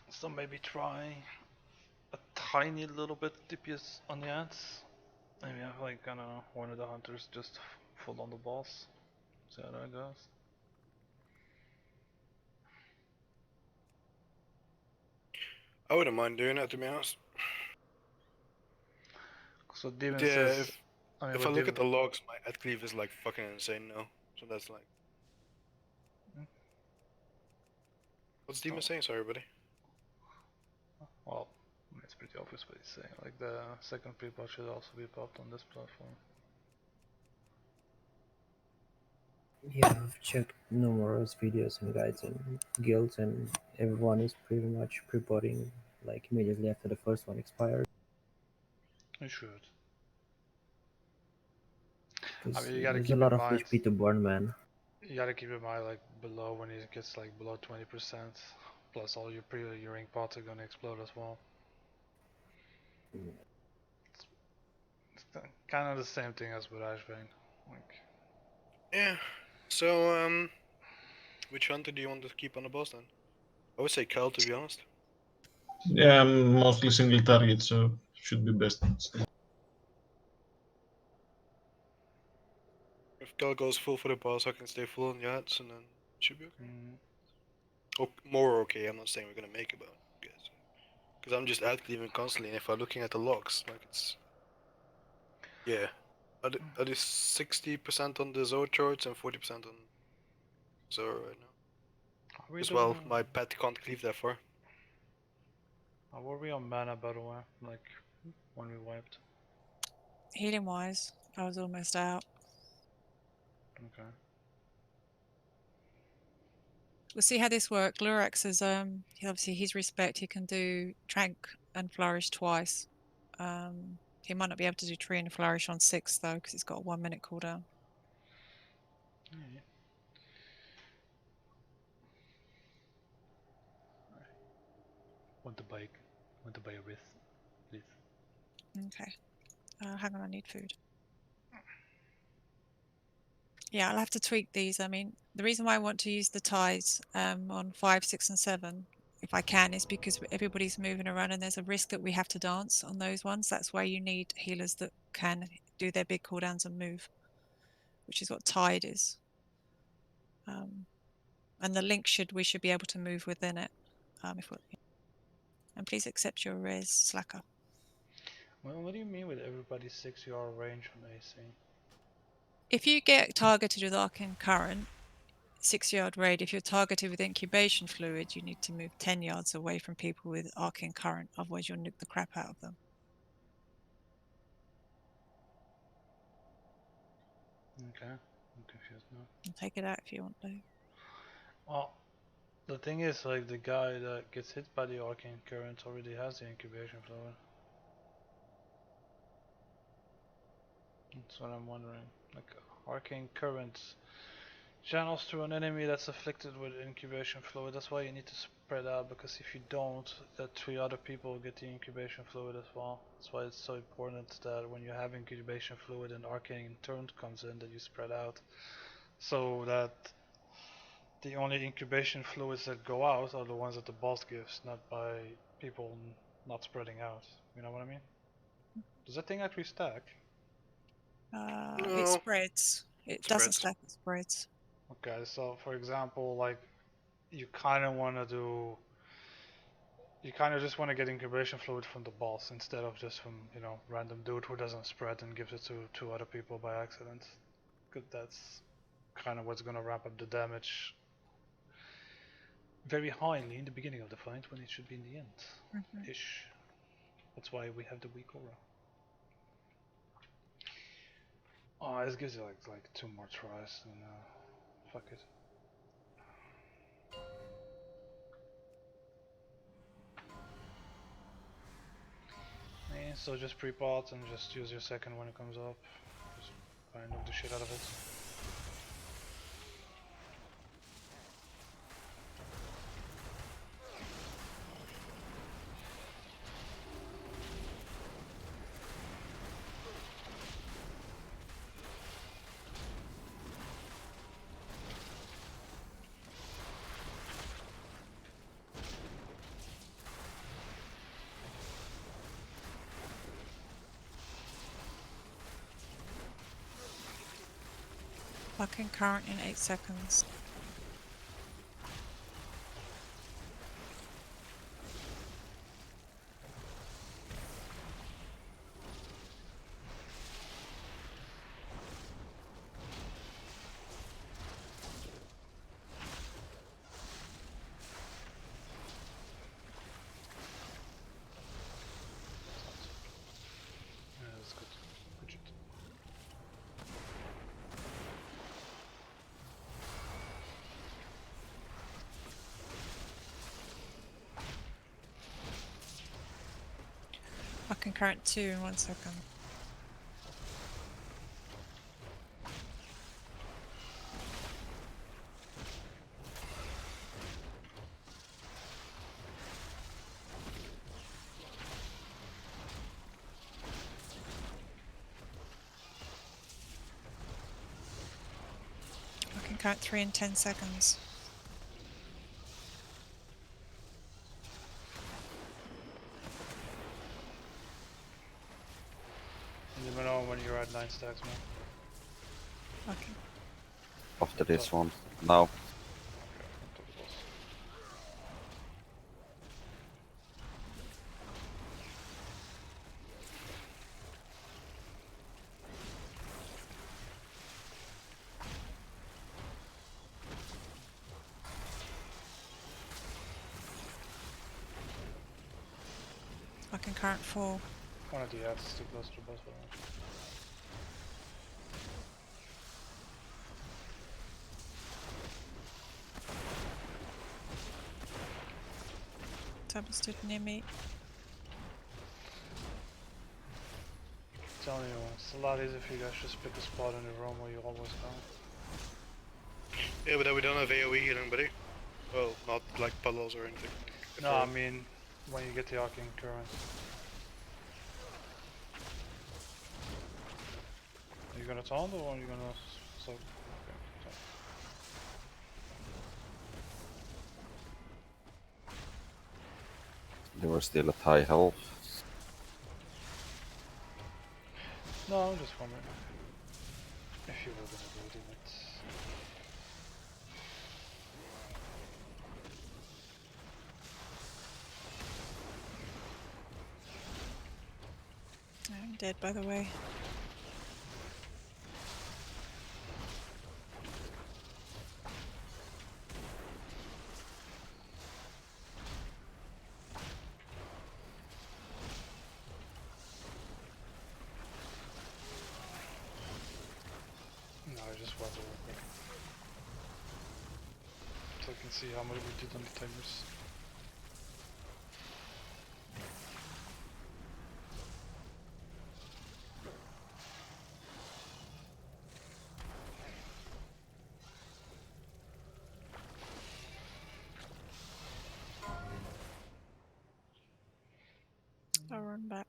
[SPEAKER 1] So maybe try a tiny little bit DPS on the ads. Maybe have like, I don't know, one of the hunters just full on the boss. See how that goes.
[SPEAKER 3] I wouldn't mind doing that, to be honest.
[SPEAKER 1] So Demon
[SPEAKER 3] Yeah,
[SPEAKER 1] says,
[SPEAKER 3] if I look at the logs, my ad cleave is like fucking insane now. So that's like. What's Demon saying? Sorry, buddy.
[SPEAKER 1] Well, it's pretty obvious what he's saying. Like the second pre-pot should also be popped on this platform.
[SPEAKER 8] Yeah, I've checked numerous videos and guides and guilds, and everyone is pretty much pre-potting like immediately after the first one expires.
[SPEAKER 1] You should.
[SPEAKER 8] Because
[SPEAKER 1] mean, you gotta
[SPEAKER 8] there's a
[SPEAKER 1] keep
[SPEAKER 8] lot
[SPEAKER 1] in
[SPEAKER 8] of
[SPEAKER 1] mind.
[SPEAKER 8] HP to burn, man.
[SPEAKER 1] You gotta keep in mind, like below when it gets like below 20%, plus all your your ink pots are gonna explode as well. It's kind of the same thing as with Ashbane. Like,
[SPEAKER 3] Yeah. So which hunter do you want to keep on the boss then? I would say Cal, to be honest.
[SPEAKER 15] Yeah, I'm mostly single target, so should be best.
[SPEAKER 3] If Cal goes full for the boss, I can stay full on Yachts, and then it should be okay. More okay. I'm not saying we're gonna make it, but I guess. Because I'm just ad cleaving constantly, and if I'm looking at the logs, like it's. Yeah. Are they 60% on the Zoe charts and 40% on Zora right now? As well, my pet can't cleave that far.
[SPEAKER 1] how were we on mana, by the way? Like, when we wiped?
[SPEAKER 4] Healing wise, I was almost out.
[SPEAKER 1] Okay.
[SPEAKER 4] We'll see how this works. Lurax is obviously his respect. He can do Trank and Flourish twice. He might not be able to do Tree and Flourish on 6 though, because it's got a 1 minute cooldown.
[SPEAKER 1] Yeah. Want to buy a wrist, please?
[SPEAKER 4] Okay. Hang on, I need food. Yeah, I'll have to tweak these. I mean, the reason why I want to use the ties on 5, 6, and 7, if I can, is because everybody's moving around and there's a risk that we have to dance on those ones. That's why you need healers that can do their big cooldowns and move, which is what Tide is. And the link we should be able to move within it. And please accept your res, Slacker.
[SPEAKER 1] Well, what do you mean with everybody's 6 yard range on AC?
[SPEAKER 4] If you get targeted with Arcane Current, 6 yard raid, if you're targeted with incubation fluid, you need to move 10 yards away from people with Arcane Current, otherwise you'll nuke the crap out of them.
[SPEAKER 1] Okay, I'm confused now.
[SPEAKER 4] And take it out if you want to.
[SPEAKER 1] Well, the thing is, like, the guy that gets hit by the arcane current already has the incubation fluid. That's what I'm wondering. Like, arcane current channels through an enemy that's afflicted with incubation fluid. That's why you need to spread out, because if you don't, that 3 other people get the incubation fluid as well. That's why it's so important that when you have incubation fluid and arcane turn comes in, that you spread out, so that the only incubation fluids that go out are the ones that the boss gives, not by people not spreading out. You know what I mean? Does that thing actually stack?
[SPEAKER 4] It spreads. It doesn't stack, it spreads.
[SPEAKER 1] Okay, so for example, like, you kind of want to do, you kind of just want to get incubation fluid from the boss instead of just from, you know, random dude who doesn't spread and gives it to 2 other people by accident. Because that's kind of what's going to ramp up the damage very highly in the beginning of the fight when it should be in the end. Ish. That's why we have the weak aura. Oh, this gives you like 2 more tries, and fuck it. Yeah, so just pre-pot and just use your second when it comes up. Just try and nuke the shit out of it.
[SPEAKER 4] Fucking current in 8 seconds.
[SPEAKER 1] Yeah, that's good. Good shit.
[SPEAKER 4] Fucking current 2 in 1 second. count 3 in 10 seconds.
[SPEAKER 1] Let me know when you're at 9 stacks, man.
[SPEAKER 4] Okay.
[SPEAKER 6] After this one. Now.
[SPEAKER 4] I can count 4.
[SPEAKER 1] One of the ads is too close to the boss for that.
[SPEAKER 4] Tabby stood near me.
[SPEAKER 1] I'm telling you, it's a lot easier if you guys just pick a spot in the room where you always go.
[SPEAKER 3] Yeah, but then we don't have AoE healing, buddy. Well, not like puddles or anything.
[SPEAKER 1] No, I mean, when you get the arcane currents. Are you gonna taunt or are you gonna soak? Okay, so.
[SPEAKER 6] They were still at high health.
[SPEAKER 1] No, I'm just wondering if you were gonna do it.
[SPEAKER 4] I'm dead, by the way.
[SPEAKER 1] No, I just want to real quick. So I can see how much we did on the timers.
[SPEAKER 4] I'll run back.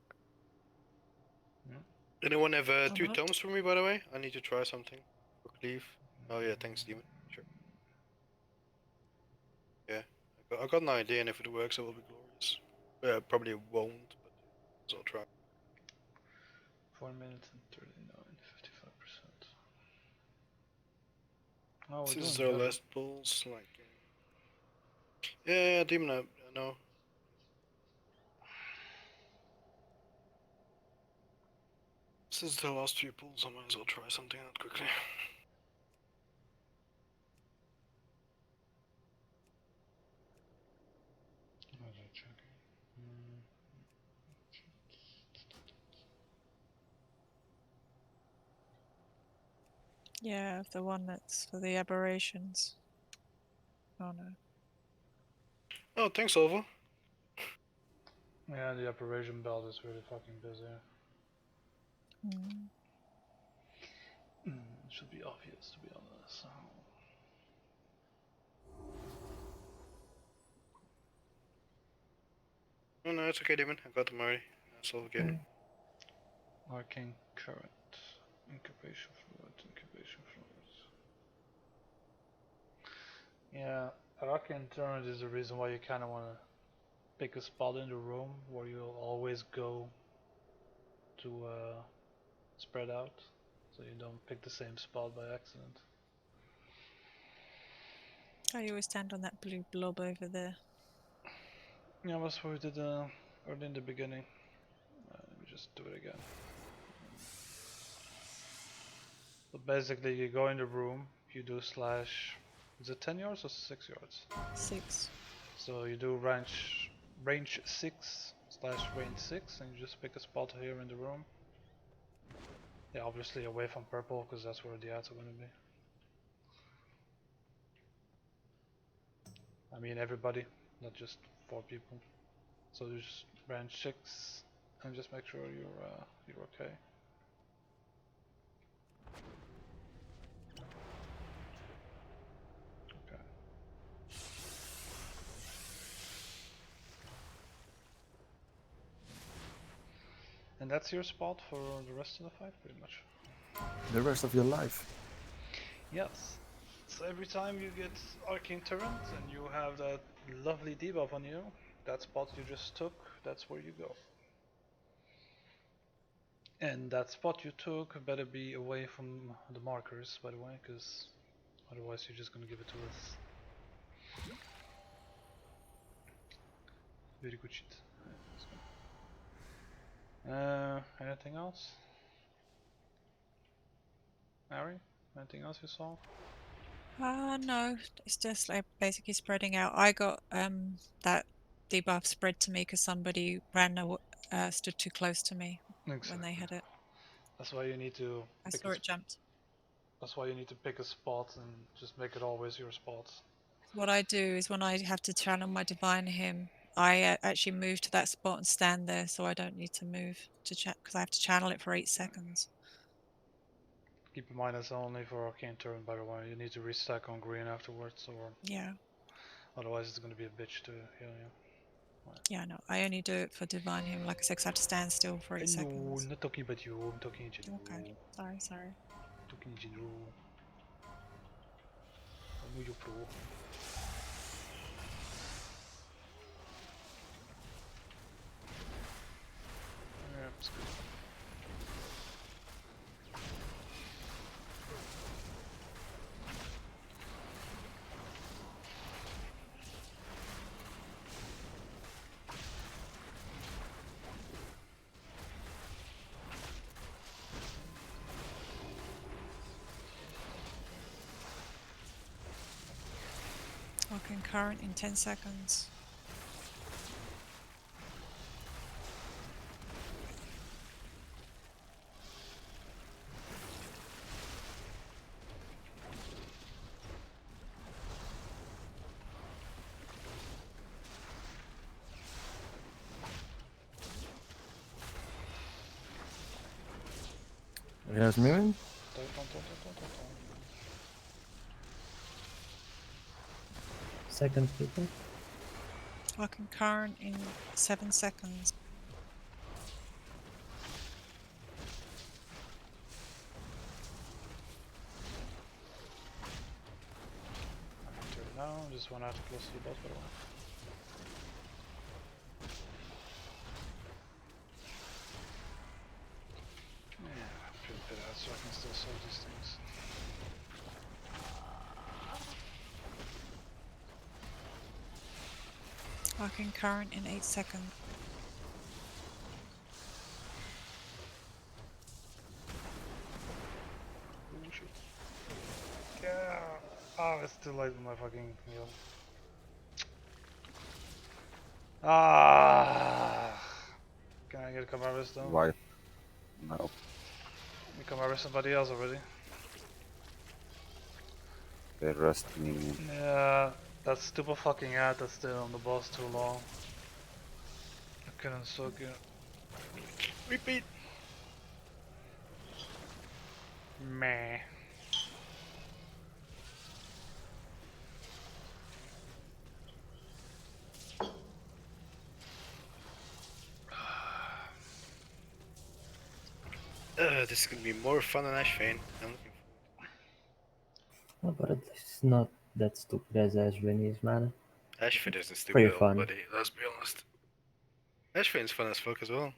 [SPEAKER 3] Anyone have
[SPEAKER 4] I'm
[SPEAKER 3] 2
[SPEAKER 4] not.
[SPEAKER 3] tomes for me, by the way? I need to try something. Quick leave. Oh yeah, thanks, Demon. Sure. Yeah, I got an idea, and if it works, it will be glorious. Yeah, probably it won't, but yeah, I'll try.
[SPEAKER 1] 4 minutes and 39, 55%. Oh, we're
[SPEAKER 3] This
[SPEAKER 1] doing
[SPEAKER 3] is our
[SPEAKER 1] better.
[SPEAKER 3] last pulls, like. Yeah, Demon, I know. This is the last 3 pulls, I might as well try something out quickly.
[SPEAKER 4] Yeah, the one that's for the aberrations. Oh no.
[SPEAKER 3] Oh, thanks, Olva.
[SPEAKER 1] Yeah, the operation belt is really fucking busy. It should be obvious, to be honest.
[SPEAKER 3] Oh no, it's okay, Demon. I got them already. That's all good.
[SPEAKER 1] Arcane current, incubation fluid, incubation fluid. Yeah, arcane current is the reason why you kind of want to pick a spot in the room where you'll always go to spread out, so you don't pick the same spot by accident.
[SPEAKER 4] I always stand on that blue blob over there.
[SPEAKER 1] Yeah, that's what we did early in the beginning. Let me just do it again. So basically, you go in the room, you do slash. Is it 10 yards or 6 yards?
[SPEAKER 4] 6.
[SPEAKER 1] So you do range 6 slash range 6, and you just pick a spot here in the room. Yeah, obviously away from purple, because that's where the ads are going to be. I mean everybody, not just 4 people. So you just range 6, and just make sure you're okay. Okay. And that's your spot for the rest of the fight, pretty much.
[SPEAKER 7] The rest of your life.
[SPEAKER 1] Yes. So every time you get Arcane Torrent and you have that lovely debuff on you, that spot you just took, that's where you go. And that spot you took better be away from the markers, by the way, because otherwise you're just gonna give it to us. Very good shit. Anything else? Ari? Anything else you saw?
[SPEAKER 4] No, it's just like basically spreading out. I got that debuff spread to me because somebody stood too close to me when they had it.
[SPEAKER 1] That's why you need to.
[SPEAKER 4] I saw it jumped.
[SPEAKER 1] That's why you need to pick a spot and just make it always your spot.
[SPEAKER 4] What I do is when I have to channel my divine hymn, I actually move to that spot and stand there, so I don't need to move to chat because I have to channel it for 8 seconds.
[SPEAKER 1] Keep in mind that's only for Arcane Turn, by the way. You need to restack on green afterwards, or
[SPEAKER 4] Yeah.
[SPEAKER 1] Otherwise, it's gonna be a bitch to heal you.
[SPEAKER 4] Yeah, no, I only do it for divine hymn. Like I said, 'cause I have to stand still for 8
[SPEAKER 1] No,
[SPEAKER 4] seconds.
[SPEAKER 1] not talking about you. I'm talking in general.
[SPEAKER 4] Okay, sorry.
[SPEAKER 1] Talking in general. I know you're pro. Yeah, it's good.
[SPEAKER 4] Okay, current in 10 seconds.
[SPEAKER 7] Yes, Miriam?
[SPEAKER 8] Second people.
[SPEAKER 4] Okay, current in 7 seconds.
[SPEAKER 1] Turn it now. Just one out close to the boss, by the way. Yeah, I'm pretty bit out so I can still solve these things.
[SPEAKER 4] Okay, current in 8 seconds.
[SPEAKER 1] Oh shit. Yeah. Oh, it's too late with my fucking heal. Ah. Can I get a cover arrest though?
[SPEAKER 6] Right. No.
[SPEAKER 1] You come arrest somebody else already.
[SPEAKER 6] They're resting me.
[SPEAKER 1] Yeah, that stupid fucking ad that's stayed on the boss too long. I couldn't soak it. Repeat. Meh.
[SPEAKER 3] This is gonna be more fun than Ashfane. I'm looking
[SPEAKER 8] Oh, but it's not that stupid as Ashwin is, man.
[SPEAKER 3] Ashfane isn't stupid
[SPEAKER 8] Pretty
[SPEAKER 3] at all,
[SPEAKER 8] fun.
[SPEAKER 3] buddy. Let's be honest. Ashfane's fun as fuck as well.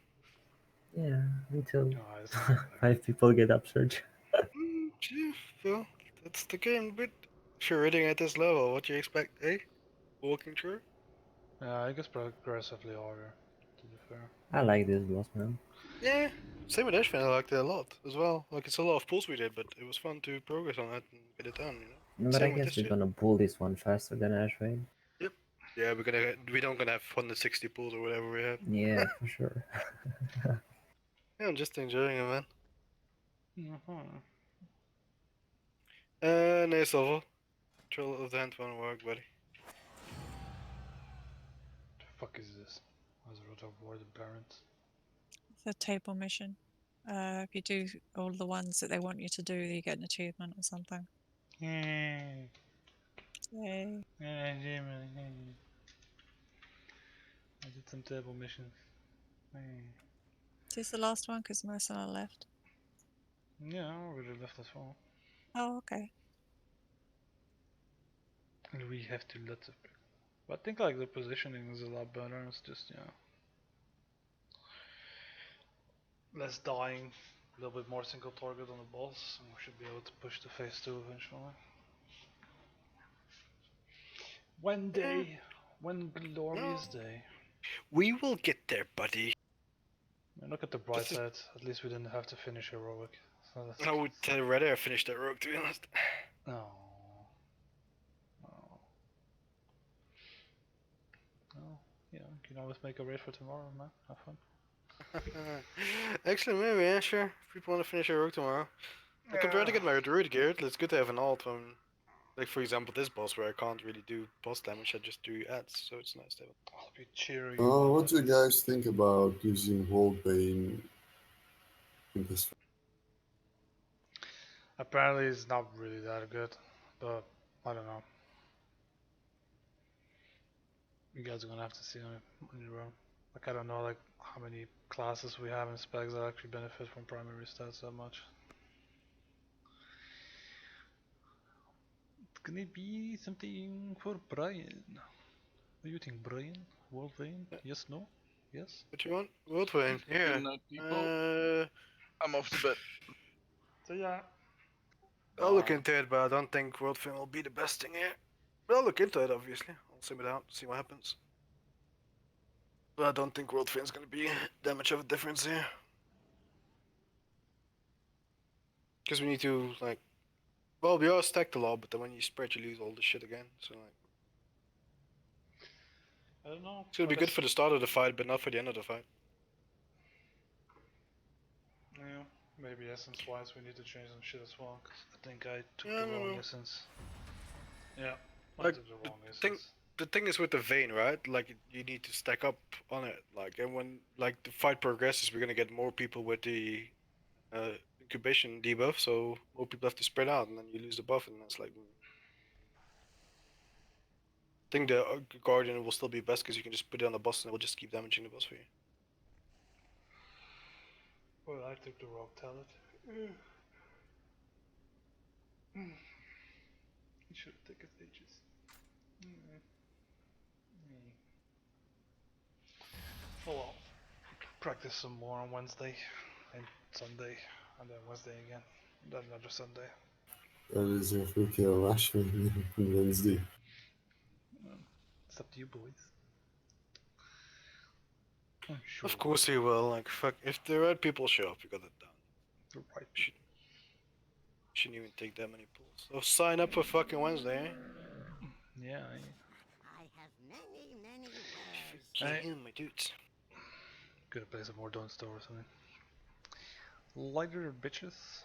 [SPEAKER 8] Yeah, until
[SPEAKER 1] Oh,
[SPEAKER 8] 5 people get upsurge.
[SPEAKER 3] Yeah, well, that's the game, but if you're reading at this level, what do you expect, eh? Walking through?
[SPEAKER 1] yeah, it gets progressively harder, to be fair.
[SPEAKER 8] I like this boss, man.
[SPEAKER 3] Yeah, same with Ashfane, I liked it a lot as well. Like, it's a lot of pulls we did, but it was fun to progress on it and get it done, you know?
[SPEAKER 8] But I
[SPEAKER 3] Same with
[SPEAKER 8] guess
[SPEAKER 3] this
[SPEAKER 8] we're
[SPEAKER 3] shit.
[SPEAKER 8] gonna pull this one faster than Ashwin.
[SPEAKER 3] Yep. Yeah, we don't gonna have 160 pulls or whatever we have.
[SPEAKER 8] Yeah, for sure.
[SPEAKER 3] Yeah, I'm just enjoying it, man.
[SPEAKER 1] Mm-hmm.
[SPEAKER 3] Nice level. Troll of the hand won't work, buddy.
[SPEAKER 1] The fuck is this? Azeroth of War the Parents.
[SPEAKER 4] It's a table mission. If you do all the ones that they want you to do, you get an achievement or something.
[SPEAKER 1] Yay.
[SPEAKER 4] Yay.
[SPEAKER 1] I did some table missions.
[SPEAKER 4] Is this the last one? Because most of them are left.
[SPEAKER 1] Yeah, I already left as well.
[SPEAKER 4] Oh, okay.
[SPEAKER 1] And we have to lots of. But I think like the positioning is a lot better. It's just less dying, a little bit more single target on the boss, and we should be able to push to phase 2 eventually. One day, one glorious day.
[SPEAKER 3] We will get there, buddy.
[SPEAKER 1] And look at the bright side. At least we didn't have to finish heroic. So
[SPEAKER 3] I would rather have finished that rogue, to be honest.
[SPEAKER 1] No. No. No. You can always make a raid for tomorrow, man. Have fun.
[SPEAKER 3] Actually, maybe, yeah, sure. If people want to finish a rogue tomorrow. I can try to get my druid geared. It's good to have an alt when, like, for example, this boss where I can't really do boss damage, I just do ads, so it's nice to have it.
[SPEAKER 1] I'll be cheering you on.
[SPEAKER 5] What do you guys think about using World Bane in this?
[SPEAKER 1] Apparently it's not really that good, but I don't know. You guys are gonna have to see on your own. Like I don't know like how many classes we have in specs that actually benefit from primary stats that much. It's gonna be something for Brian. What do you think, Brian? World Vein? Yes, no? Yes?
[SPEAKER 3] What you want? World Vein, yeah.
[SPEAKER 11] Good night, people. I'm off to bed.
[SPEAKER 1] So yeah.
[SPEAKER 3] I'll look into it, but I don't think World Vein will be the best thing here. But I'll look into it, obviously. I'll sim it out, see what happens. But I don't think World Vein's gonna be that much of a difference here. Because we need to, like... Well, we are stacked a lot, but then when you spread, you lose all the shit again, so like...
[SPEAKER 1] I don't know.
[SPEAKER 3] It's gonna be good for the start of the fight, but not for the end of the fight.
[SPEAKER 1] Yeah, maybe essence wise we need to change some shit as well, cause I think I took
[SPEAKER 3] Yeah,
[SPEAKER 1] the
[SPEAKER 3] no,
[SPEAKER 1] wrong
[SPEAKER 3] no.
[SPEAKER 1] essence. Yeah, I
[SPEAKER 3] Like,
[SPEAKER 1] took the wrong essence.
[SPEAKER 3] the thing is with the vein, right? Like, you need to stack up on it. Like, and when, like, the fight progresses, we're gonna get more people with the incubation debuff, so more people have to spread out, and then you lose the buff, and that's like... I think the Guardian will still be best, because you can just put it on the boss, and it will just keep damaging the boss for you.
[SPEAKER 1] Well, I took the wrong talent. You should have taken ages. Oh well. Practice some more on Wednesday and Sunday, and then Wednesday again, and then another Sunday.
[SPEAKER 5] That is if we kill Rashford on Wednesday.
[SPEAKER 1] It's up to you, boys. Sure.
[SPEAKER 3] Of course he will. Like, fuck, if the right people show up, you got it done.
[SPEAKER 1] The right
[SPEAKER 3] people. Shouldn't even take that many pulls. So sign up for fucking Wednesday, eh?
[SPEAKER 1] Yeah.
[SPEAKER 16] I have many wares.
[SPEAKER 3] Fucking my dudes.
[SPEAKER 1] Gonna play some more Don't Store or something. Lighter bitches.